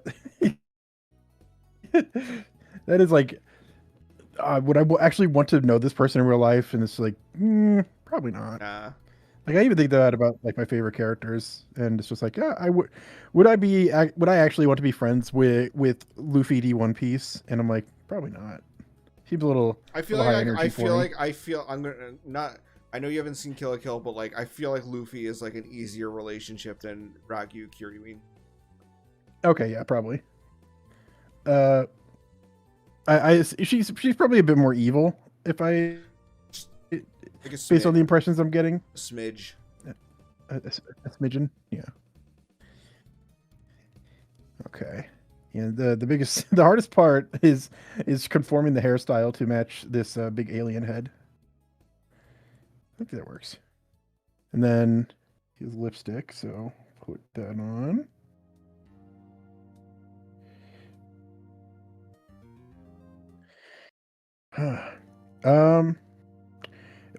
That is like. Would I actually want to know this person in real life? And it's like, probably not. Nah. Like I even think that about like my favorite characters, and it's just like, yeah, would I actually want to be friends with Luffy D One Piece? And I'm like, probably not. Seems a little. I feel I'm gonna not. I know you haven't seen Kill la Kill, but like I feel like Luffy is like an easier relationship than Ragyu Kiriwin. Okay, yeah, probably. She's probably a bit more evil if I. Like based on the impressions I'm getting. A smidge. A smidgen, yeah. Okay. Yeah, the hardest part is conforming the hairstyle to match this big alien head. I think that works. And then his lipstick, so put that on.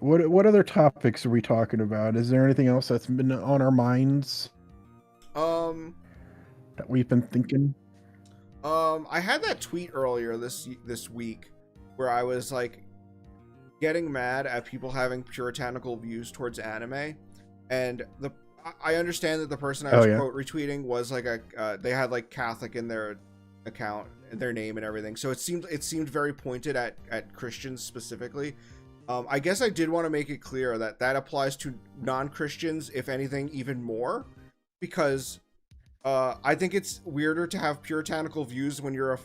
What other topics are we talking about? Is there anything else that's been on our minds? That we've been thinking? I had that tweet earlier this week where I was like, getting mad at people having puritanical views towards anime, and I understand that the person I was quote retweeting was like they had like Catholic in their account, their name and everything, so it seemed very pointed at Christians specifically. I guess I did want to make it clear that that applies to non-Christians, if anything, even more, because I think it's weirder to have puritanical views when you're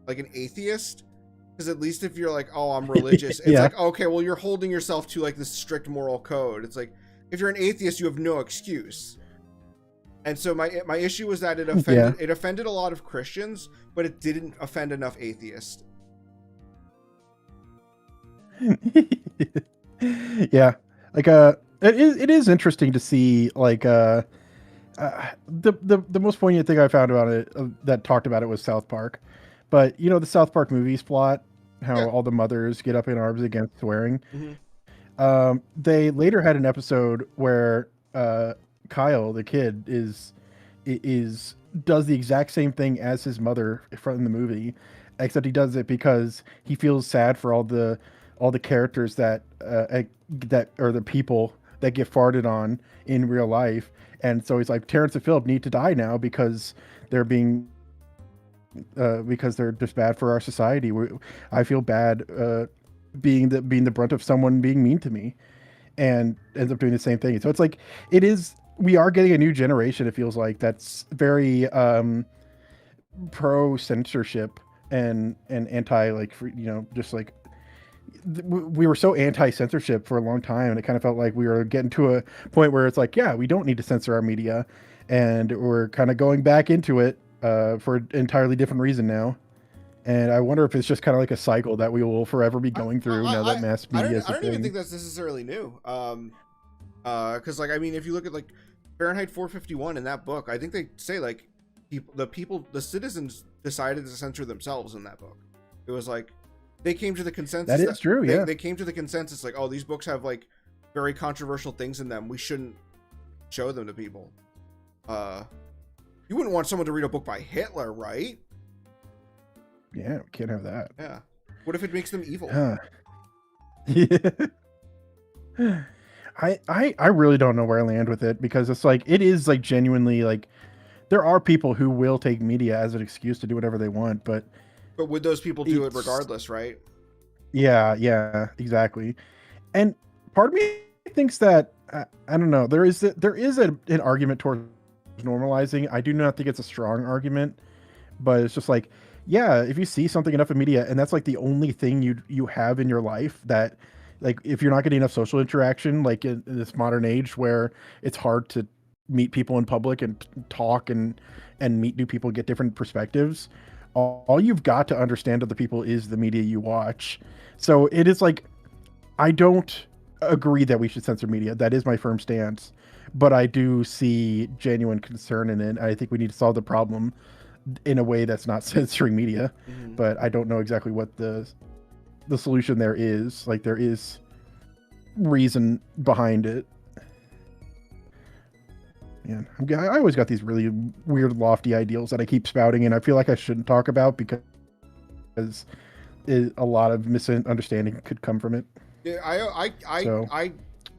like an atheist, because at least if you're like, oh, I'm religious, it's like, okay, well, you're holding yourself to like this strict moral code. It's like, if you're an atheist, you have no excuse. And so my issue was that it offended a lot of Christians, but it didn't offend enough atheists. Yeah, like it is interesting to see like the most poignant thing I found about it that talked about it was South Park, but you know the South Park movies plot, how all the mothers get up in arms against swearing. They later had an episode where Kyle, the kid, does the exact same thing as his mother in the movie, except he does it because he feels sad for all the characters that are the people that get farted on in real life, and so he's like, Terrence and Phillip need to die now because they're just bad for our society. I feel bad being the brunt of someone being mean to me, and ends up doing the same thing. So it's like we are getting a new generation, it feels like, that's very pro censorship and anti, like, just like we were so anti-censorship for a long time, and it kind of felt like we were getting to a point where it's like, yeah, we don't need to censor our media, and we're kind of going back into it for an entirely different reason now. And I wonder if it's just kind of like a cycle that we will forever be going through now that mass media is a thing. I don't even think that's necessarily new. Because like, I mean, if you look at like Fahrenheit 451 in that book, I think they say like the citizens decided to censor themselves in that book. It was like they came to the consensus. That is true. Yeah, they came to the consensus like, oh, these books have like very controversial things in them. We shouldn't show them to people. You wouldn't want someone to read a book by Hitler, right? Yeah, we can't have that. Yeah. What if it makes them evil? Yeah. I really don't know where I land with it, because it's like, it is like genuinely like, there are people who will take media as an excuse to do whatever they want, but would those people do it regardless, right? Yeah, exactly. And part of me thinks that I don't know, there is an argument towards normalizing. I do not think it's a strong argument, but it's just like, yeah, if you see something enough in media and that's like the only thing you have in your life, that like, if you're not getting enough social interaction, like in this modern age where it's hard to meet people in public and talk and meet new people, get different perspectives, all you've got to understand other people is the media you watch. So it is like, I don't agree that we should censor media. That is my firm stance, but I do see genuine concern in it. I think we need to solve the problem in a way that's not censoring media. But I don't know exactly what the solution there is. Like, there is reason behind it. Yeah, I always got these really weird, lofty ideals that I keep spouting, and I feel like I shouldn't talk about because a lot of misunderstanding could come from it. Yeah,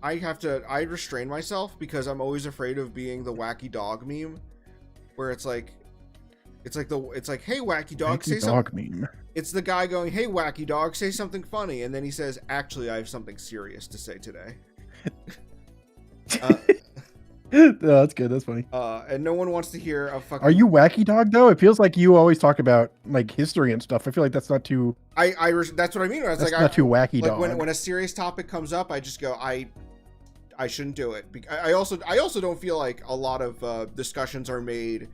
I restrain myself because I'm always afraid of being the wacky dog meme, where it's like, hey, wacky dog, say something. Meme. It's the guy going, hey, wacky dog, say something funny, and then he says, actually, I have something serious to say today. No, that's good. That's funny. And no one wants to hear a fucking... Are you wacky dog though? It feels like you always talk about like history and stuff. I feel like that's not too. That's what I mean. That's like, not too wacky, like dog. When a serious topic comes up, I just go, I shouldn't do it. I also don't feel like a lot of discussions are made.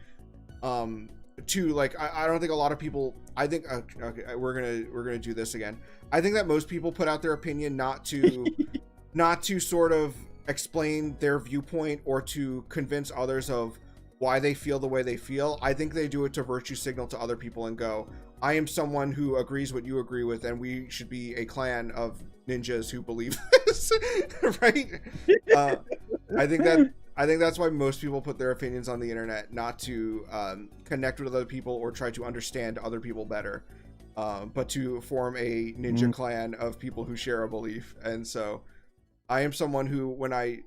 To like, I don't think a lot of people. I think okay, we're gonna do this again. I think that most people put out their opinion not to sort of explain their viewpoint or to convince others of why they feel the way they feel. I think they do it to virtue signal to other people and go, I am someone who agrees what you agree with, and we should be a clan of ninjas who believe this. Right? I think that's why most people put their opinions on the internet, not to connect with other people or try to understand other people better. but to form a ninja clan of people who share a belief. And so I am someone who, when I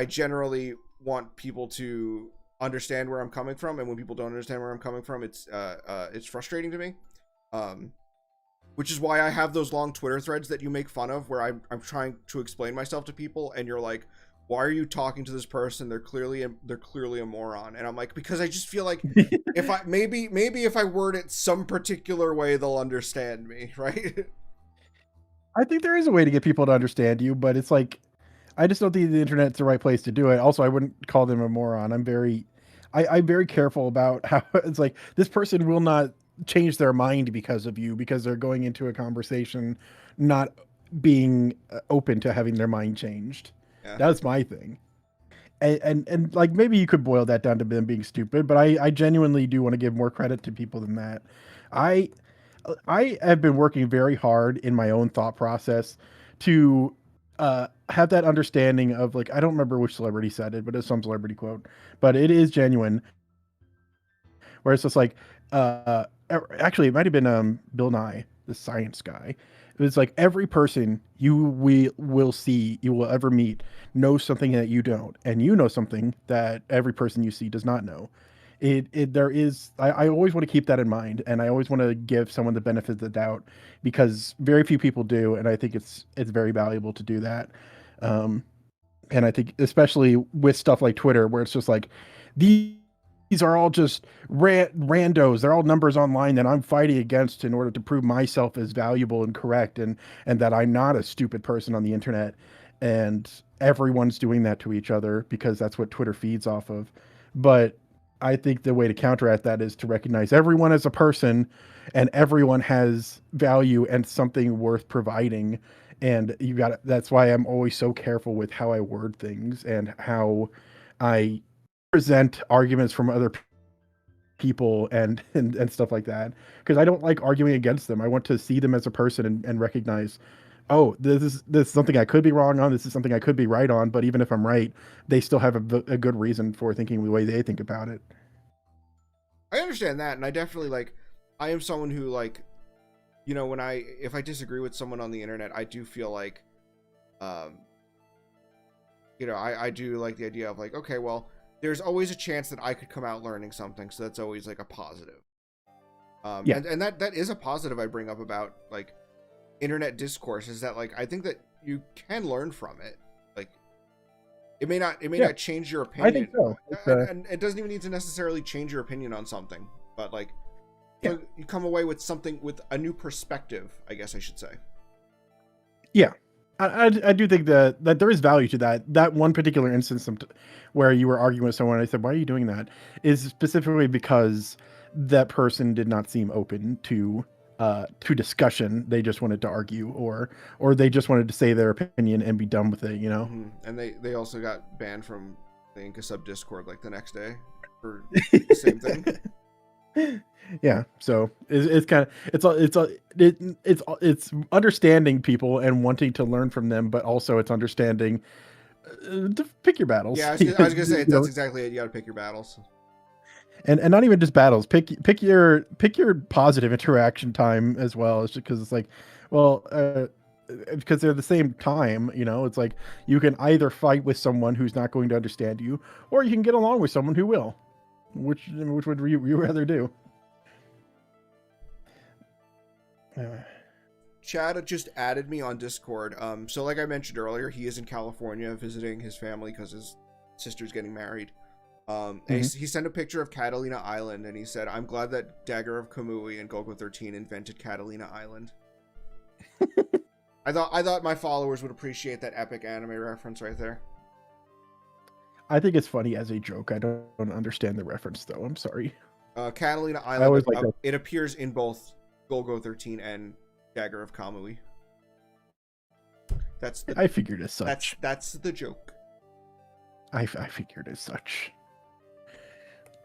generally want people to understand where I'm coming from, and when people don't understand where I'm coming from, it's frustrating to me. Which is why I have those long Twitter threads that you make fun of, where I'm trying to explain myself to people, and you're like, "Why are you talking to this person? They're clearly a moron." And I'm like, because I just feel like if I maybe if I word it some particular way, they'll understand me, right? I think there is a way to get people to understand you, but it's like I just don't think the internet's the right place to do it. Also, I wouldn't call them a moron. I'm very careful about how it's like this person will not change their mind because of you because they're going into a conversation not being open to having their mind changed. Yeah. That's my thing. And like maybe you could boil that down to them being stupid, but I genuinely do want to give more credit to people than that. I I have been working very hard in my own thought process to have that understanding of like I don't remember which celebrity said it, but it's some celebrity quote, but it is genuine. Where it's just like, actually, it might have been Bill Nye, the science guy. It was like every person we will see, you will ever meet, knows something that you don't, and you know something that every person you see does not know. There is I always want to keep that in mind, and I always want to give someone the benefit of the doubt because very few people do, and I think it's very valuable to do that. Um, and I think especially with stuff like Twitter, where it's just like these are all just randos. They're all numbers online that I'm fighting against in order to prove myself as valuable and correct, and that I'm not a stupid person on the internet. And everyone's doing that to each other because that's what Twitter feeds off of. But I think the way to counteract that is to recognize everyone as a person and everyone has value and something worth providing. And you got that's why I'm always so careful with how I word things and how I present arguments from other people and stuff like that because I don't like arguing against them. I want to see them as a person and recognize, oh, this is something I could be wrong on. This is something I could be right on. But even if I'm right, they still have a good reason for thinking the way they think about it. I understand that, and I definitely like. I am someone who like, you know, if I disagree with someone on the internet, I do feel like, you know, I do like the idea of like, okay, well, there's always a chance that I could come out learning something, so that's always like a positive. Yeah. And that is a positive I bring up about like internet discourse is that like I think that you can learn from it. Like it may not change your opinion. I think so. And it doesn't even need to necessarily change your opinion on something, but like Yeah. you come away with something with a new perspective, I guess I should say. Yeah. I do think that there is value to that. That one particular instance where you were arguing with someone, I said, "Why are you doing that?" is specifically because that person did not seem open to discussion. They just wanted to argue, or they just wanted to say their opinion and be done with it. You know. Mm-hmm. And they also got banned from the Inca sub Discord like the next day for the same thing. Yeah, so it's kind of it's understanding people and wanting to learn from them, but also it's understanding to pick your battles. Yeah, I was gonna say that's exactly it. You got to pick your battles, and not even just battles. Pick your positive interaction time as well. It's because it's like, well, because they're the same time. You know, it's like you can either fight with someone who's not going to understand you, or you can get along with someone who will. Which would you rather do? Chad just added me on Discord. So like I mentioned earlier, he is in California visiting his family because his sister's getting married. And he sent a picture of Catalina Island, and he said, "I'm glad that Dagger of Kamui and Golgo 13 invented Catalina Island." I thought my followers would appreciate that epic anime reference right there. I think it's funny as a joke. I don't understand the reference though. I'm sorry. Catalina Island. It appears in both Golgo 13 and Dagger of Kamui. I figured as such. That's the joke. I figured as such.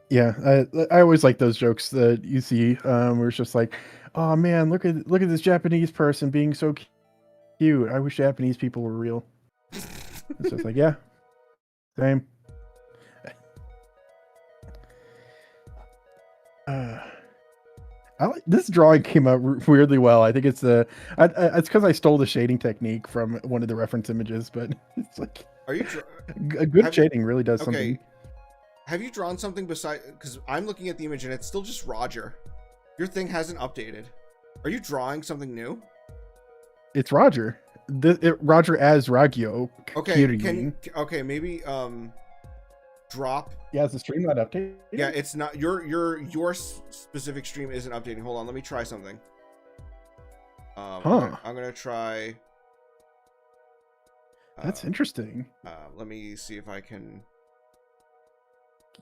Yeah, I always like those jokes that you see where it's just like, oh man, look at this Japanese person being so cute. I wish Japanese people were real. It's just like, yeah, same. This drawing came out weirdly well. I think it's it's because I stole the shading technique from one of the reference images, but it's like Are you a good have you shading really does okay? something. Have you drawn something beside? Because I'm looking at the image and it's still just Roger. Your thing hasn't updated. Are you drawing something new? It's Roger. Roger as Raggio. Okay, okay, maybe drop. Yeah, is the stream not updated? Yeah, it's not your specific stream isn't updating. Hold on, let me try something. I'm gonna try. That's interesting. Let me see if I can.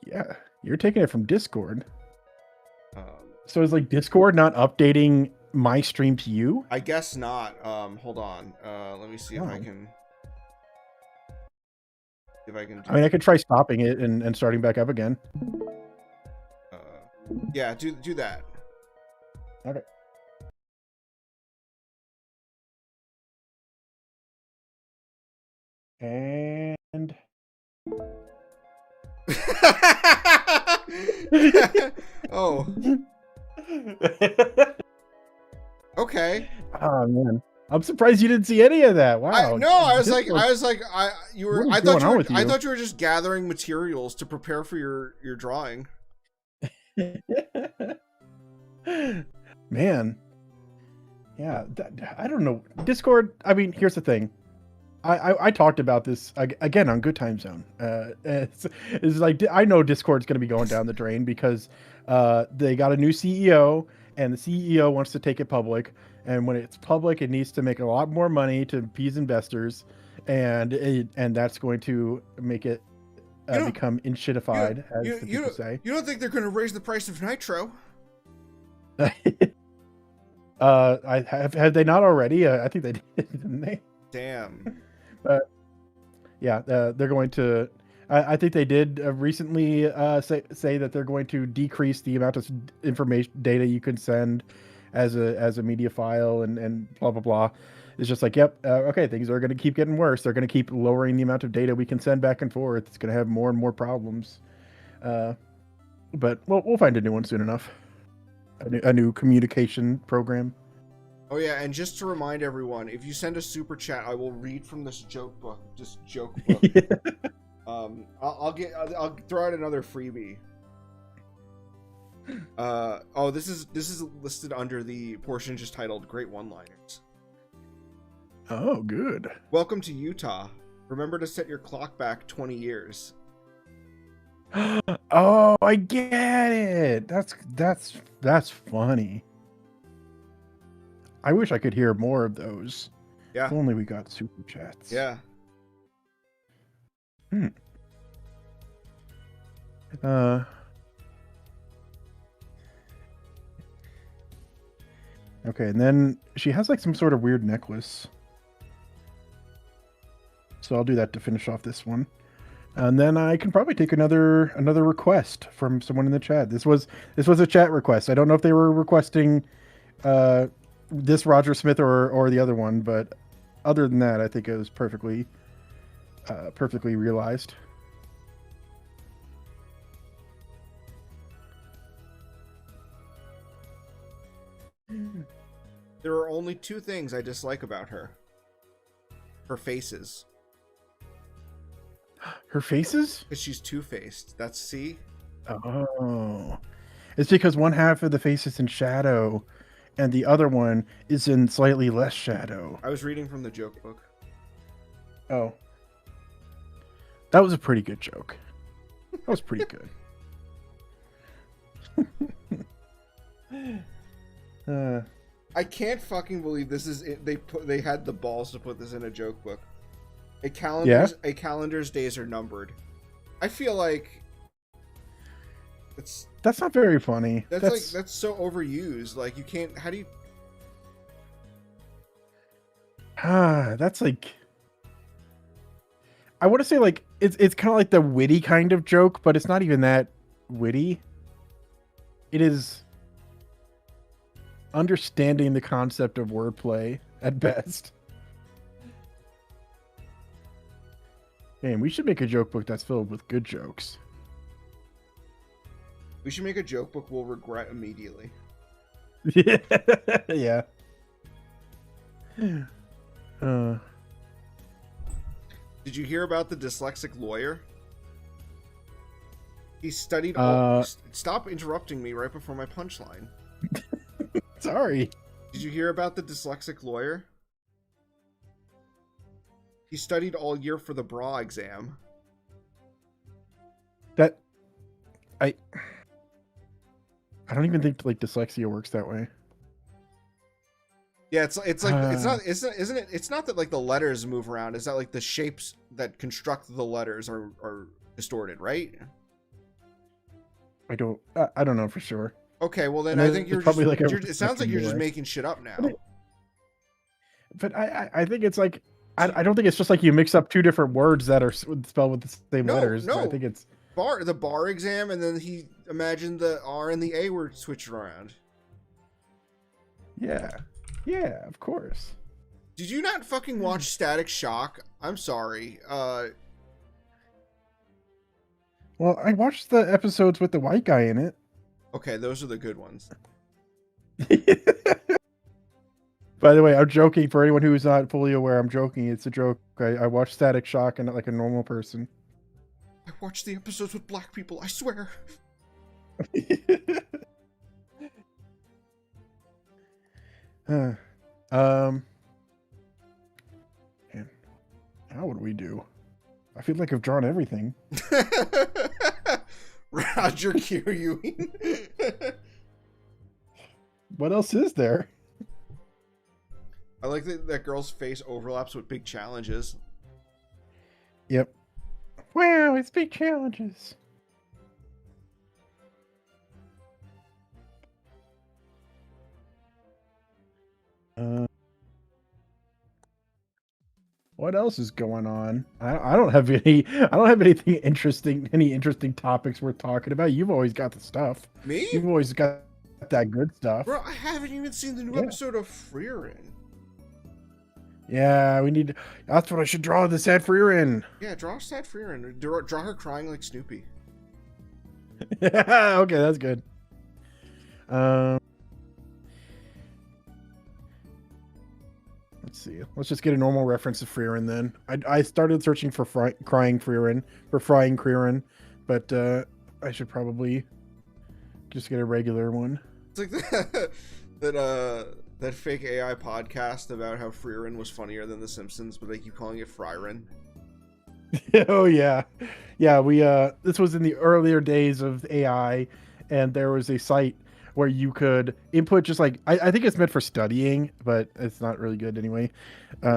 Yeah, you're taking it from Discord. Um, So is like Discord not updating my stream to you? I guess not. Hold on. Let me see if I can. If I can. I mean, I could try stopping it and starting back up again. Yeah, do that. Okay. And Oh. Okay. Oh man, I'm surprised you didn't see any of that. Wow. I thought you were just gathering materials to prepare for your drawing. Man. Yeah, I don't know. Discord, I mean, here's the thing. I talked about this again on Good Time Zone. It's like I know Discord's going to be going down the drain because they got a new CEO and the CEO wants to take it public. And when it's public, it needs to make a lot more money to appease investors, and that's going to make it become inshitified, as the people say. You don't think they're going to raise the price of nitro? Have they not already? I think they did, didn't they? Damn. Yeah, they're going to. I think they did recently say that they're going to decrease the amount of information data you can send as a media file and blah blah blah. It's just like, yep, okay, things are going to keep getting worse. They're going to keep lowering the amount of data we can send back and forth. It's going to have more and more problems. But we'll find a new one soon enough. A new communication program. Oh yeah, and just to remind everyone, if you send a super chat, I will read from this joke book. Yeah. I'll throw out another freebie. This is listed under the portion just titled Great One-Liners. Oh, good. Welcome to Utah. Remember to set your clock back 20 years. Oh, I get it. That's funny. I wish I could hear more of those. Yeah. If only we got super chats. Yeah. Okay, and then she has like some sort of weird necklace. So I'll do that to finish off this one. And then I can probably take another request from someone in the chat. This was a chat request. I don't know if they were requesting this Roger Smith or the other one, but other than that, I think it was perfectly realized. There are only two things I dislike about her. Her faces. Her faces? Because she's two-faced. That's C. Oh. It's because one half of the face is in shadow and the other one is in slightly less shadow. I was reading from the joke book. Oh. That was a pretty good joke. That was pretty good. I can't fucking believe this is it. They had the balls to put this in a joke book. A calendar's days are numbered. I feel like that's not very funny. That's so overused. Like you can't. How do you? That's like. I want to say like it's kind of like the witty kind of joke, but it's not even that witty. It is understanding the concept of wordplay at best. Man, we should make a joke book that's filled with good jokes. We should make a joke book we'll regret immediately. Yeah. Uh, Did you hear about the dyslexic lawyer? He studied all. uh, Stop interrupting me right before my punchline. sorry. Did you hear about the dyslexic lawyer? He studied all year for the bra exam. That I don't even think like dyslexia works that way. Yeah, it's like isn't it? It's not that like the letters move around. It's that like the shapes that construct the letters are distorted, right? I don't know for sure. Okay, well then And I think you're probably just, like it sounds like you're just making shit up now. But I think it's like I don't think it's just like you mix up two different words that are spelled with the same letters. No, I think it's the bar exam, and then he imagined the R and the A were switched around. yeah, of course. Did you not fucking watch Static Shock? I'm sorry. Well, I watched the episodes with the white guy in it. Okay, those are the good ones. By the way, I'm joking. For anyone who's not fully aware, I'm joking. It's a joke. I watched Static Shock and like a normal person. I watched the episodes with black people, I swear. Man, how would we do? I feel like I've drawn everything. Roger Q. Ewing. What else is there? I like that girl's face overlaps with big challenges. Yep. Wow, it's big challenges. What else is going on? I don't have anything interesting, any interesting topics worth talking about. You've always got the stuff. Me? You've always got that good stuff. Bro, I haven't even seen the new episode of Freerin. Yeah, we need. That's what I should draw this ad for your in. Yeah, draw Sad Freerin. Draw her crying like Snoopy. Okay, that's good. Let's see. Let's just get a normal reference to Freerin then. I started searching for frying Freerin, but I should probably just get a regular one. It's like that fake AI podcast about how Freerin was funnier than The Simpsons, but they keep calling it Fryrin. Oh yeah, yeah. We this was in the earlier days of AI, and there was a site where you could input just like I think it's meant for studying, but it's not really good anyway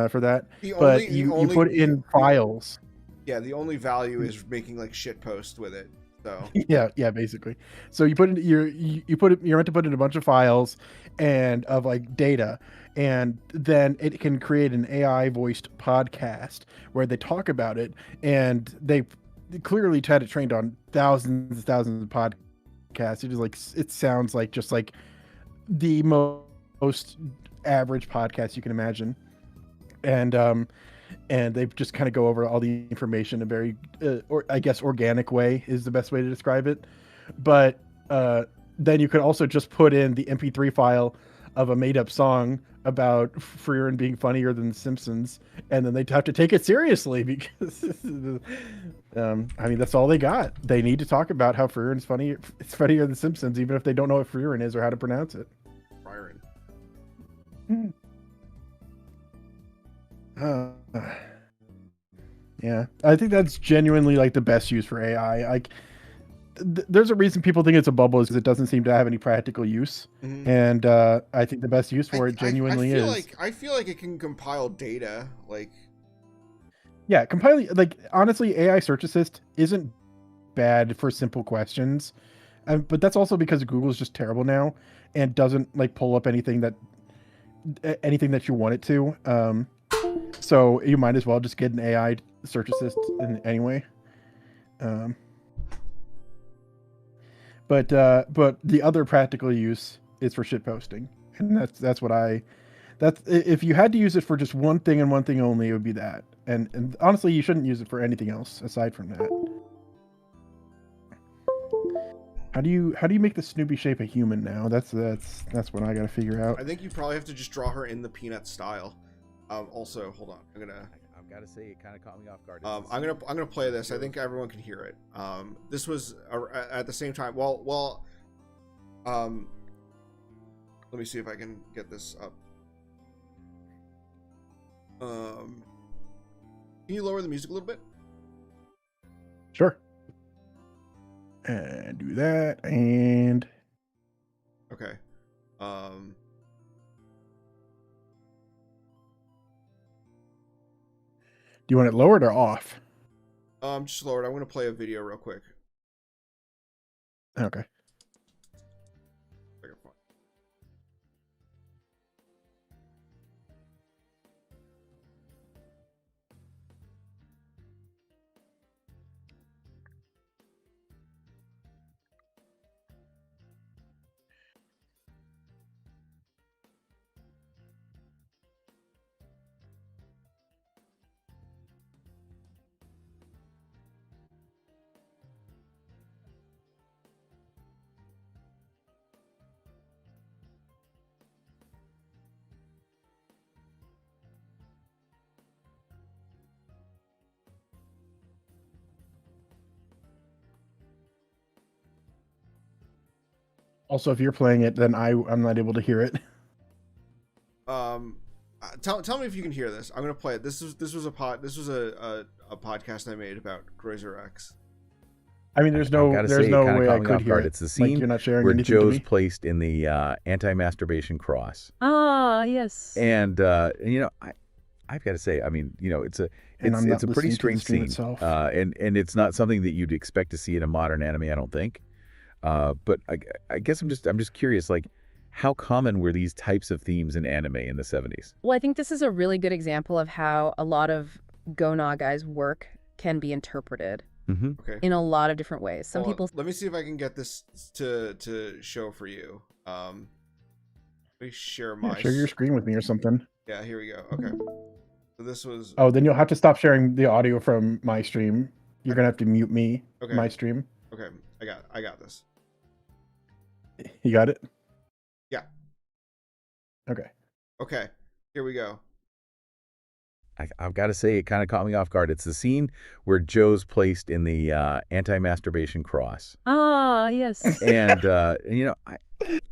for that. You put in files. Yeah, the only value is making like shit posts with it. So yeah, basically. So you put in you're meant to put in a bunch of files and of like data, and then it can create an AI voiced podcast where they talk about it, and they clearly had it trained on thousands and thousands of podcasts. It is like it sounds like just like the most average podcast you can imagine, and they just kind of go over all the information in a very, or I guess organic way is the best way to describe it. But then you could also just put in the MP3 file of a made-up song about Freerin being funnier than The Simpsons, and then they'd have to take it seriously because, I mean, that's all they got. They need to talk about how Freerin's funny. It's funnier than The Simpsons, even if they don't know what Freerin is or how to pronounce it. Freerin. Yeah, I think that's genuinely like the best use for AI. Like, there's a reason people think it's a bubble is because it doesn't seem to have any practical use, and I think the best use for it genuinely is. I feel like it can compile data, like. Yeah, compiling, like, honestly, AI Search Assist isn't bad for simple questions, but that's also because Google's just terrible now and doesn't like pull up anything that you want it to. So you might as well just get an AI search assist anyway. But the other practical use is for shit posting, and that's if you had to use it for just one thing and one thing only, it would be that. And honestly, you shouldn't use it for anything else aside from that. How do you make the Snoopy shape a human now? That's what I gotta figure out. I think you probably have to just draw her in the Peanut style. Also, hold on. I've got to say, it kind of caught me off guard. I'm gonna play this. I think everyone can hear it. This was at the same time. Let me see if I can get this up. Can you lower the music a little bit? Sure. And do that, and Okay. do you want it lowered or off? Just lower it. I'm gonna play a video real quick. Okay. Also, if you're playing it, then I'm not able to hear it. Tell me if you can hear this. I'm gonna play it. This was a podcast I made about Grazer X. I mean, there's no way I could hear it. It's the scene you're not sharing where anything Joe's to me? placed in the anti-masturbation cross. Ah, yes. And I've got to say, I mean, it's a pretty strange scene, and it's not something that you'd expect to see in a modern anime, I don't think. But I guess I'm just curious, like, how common were these types of themes in anime in the 70s? Well, I think this is a really good example of how a lot of Go Nagai's work can be interpreted Okay. in a lot of different ways. Some people. Let me see if I can get this to show for you. Let me share my. Share your screen with me or something. Yeah, here we go. Okay. So this was. Oh, then you'll have to stop sharing the audio from my stream. You're gonna have to mute me. Okay. My stream. Okay, I got this. You got it? Yeah. Okay. Okay. Here we go. I've got to say, it kind of caught me off guard. It's the scene where Joe's placed in the anti-masturbation cross. Ah, yes. And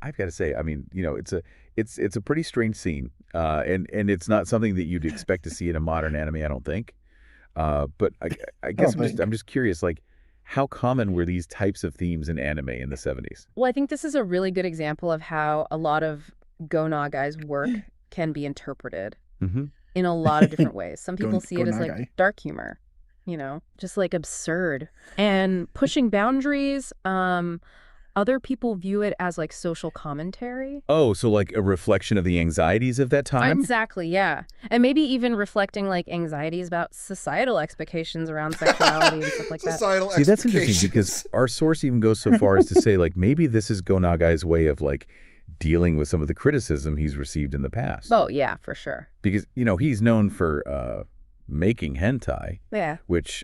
I've got to say, I mean, it's a pretty strange scene, and it's not something that you'd expect to see in a modern anime, I don't think. But I guess I'm just curious, like, how common were these types of themes in anime in the 70s? Well, I think this is a really good example of how a lot of Go Nagai's work can be interpreted in a lot of different ways. Some people see it as like dark humor, just like absurd and pushing boundaries. Other people view it as like social commentary. Oh, so like a reflection of the anxieties of that time? Exactly, yeah. And maybe even reflecting like anxieties about societal expectations around sexuality and stuff like that. See, that's interesting because our source even goes so far as to say, like, maybe this is Go Nagai's way of like dealing with some of the criticism he's received in the past. Oh, yeah, for sure. Because, he's known for making hentai. Yeah. Which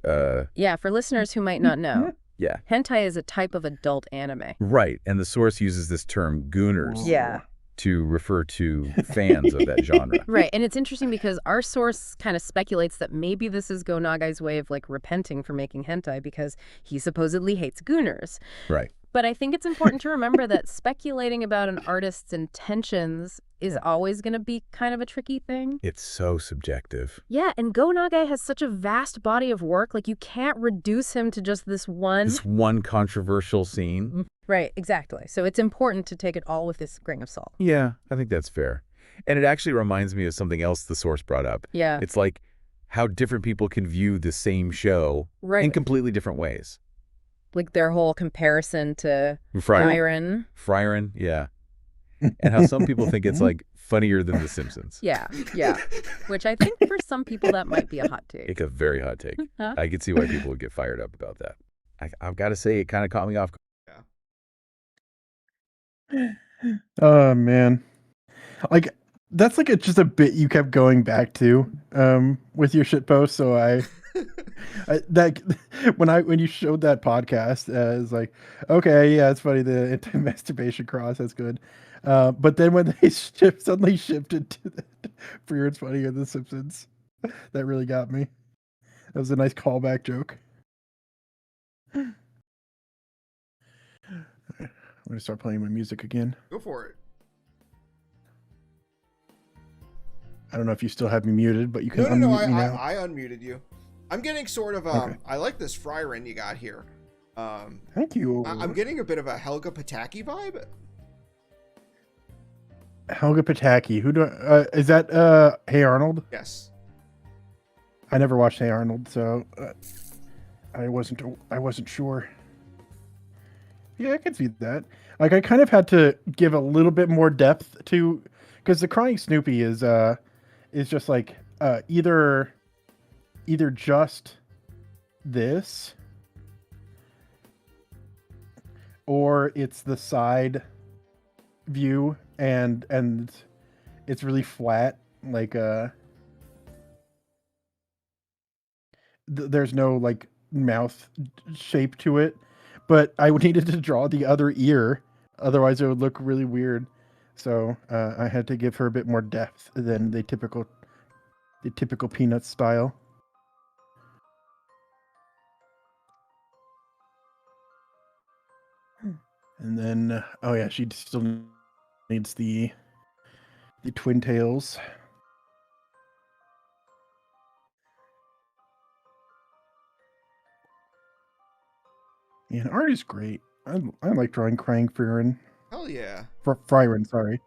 yeah, for listeners who might not know. Yeah. Hentai is a type of adult anime. Right. And the source uses this term gooners. Yeah. To refer to fans of that genre. Right. And it's interesting because our source kind of speculates that maybe this is Go Nagai's way of like repenting for making hentai because he supposedly hates gooners. Right. But I think it's important to remember that speculating about an artist's intentions is always going to be kind of a tricky thing. It's so subjective. Yeah, and Go Nagai has such a vast body of work, like you can't reduce him to just this one controversial scene. Right, exactly. So it's important to take it all with this grain of salt. Yeah, I think that's fair. And it actually reminds me of something else the source brought up. Yeah. It's like how different people can view the same show in completely different ways. Like their whole comparison to Frieren, yeah. And how some people think it's like funnier than The Simpsons. Yeah. Which I think for some people that might be a hot take. It's a very hot take. I could see why people would get fired up about that. I've got to say, it kind of caught me off guard. Yeah. Oh, man. Like, that's like just a bit you kept going back to with your shit post, so That when you showed that podcast, it's like, okay, yeah, it's funny. The anti-masturbation cross, that's good. But then when they suddenly shifted to the for your It's Funny in The Simpsons, that really got me. That was a nice callback joke. I'm gonna start playing my music again. Go for it. I don't know if you still have me muted, but you can unmute me now. I unmuted you. I'm getting sort of Okay. I like this Fryren you got here. Thank you. I'm getting a bit of a Helga Pataki vibe. Helga Pataki. Who do is that? Hey Arnold. Yes. I never watched Hey Arnold, so I wasn't sure. Yeah, I can see that. Like I kind of had to give a little bit more depth to, because the Crying Snoopy is just like either just this, or it's the side view and it's really flat, like there's no like mouth shape to it, but I needed to draw the other ear, otherwise it would look really weird. So I had to give her a bit more depth than the typical Peanuts style. And then oh yeah, she still needs the twin tails. And art is great. I like drawing Krang Fryren. Hell yeah. Fryren, sorry.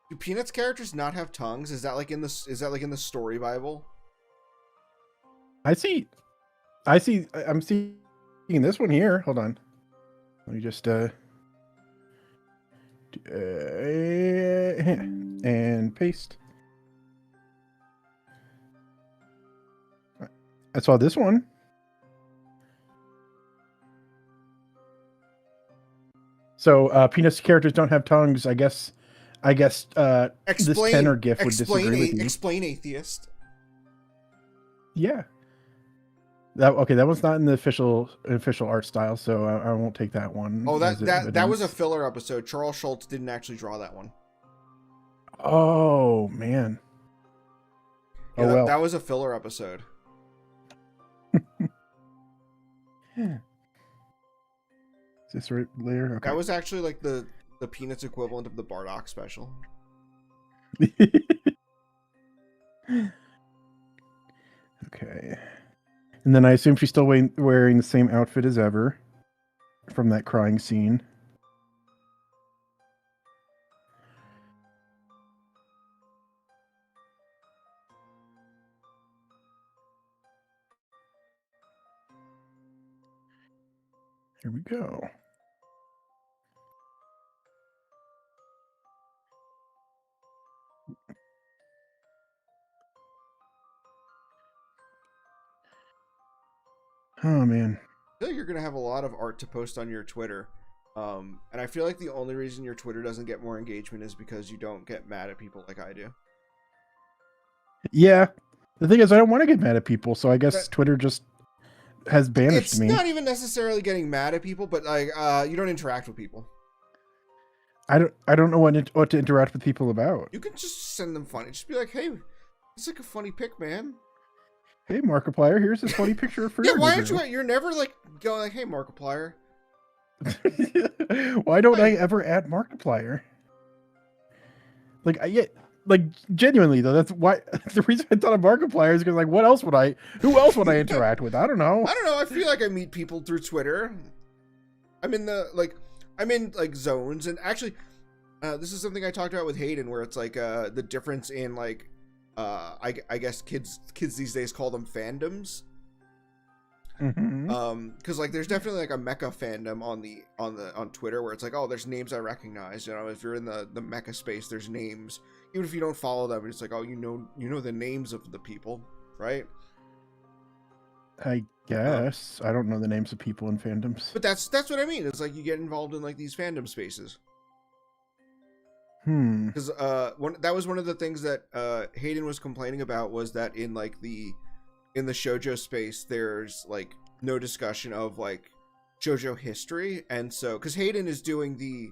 Do Peanuts characters not have tongues? Is that like in the story Bible? I'm seeing this one here. Hold on. Let me just and paste. I saw this one. So Peanuts characters don't have tongues. I guess this tenor GIF would disagree with you. Explain atheist. Yeah. That one's not in the official art style, so I won't take that one. Oh, that was a filler episode. Charles Schultz didn't actually draw that one. Oh man. Yeah, well. That was a filler episode. Yeah. Is this right layer? Okay. That was actually like the Peanuts equivalent of the Bardock special. Okay. And then I assume she's still wearing the same outfit as ever from that crying scene. Here we go. Oh man. I feel like you're gonna have a lot of art to post on your Twitter. And I feel like the only reason your Twitter doesn't get more engagement is because you don't get mad at people like I do. Yeah. The thing is, I don't want to get mad at people, so I guess Twitter just has banished me. It's not even necessarily getting mad at people, but like you don't interact with people. I don't know what to interact with people about. You can just send them funny. Just be like, hey, it's like a funny pic, man. Hey, Markiplier, here's this funny picture for you. Yeah, why aren't you? You're never like going like, hey, Markiplier. Why don't I ever add Markiplier? Like genuinely though, that's why the reason I thought of Markiplier is because like, who else would I interact with? I don't know. I feel like I meet people through Twitter. I'm in zones, and actually, this is something I talked about with Hayden, where it's like the difference in like. I guess kids these days call them fandoms. Mm-hmm. Because like there's definitely like a mecha fandom on Twitter where it's like, oh, there's names I recognize. You know, if you're in the mecha space, there's names. Even if you don't follow them, it's like, oh, you know the names of the people, right? I guess I don't know the names of people in fandoms. But that's what I mean. It's like you get involved in like these fandom spaces. Because that was one of the things that Hayden was complaining about, was that in like in the shoujo space, there's like no discussion of like shoujo history, and so because Hayden is doing the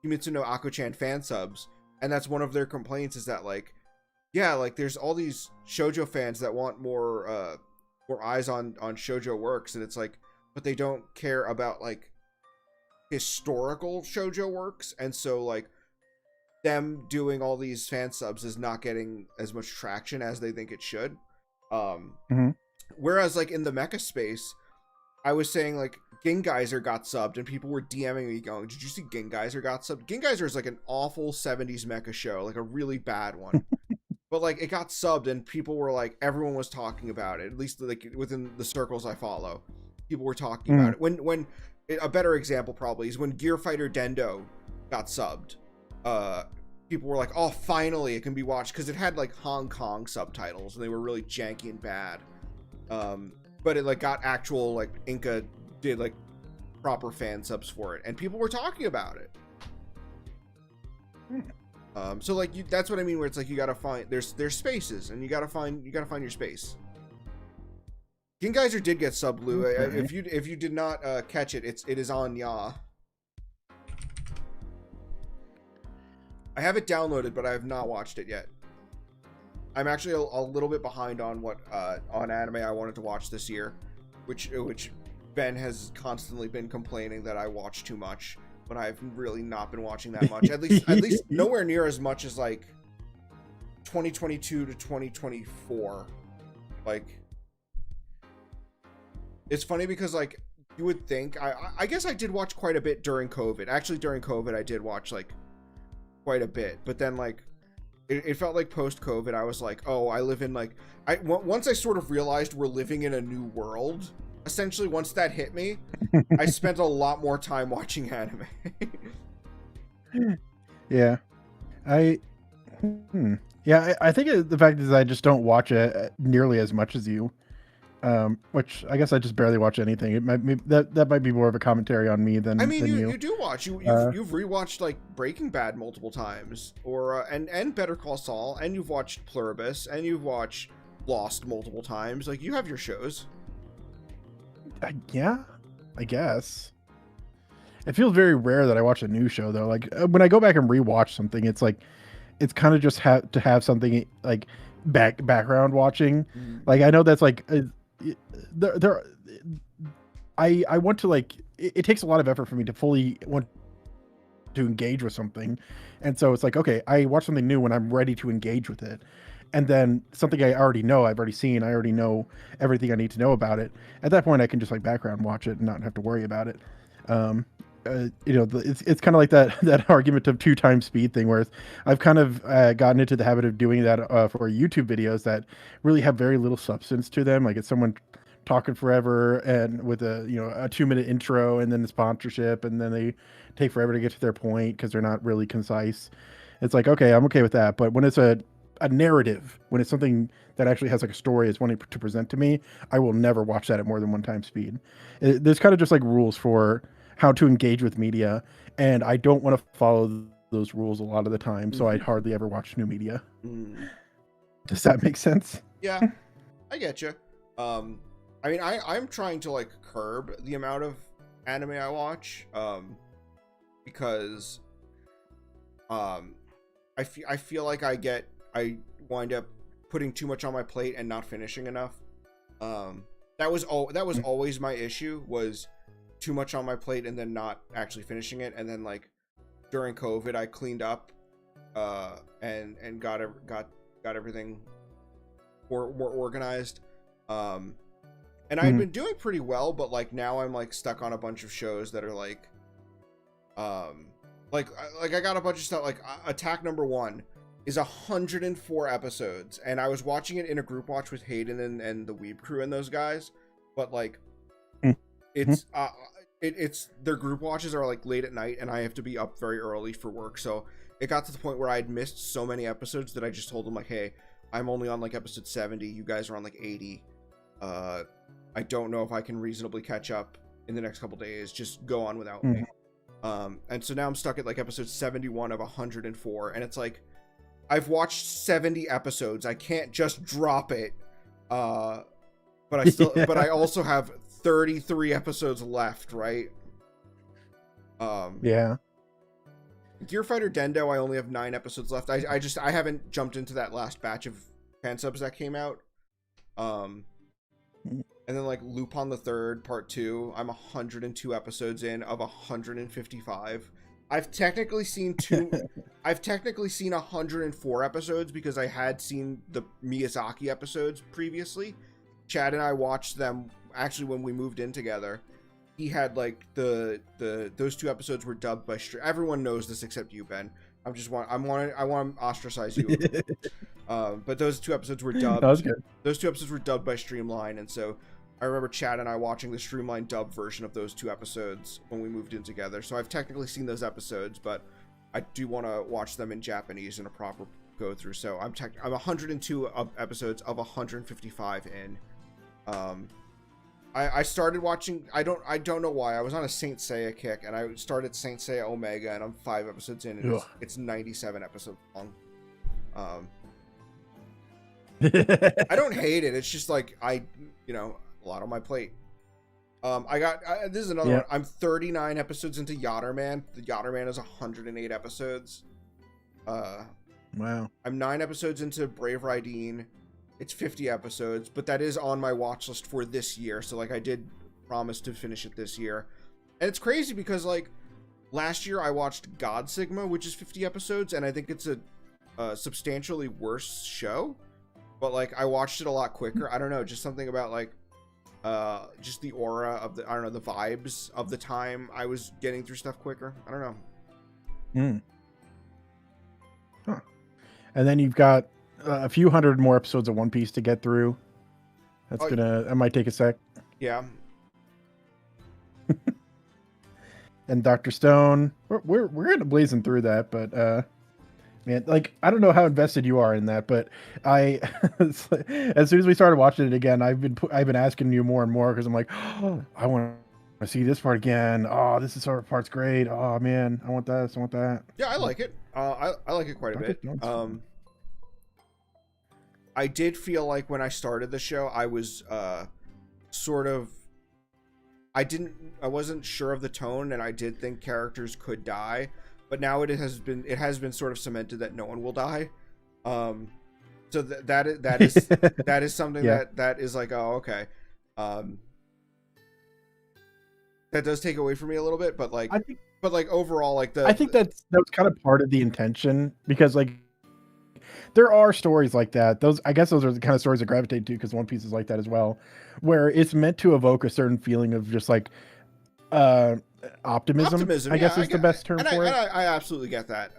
Kimetsu no Ako-chan fan subs, and that's one of their complaints, is that like, yeah, like there's all these shoujo fans that want more eyes on shoujo works, and it's like, but they don't care about like historical shoujo works, and so like them doing all these fan subs is not getting as much traction as they think it should. Whereas like in the mecha space, I was saying like Gingeyser got subbed, and people were DMing me going, did you see Gingeyser got subbed? Gingeyser is like an awful 70s mecha show, like a really bad one. But like it got subbed, and people were like, everyone was talking about it, at least like within the circles I follow. People were talking about it. When a better example probably is when Gear Fighter Dendo got subbed. People were like, oh, finally it can be watched, because it had like Hong Kong subtitles and they were really janky and bad. But it like got actual like Inca did like proper fan subs for it, and people were talking about it. So like that's what I mean, where it's like you gotta find there's spaces, and you gotta find your space. Gingeyser did get sub, Lou. If you did not catch it, it is on Ya. I have it downloaded, but I have not watched it yet. I'm actually a little bit behind on what on anime I wanted to watch this year, which Ben has constantly been complaining that I watch too much, but I've really not been watching that much. At least nowhere near as much as like 2022 to 2024. Like, it's funny because like you would think I guess I did watch quite a bit during COVID. Actually, during COVID, I did watch like quite a bit, but then like it felt like post-COVID, I was like, oh, I live in like once I sort of realized we're living in a new world. Essentially, once that hit me, I spent a lot more time watching anime. Yeah, I think the fact is I just don't watch it nearly as much as you, which I guess I just barely watch anything. It might be, that might be more of a commentary on me than you do watch. You've rewatched like Breaking Bad multiple times, or and Better Call Saul, and you've watched Pluribus, and you've watched Lost multiple times. Like, you have your shows. Yeah, I guess. It feels very rare that I watch a new show though. Like when I go back and rewatch something, it's like it's kind of just to have something like background watching. Like I know that's like I want to like it takes a lot of effort for me to fully want to engage with something, and so it's like, okay, I watch something new when I'm ready to engage with it. And then something I already know, I've already seen, I already know everything I need to know about it. At that point, I can just like background watch it and not have to worry about it. It's kind of like that argument of 2x speed thing, where I've kind of gotten into the habit of doing that for YouTube videos that really have very little substance to them. Like it's someone talking forever and with a 2-minute intro and then the sponsorship, and then they take forever to get to their point because they're not really concise. It's like, okay, I'm okay with that. But when it's a narrative, when it's something that actually has like a story it's wanting to present to me, I will never watch that at more than 1x speed. There's kind of just like rules for how to engage with media, and I don't want to follow those rules a lot of the time, so I hardly ever watch new media. Does that make sense? Yeah, I get you. I mean, I'm trying to like curb the amount of anime I watch, because I feel like I wind up putting too much on my plate and not finishing enough. That was always my issue, was too much on my plate and then not actually finishing it. And then like during COVID, I cleaned up and got everything more organized. And I'd been doing pretty well, but like now I'm like stuck on a bunch of shows that are like I got a bunch of stuff like Attack Number 1 is 104 episodes, and I was watching it in a group watch with Hayden and the Weeb crew and those guys, but like it's their group watches are like late at night, and I have to be up very early for work, so it got to the point where I'd missed so many episodes that I just told them like, hey, I'm only on like episode 70, you guys are on like 80. I don't know if I can reasonably catch up in the next couple days, just go on without me. And so now I'm stuck at like episode 71 of 104, and it's like I've watched 70 episodes. I can't just drop it. But I still but I also have 33 episodes left, right? Yeah. Gear Fighter Dendo, I only have 9 episodes left. I haven't jumped into that last batch of fan subs that came out. And then like Lupin the Third Part 2, I'm 102 episodes in of 155. I've technically seen 104 episodes because I had seen the Miyazaki episodes previously. Chad and I watched them actually when we moved in together. He had like those 2 episodes were dubbed by everyone knows this except you, Ben. I want to ostracize you. But those 2 episodes were dubbed. That was good. Those 2 episodes were dubbed by Streamline, and so I remember Chad and I watching the Streamline dub version of those 2 episodes when we moved in together. So I've technically seen those episodes, but I do want to watch them in Japanese in a proper go through. So I'm 102 episodes of 155 in. I started watching. I don't know why. I was on a Saint Seiya kick, and I started Saint Seiya Omega, and I'm 5 episodes in, and it's 97 episodes long. I don't hate it. It's just like a lot on my plate. This is another one. I'm 39 episodes into Yatterman. The Yatterman is 108 episodes. Wow. I'm 9 episodes into Brave Raideen. It's 50 episodes, but that is on my watch list for this year. So like I did promise to finish it this year. And it's crazy because like last year I watched God Sigma, which is 50 episodes, and I think it's a substantially worse show. But like I watched it a lot quicker. I don't know, just something about like just the aura of the vibes of the time I was getting through stuff quicker. I don't know. Huh. And then you've got a few hundred more episodes of One Piece to get through. That might take a sec. Yeah. And Dr. Stone, we're gonna blazing through that, but man, like I don't know how invested you are in that, but as soon as we started watching it again, I've been asking you more and more because I'm like, oh, I want to see this part again. Oh, this part's great. Oh man, I want this. I want that. Yeah, I like it. I like it quite a bit. I did feel like when I started the show, I was I wasn't sure of the tone, and I did think characters could die, but now it has been sort of cemented that no one will die. So that is something that is like, oh, okay. That does take away from me a little bit, but like overall, like I think that was kind of part of the intention, because like there are stories like that. I guess those are the kind of stories I gravitate to, because One Piece is like that as well, where it's meant to evoke a certain feeling of just like optimism. I guess is the best term for it. I absolutely get that.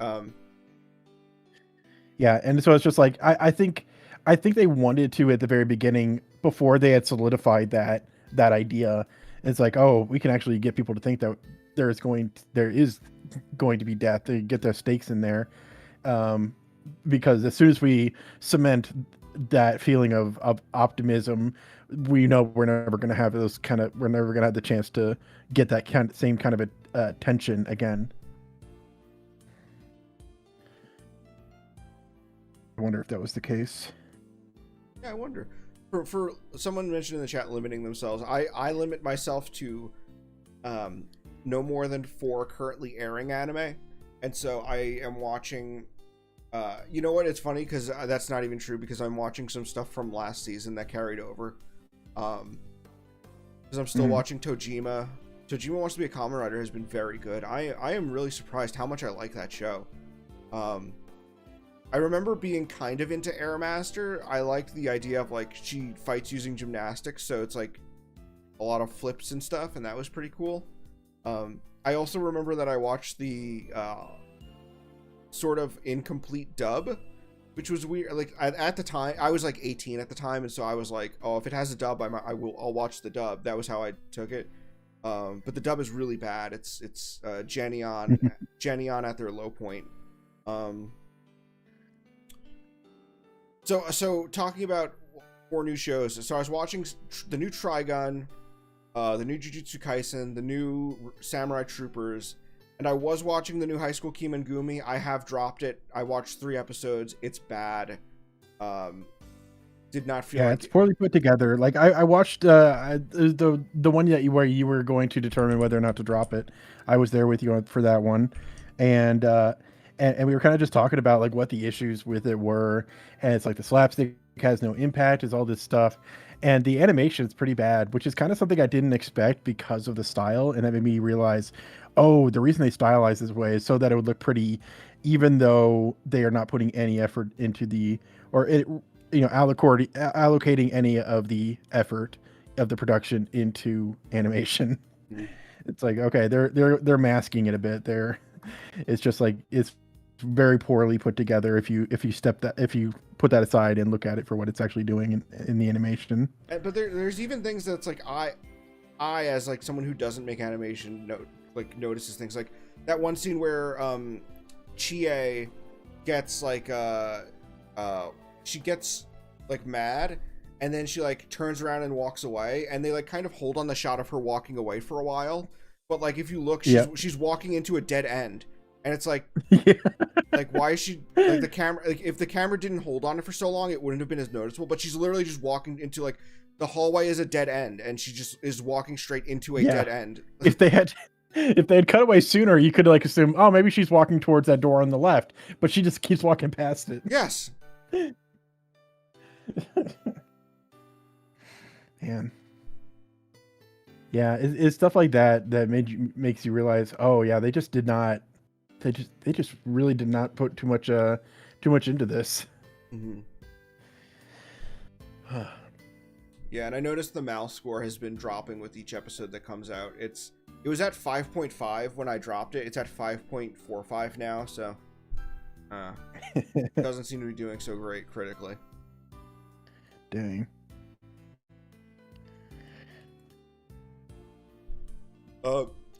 Yeah, and so it's just like I think they wanted to at the very beginning, before they had solidified that idea. It's like, oh, we can actually get people to think that there is going to be death. They get their stakes in there. Because as soon as we cement that feeling of optimism, we know we're never going to have the chance to get that same kind of tension again. I wonder if that was the case. Yeah, I wonder. For someone mentioned in the chat limiting themselves, I limit myself to no more than 4 currently airing anime, and so I am watching. You know what? It's funny because that's not even true, because I'm watching some stuff from last season that carried over. Because I'm still watching Tojima. Tojima Wants to Be a Kamen Rider has been very good. I am really surprised how much I like that show. I remember being kind of into Airmaster. I liked the idea of like she fights using gymnastics, so it's like a lot of flips and stuff, and that was pretty cool. I also remember that I watched the sort of incomplete dub, which was weird. Like at the time, I was like 18 at the time, and so I was like, oh, if it has a dub, I'll watch the dub. That was how I took it. But the dub is really bad. It's Genion at their low point. So talking about 4 new shows. So I was watching the new Trigun, the new Jujutsu Kaisen, the new Samurai Troopers, And I was watching the new High School Kimengumi. I have dropped it. I watched 3 episodes. It's bad. Did not feel like it's poorly put together. Like I watched the one that where you were going to determine whether or not to drop it. I was there with you for that one, and we were kind of just talking about like what the issues with it were, and it's like the slapstick has no impact, is all this stuff, and the animation is pretty bad, which is kind of something I didn't expect because of the style, and that made me realize, oh, the reason they stylized this way is so that it would look pretty, even though they are not putting any effort into allocating any of the effort of the production into animation. It's like, okay, they're masking it a bit there. It's just like it's very poorly put together if you put that aside and look at it for what it's actually doing in the animation. But there's even things that's like I as like someone who doesn't make animation notices things like that one scene where Chie gets like she gets like mad, and then she like turns around and walks away, and they like kind of hold on the shot of her walking away for a while, but like if you look, she's walking into a dead end, and it's like like why is she like the camera, like if the camera didn't hold on it for so long it wouldn't have been as noticeable, but she's literally just walking into like the hallway is a dead end and she just is walking straight into a dead end. If they had cut away sooner, you could like assume, oh, maybe she's walking towards that door on the left, but she just keeps walking past it. Yes. Man. Yeah, it's stuff like that makes you realize, oh yeah, they just really did not put too much into this. Mm-hmm. Yeah, and I noticed the mouse score has been dropping with each episode that comes out. It was at 5.5 when I dropped it. It's at 5.45 now, so it doesn't seem to be doing so great critically. Dang.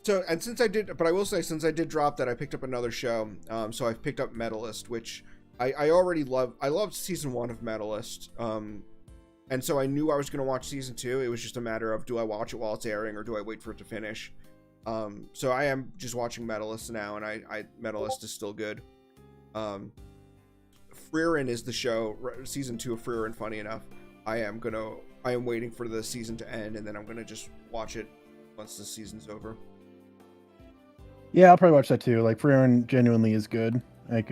Since I did drop that, I picked up another show. So I've picked up Medalist, which I already love. I loved season 1 of Medalist. And so I knew I was going to watch season 2. It was just a matter of, do I watch it while it's airing or do I wait for it to finish? So I am just watching Medalist now, and Medalist is still good. Frieren is the show, season 2 of Frieren, funny enough. I am waiting for the season to end, and then I'm going to just watch it once the season's over. Yeah, I'll probably watch that too. Like, Frieren genuinely is good. Like,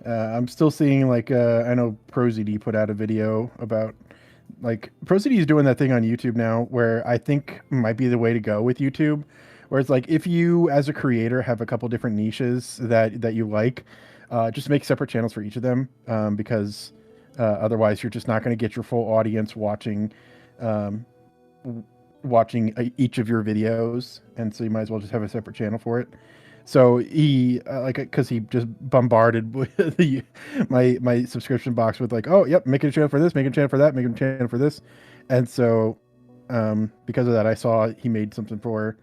I'm still seeing, like, I know ProZD put out a video about, like, ProZD is doing that thing on YouTube now where I think might be the way to go with YouTube, where it's like, if you, as a creator, have a couple different niches that you like, just make separate channels for each of them, because otherwise you're just not going to get your full audience watching each of your videos, and so you might as well just have a separate channel for it. So he because he just bombarded my subscription box with like, oh yep, make a channel for this, make a channel for that, make a channel for this, and so because of that, I saw he made something for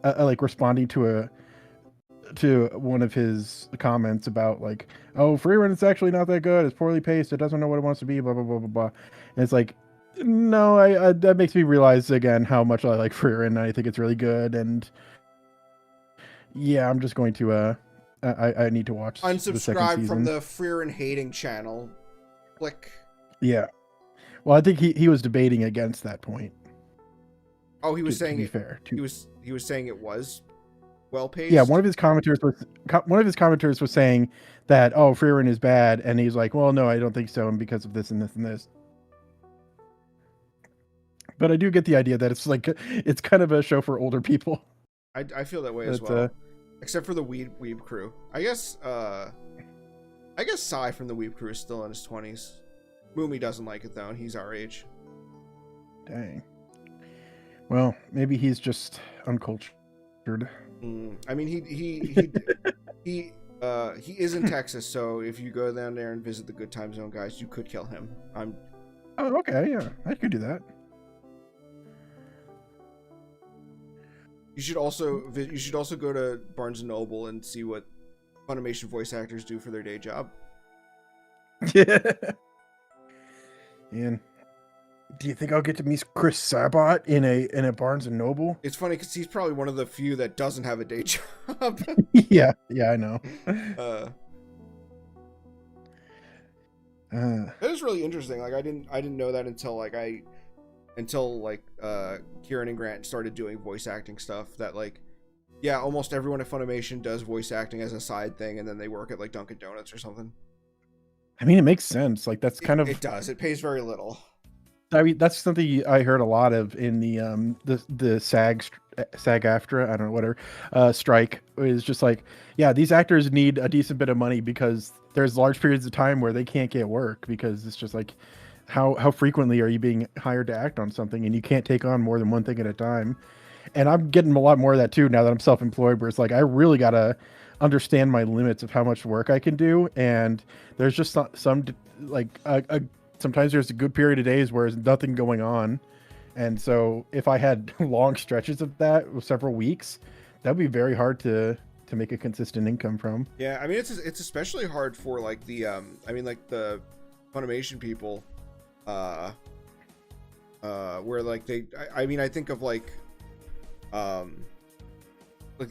like responding to one of his comments about like, oh, Frieren is actually not that good, it's poorly paced, it doesn't know what it wants to be, blah blah blah blah blah, and it's like, no, I that makes me realize again how much I like Frieren. I think it's really good, and yeah, I'm just going to I need to watch unsubscribe from the Frieren hating channel. Click. Yeah. Well, I think he was debating against that point. Oh, he was saying, to be fair. He was saying it was well paced. Yeah, one of his commenters was saying that, oh, Frieren is bad, and he's like, well, no, I don't think so, and because of this and this and this. But I do get the idea that it's like, it's kind of a show for older people. I feel that way as well. Except for the Weeb crew. I guess Sai from the Weeb crew is still in his 20s. Moomy doesn't like it though, and he's our age. Dang. Well, maybe he's just uncultured. I mean, he is in Texas, so if you go down there and visit the Good Time Zone guys, you could kill him. Oh, okay, yeah, I could do that. You should also go to Barnes and Noble and see what Funimation voice actors do for their day job. Yeah. And Do you think I'll get to meet Chris Sabat in a Barnes and Noble? It's funny because he's probably one of the few that doesn't have a day job. Yeah, I know. That is really interesting. Like I didn't know that until Kieran and Grant started doing voice acting stuff. That like, yeah, almost everyone at Funimation does voice acting as a side thing, and then they work at like Dunkin' Donuts or something. I mean, it makes sense. Like that's kind of it does. It pays very little. I mean, that's something I heard a lot of in the SAG-AFTRA, I don't know, whatever, strike, is just like, yeah, these actors need a decent bit of money because there's large periods of time where they can't get work because it's just like, how frequently are you being hired to act on something, and you can't take on more than one thing at a time. And I'm getting a lot more of that too now that I'm self-employed, where it's like I really gotta understand my limits of how much work I can do, and there's just some like sometimes there's a good period of days where there's nothing going on. And so if I had long stretches of that with several weeks, that'd be very hard to make a consistent income from. Yeah, I mean it's especially hard for like the like the Funimation people, where like I think of like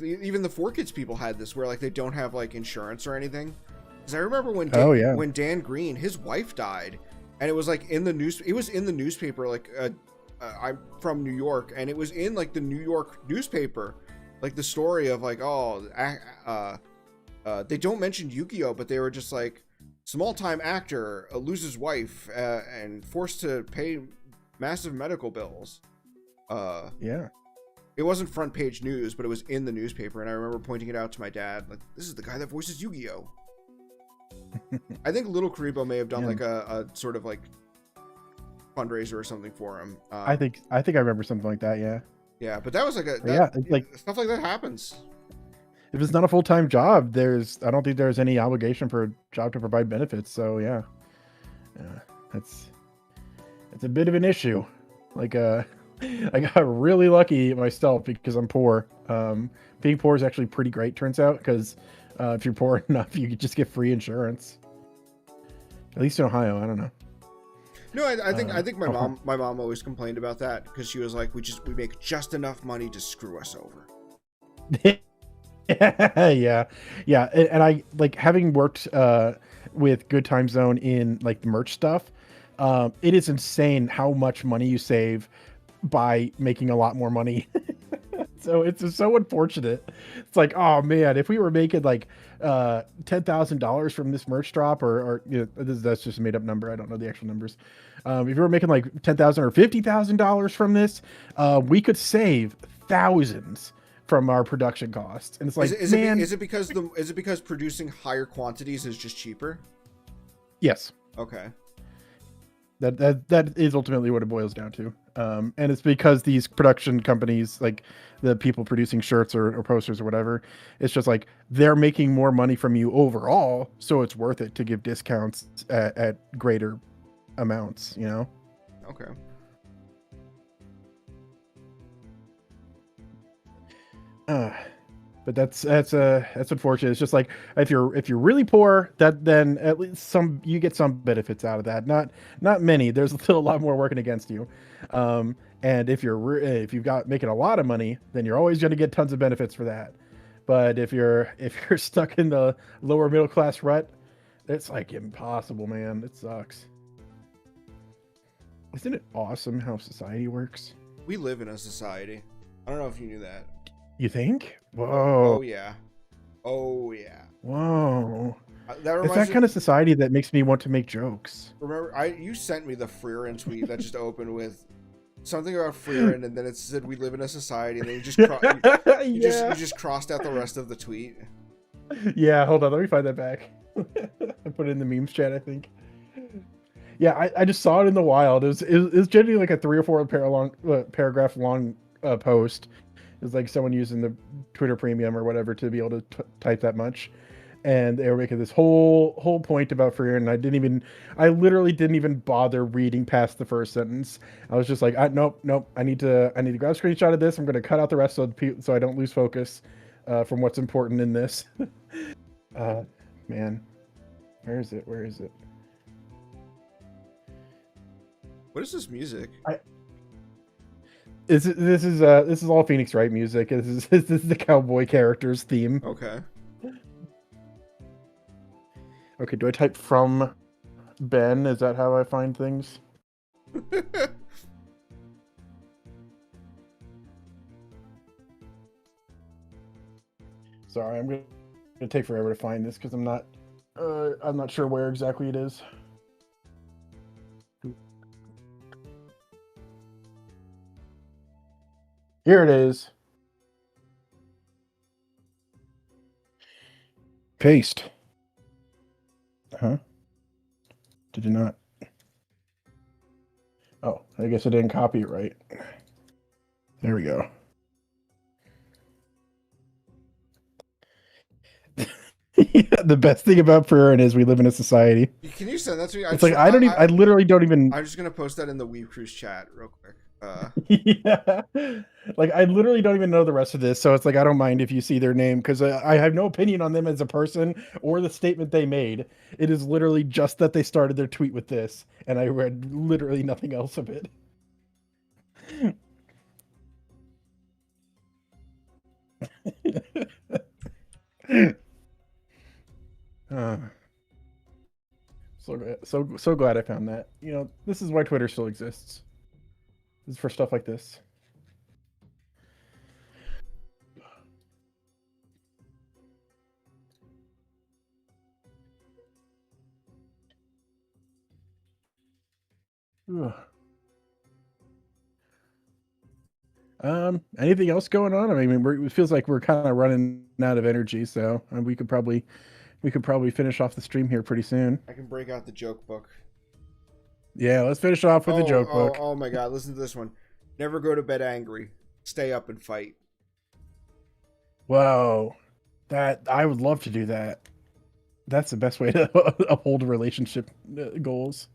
even the 4Kids people had this where like they don't have like insurance or anything. Because I remember when Dan Green, his wife died. And it was like in the news. It was in the newspaper. Like, I'm from New York, and it was in like the New York newspaper, like the story of like, they don't mention Yu-Gi-Oh, but they were just like, small-time actor loses wife and forced to pay massive medical bills. Yeah, it wasn't front page news, but it was in the newspaper, and I remember pointing it out to my dad, like, this is the guy that voices Yu-Gi-Oh. I think Little Karibo may have done like a sort of like fundraiser or something for him. I think I remember something like that. Yeah, but that was like like stuff like that happens. If it's not a full-time job, I don't think there's any obligation for a job to provide benefits. So yeah, it's a bit of an issue. Like I got really lucky myself because I'm poor. Being poor is actually pretty great, turns out, because if you're poor enough, you could just get free insurance. At least in Ohio, I don't know. No, I think my mom always complained about that because she was like, we make just enough money to screw us over. yeah, and I like having worked with Good Time Zone in like the merch stuff. It is insane how much money you save by making a lot more money. So it's just so unfortunate. It's like, oh man, if we were making like $10,000 from this merch drop, or that's just a made up number. I don't know the actual numbers. If you were making like $10,000 or $50,000 from this, we could save thousands from our production costs. And it's like, is it because producing higher quantities is just cheaper? Yes. Okay. That is ultimately what it boils down to. And it's because these production companies, like the people producing shirts or posters or whatever, it's just like they're making more money from you overall, so it's worth it to give discounts at greater amounts, you know? Okay. But that's unfortunate. It's just like if you're really poor, then at least you get some benefits out of that. Not many. There's still a lot more working against you. And if you've got making a lot of money, then you're always going to get tons of benefits for that. But if you're stuck in the lower middle class rut, it's like impossible, man. It sucks. Isn't it awesome how society works? We live in a society. I don't know if you knew that. You think? Whoa. Oh yeah. Whoa. It's that kind of society that makes me want to make jokes. Remember, you sent me the Freerin tweet that just opened with something about Freerin, and then it said we live in a society, and then you just crossed out the rest of the tweet. Yeah, hold on, let me find that back. I put it in the memes chat, I think. Yeah, I just saw it in the wild. It was generally like a 3 or 4 paragraph long post. It's like someone using the Twitter Premium or whatever to be able to type that much, and they were making this whole point about Freer, and I literally didn't even bother reading past the first sentence. I was just like, nope, I need to grab a screenshot of this. I'm going to cut out the rest of so I don't lose focus from what's important in this. Man, where is it? What is this music? This is all Phoenix Wright music. This is the cowboy character's theme. Okay. Okay, do I type from Ben? Is that how I find things? Sorry, I'm gonna take forever to find this because I'm not sure where exactly it is. Here it is. Paste. Huh? Did you not? Oh, I guess I didn't copy it right. There we go. Yeah, the best thing about Purin is we live in a society. Can you send that to me? It's like I literally don't even. I'm just gonna post that in the Weave Cruise chat real quick. Yeah, like I literally don't even know the rest of this, so it's like I don't mind if you see their name because I have no opinion on them as a person or the statement they made. It is literally just that they started their tweet with this, and I read literally nothing else of it. So glad I found that. You know, this is why Twitter still exists. This is for stuff like this. Ugh. Anything else going on? I mean, it feels like we're kind of running out of energy, so we could probably finish off the stream here pretty soon. I can break out the joke book. Yeah, let's finish off with the joke book. Oh my god, listen to this one. Never go to bed angry. Stay up and fight. Whoa. That I would love to do that. That's the best way to uphold relationship goals.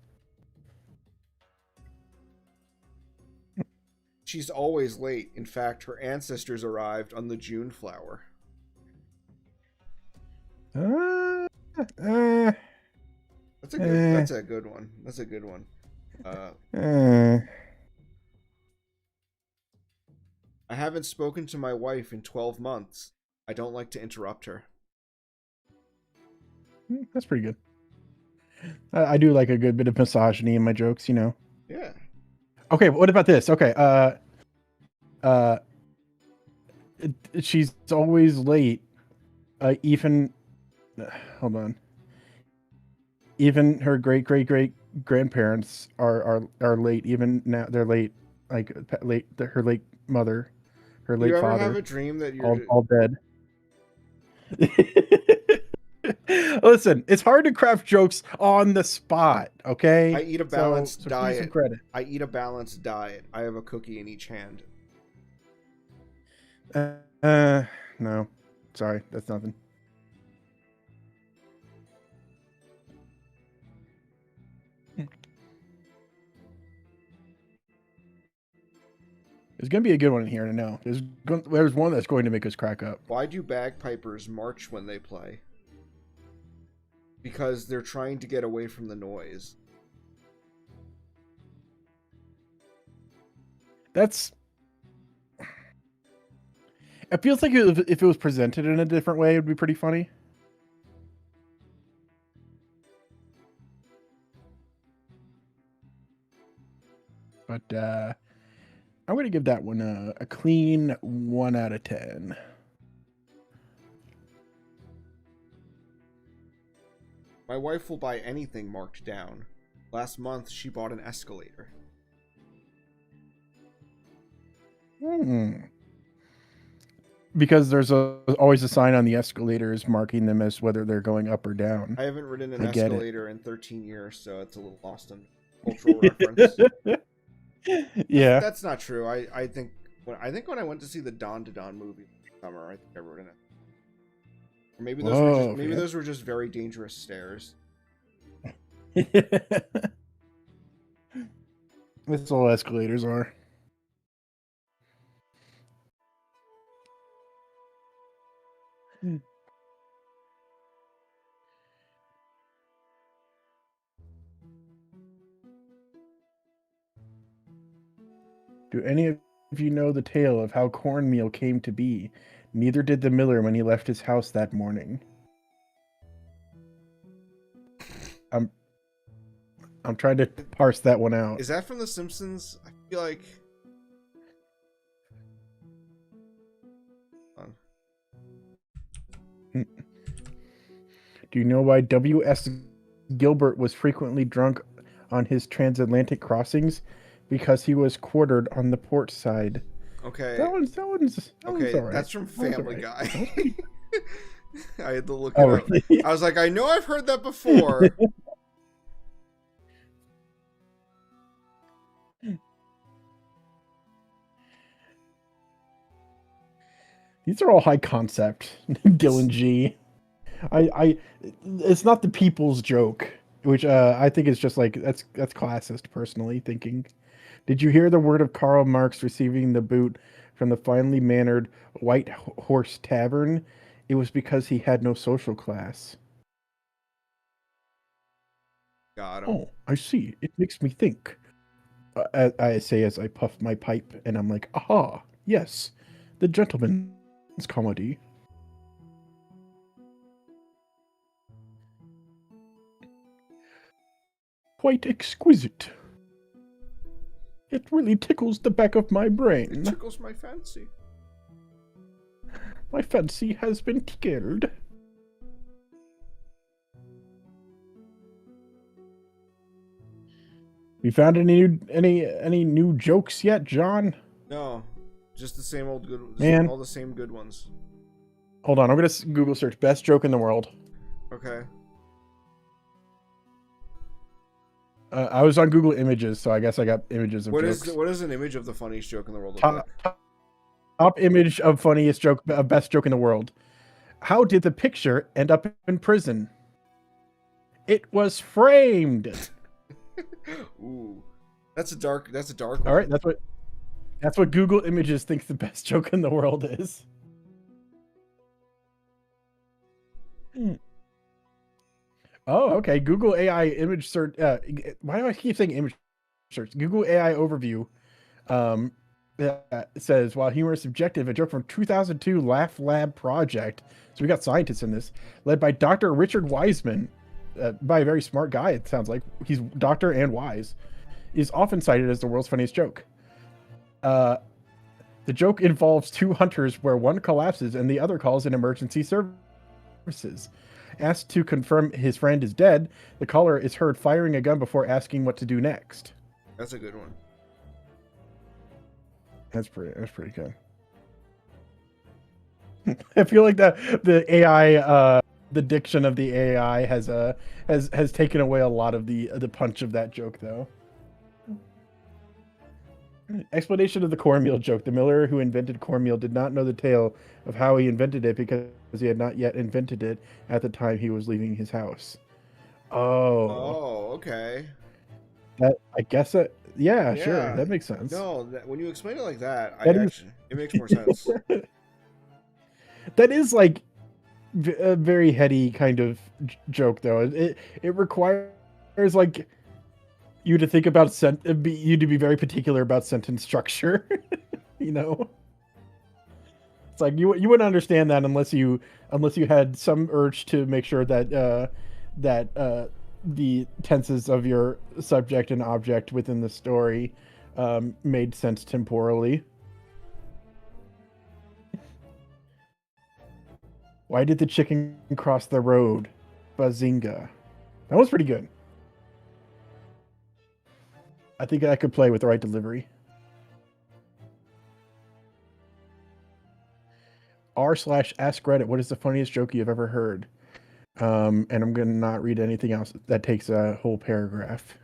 She's always late. In fact, her ancestors arrived on the June flower. That's a good one. That's a good one. I haven't spoken to my wife in 12 months. I don't like to interrupt her. That's pretty good. I do like a good bit of misogyny in my jokes, you know. Yeah. Okay, what about this? Okay, she's always late. Even hold on. Even her great grandparents are late. Even now they're late. Like late. Her late mother, her late father. You ever have a dream that you're all dead? Listen, it's hard to craft jokes on the spot. Okay. I eat a balanced diet. Give me some credit. I eat a balanced diet. I have a cookie in each hand. No, sorry, that's nothing. There's gonna be a good one in here to know. There's one that's going to make us crack up. Why do bagpipers march when they play? Because they're trying to get away from the noise. That's. It feels like if it was presented in a different way, it would be pretty funny. But I'm going to give that one a clean 1 out of 10. My wife will buy anything marked down. Last month, she bought an escalator. Because there's always a sign on the escalators marking them as whether they're going up or down. I haven't ridden an escalator in 13 years, so it's a little lost in cultural reference. Yeah, that's not true. I think when I went to see the Dawn to Dawn movie this summer, I think I rode in it. Or maybe those were just very dangerous stairs. That's all escalators are. Do any of you know the tale of how cornmeal came to be? Neither did the miller when he left his house that morning. I'm trying to parse that one out. Is that from The Simpsons? I feel like... Do you know why W.S. Gilbert was frequently drunk on his transatlantic crossings? Because he was quartered on the port side. Okay. That one's all right. That's from Family Guy. I had to look it Oh, up. really? I was like, I know I've heard that before. These are all high concept. Dylan G. It's not the people's joke, which I think is just like that's classist. Personally thinking, did you hear the word of Karl Marx receiving the boot from the finely mannered White Horse Tavern? It was because he had no social class. Got him. Oh, I see. It makes me think. I say as I puff my pipe, and I'm like, aha, yes, the gentleman's comedy. Quite exquisite. It really tickles the back of my brain. It tickles my fancy. My fancy has been tickled. We found any new jokes yet, John? No, just the same old good. Man. All the same good ones. Hold on, I'm gonna Google search best joke in the world. Okay. I was on Google Images, so I guess I got images of jokes. What is an image of the funniest joke in the world look Top, like? top image of funniest joke, best joke in the world. How did the picture end up in prison? It was framed. Ooh, that's a dark one. All right, that's what Google Images thinks the best joke in the world is. Oh, okay. Google AI image search. Why do I keep saying image search? Google AI overview says, while humor is subjective, a joke from 2002 Laugh Lab project. So we got scientists in this, led by Dr. Richard Wiseman, by a very smart guy. It sounds like he's doctor and wise. Is often cited as the world's funniest joke. The joke involves two hunters where one collapses and the other calls in emergency services. Asked to confirm his friend is dead, the caller is heard firing a gun before asking what to do next. That's a good one. That's pretty good. I feel like the AI, the diction of the AI has taken away a lot of the punch of that joke, though. Explanation of the cornmeal joke. The miller who invented cornmeal did not know the tale of how he invented it because he had not yet invented it at the time he was leaving his house. Oh, okay. That, I guess that, yeah, sure. That makes sense. No, when you explain it like that, That it makes more sense. That is like a very heady kind of joke, though. It requires like you to think about you to be very particular about sentence structure. You know, it's like you wouldn't understand that unless you had some urge to make sure that the tenses of your subject and object within the story made sense temporally. Why did the chicken cross the road? Bazinga. That was pretty good. I think I could play with the right delivery. r/ask Reddit. What is the funniest joke you've ever heard? And I'm going to not read anything else. That takes a whole paragraph.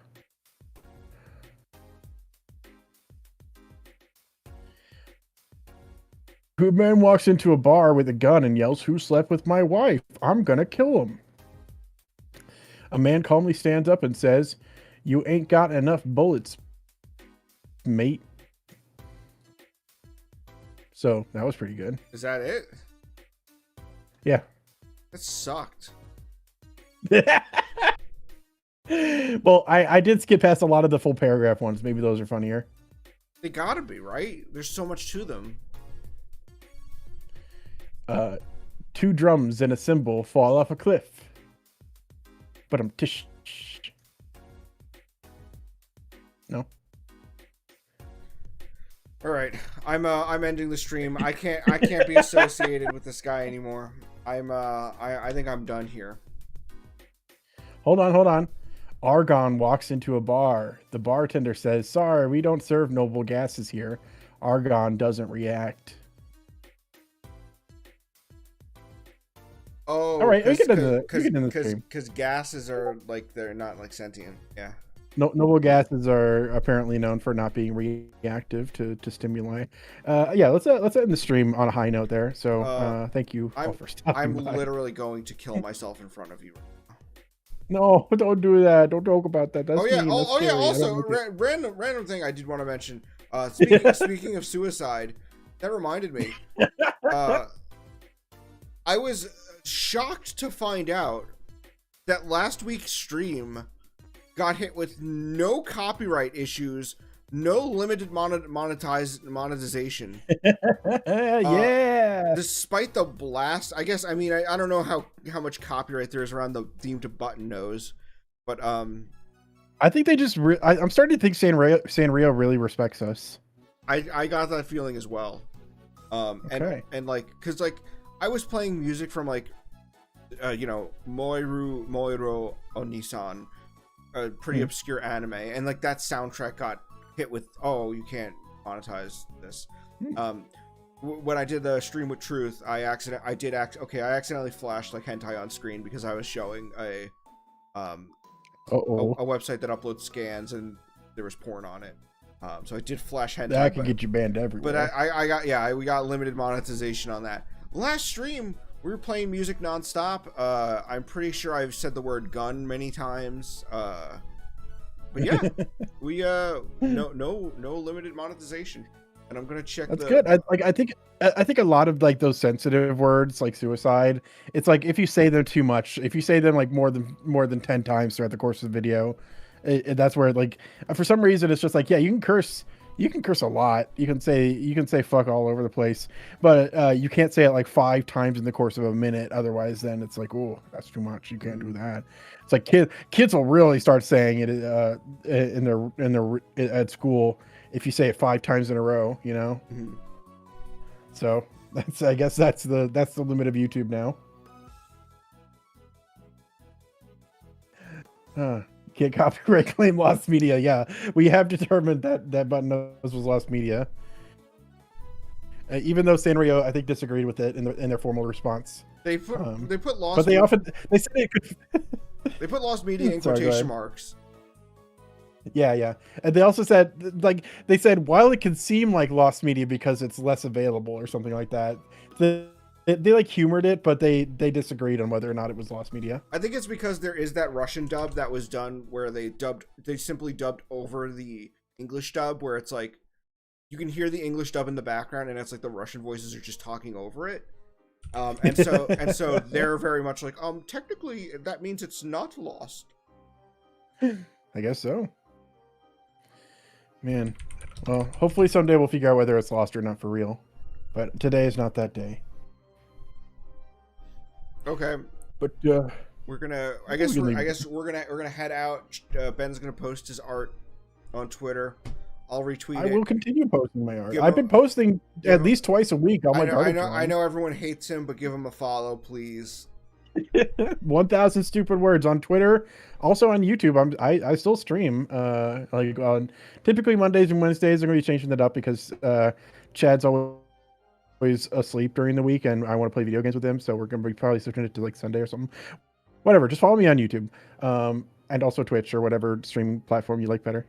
Good man walks into a bar with a gun and yells, "Who slept with my wife? I'm gonna kill him." A man calmly stands up and says, "You ain't got enough bullets, mate." So that was pretty good. Is that it? Yeah. That sucked. Well, I did skip past a lot of the full paragraph ones. Maybe those are funnier. They gotta be, right? There's so much to them. 2 drums and a cymbal fall off a cliff. But I'm tish. No. All right, I'm ending the stream. I can't be associated with this guy anymore. I think I'm done here. Hold on. Argon walks into a bar. The bartender says, "Sorry, we don't serve noble gases here." Argon doesn't react. Oh, all right, we get into the because gases are like they're not like sentient. Yeah. Noble gases are apparently known for not being reactive to stimuli. Yeah, let's end the stream on a high note there. So thank you all for stopping I'm by. literally going to kill myself in front of you. No, don't do that. Don't talk about that. That's yeah. mean. Yeah. Also, random thing I did want to mention. Speaking of suicide, that reminded me. I was shocked to find out that last week's stream got hit with no copyright issues, no limited monetization. Yeah. Despite the blast, I guess. I mean, I don't know how much copyright there is around the theme to Button Nose, but I think they just. I'm starting to think Sanrio really respects us. I got that feeling as well. Okay. And like, cause like I was playing music from like, Moiru Onisan, a pretty obscure anime, and like that soundtrack got hit with, oh, you can't monetize this. When I did the stream with Truth, I accidentally flashed like hentai on screen because I was showing a website that uploads scans and there was porn on it. So I did flash hentai. That could get you banned everywhere. But we got limited monetization on that. Last stream, we were playing music nonstop. I'm pretty sure I've said the word gun many times. But yeah, we no limited monetization, and I'm gonna check. That's good. I think a lot of like those sensitive words like suicide. It's like if you say them too much, if you say them like more than 10 times throughout the course of the video, that's where like for some reason it's just like, yeah, you can curse a lot. You can say fuck all over the place, but you can't say it like 5 times in the course of a minute. Otherwise, then it's like, oh, that's too much. You can't do that. It's like kids will really start saying it at school if you say it 5 times in a row. You know. Mm-hmm. So I guess that's the limit of YouTube now. Can't copyright claim lost media. Yeah, we have determined that Button Nose was lost media. Even though Sanrio, I think, disagreed with it in their formal response. They put lost. But they said it could. They put lost media in quotation marks. Yeah, and they also said they said while it can seem like lost media because it's less available or something like that. They like humored it, but they disagreed on whether or not it was lost media. I think it's because there is that Russian dub that was done where they simply dubbed over the English dub, where it's like you can hear the English dub in the background and it's like the Russian voices are just talking over it. And so they're very much like, technically that means it's not lost. I guess so. Man. Well, hopefully someday we'll figure out whether it's lost or not for real. But today is not that day. Okay, but we're gonna. I guess we're gonna head out. Ben's gonna post his art on Twitter. I'll retweet it. I will continue posting my art. I've been posting at least twice a week on my garbage. I know everyone hates him, but give him a follow, please. 1,000 stupid words on Twitter, also on YouTube. I still stream. Like on typically Mondays and Wednesdays. I'm gonna be changing that up because Chad's always asleep during the week and I want to play video games with him, so we're gonna be probably switching it to like Sunday or something. Whatever, just follow me on YouTube, and also Twitch or whatever streaming platform you like better.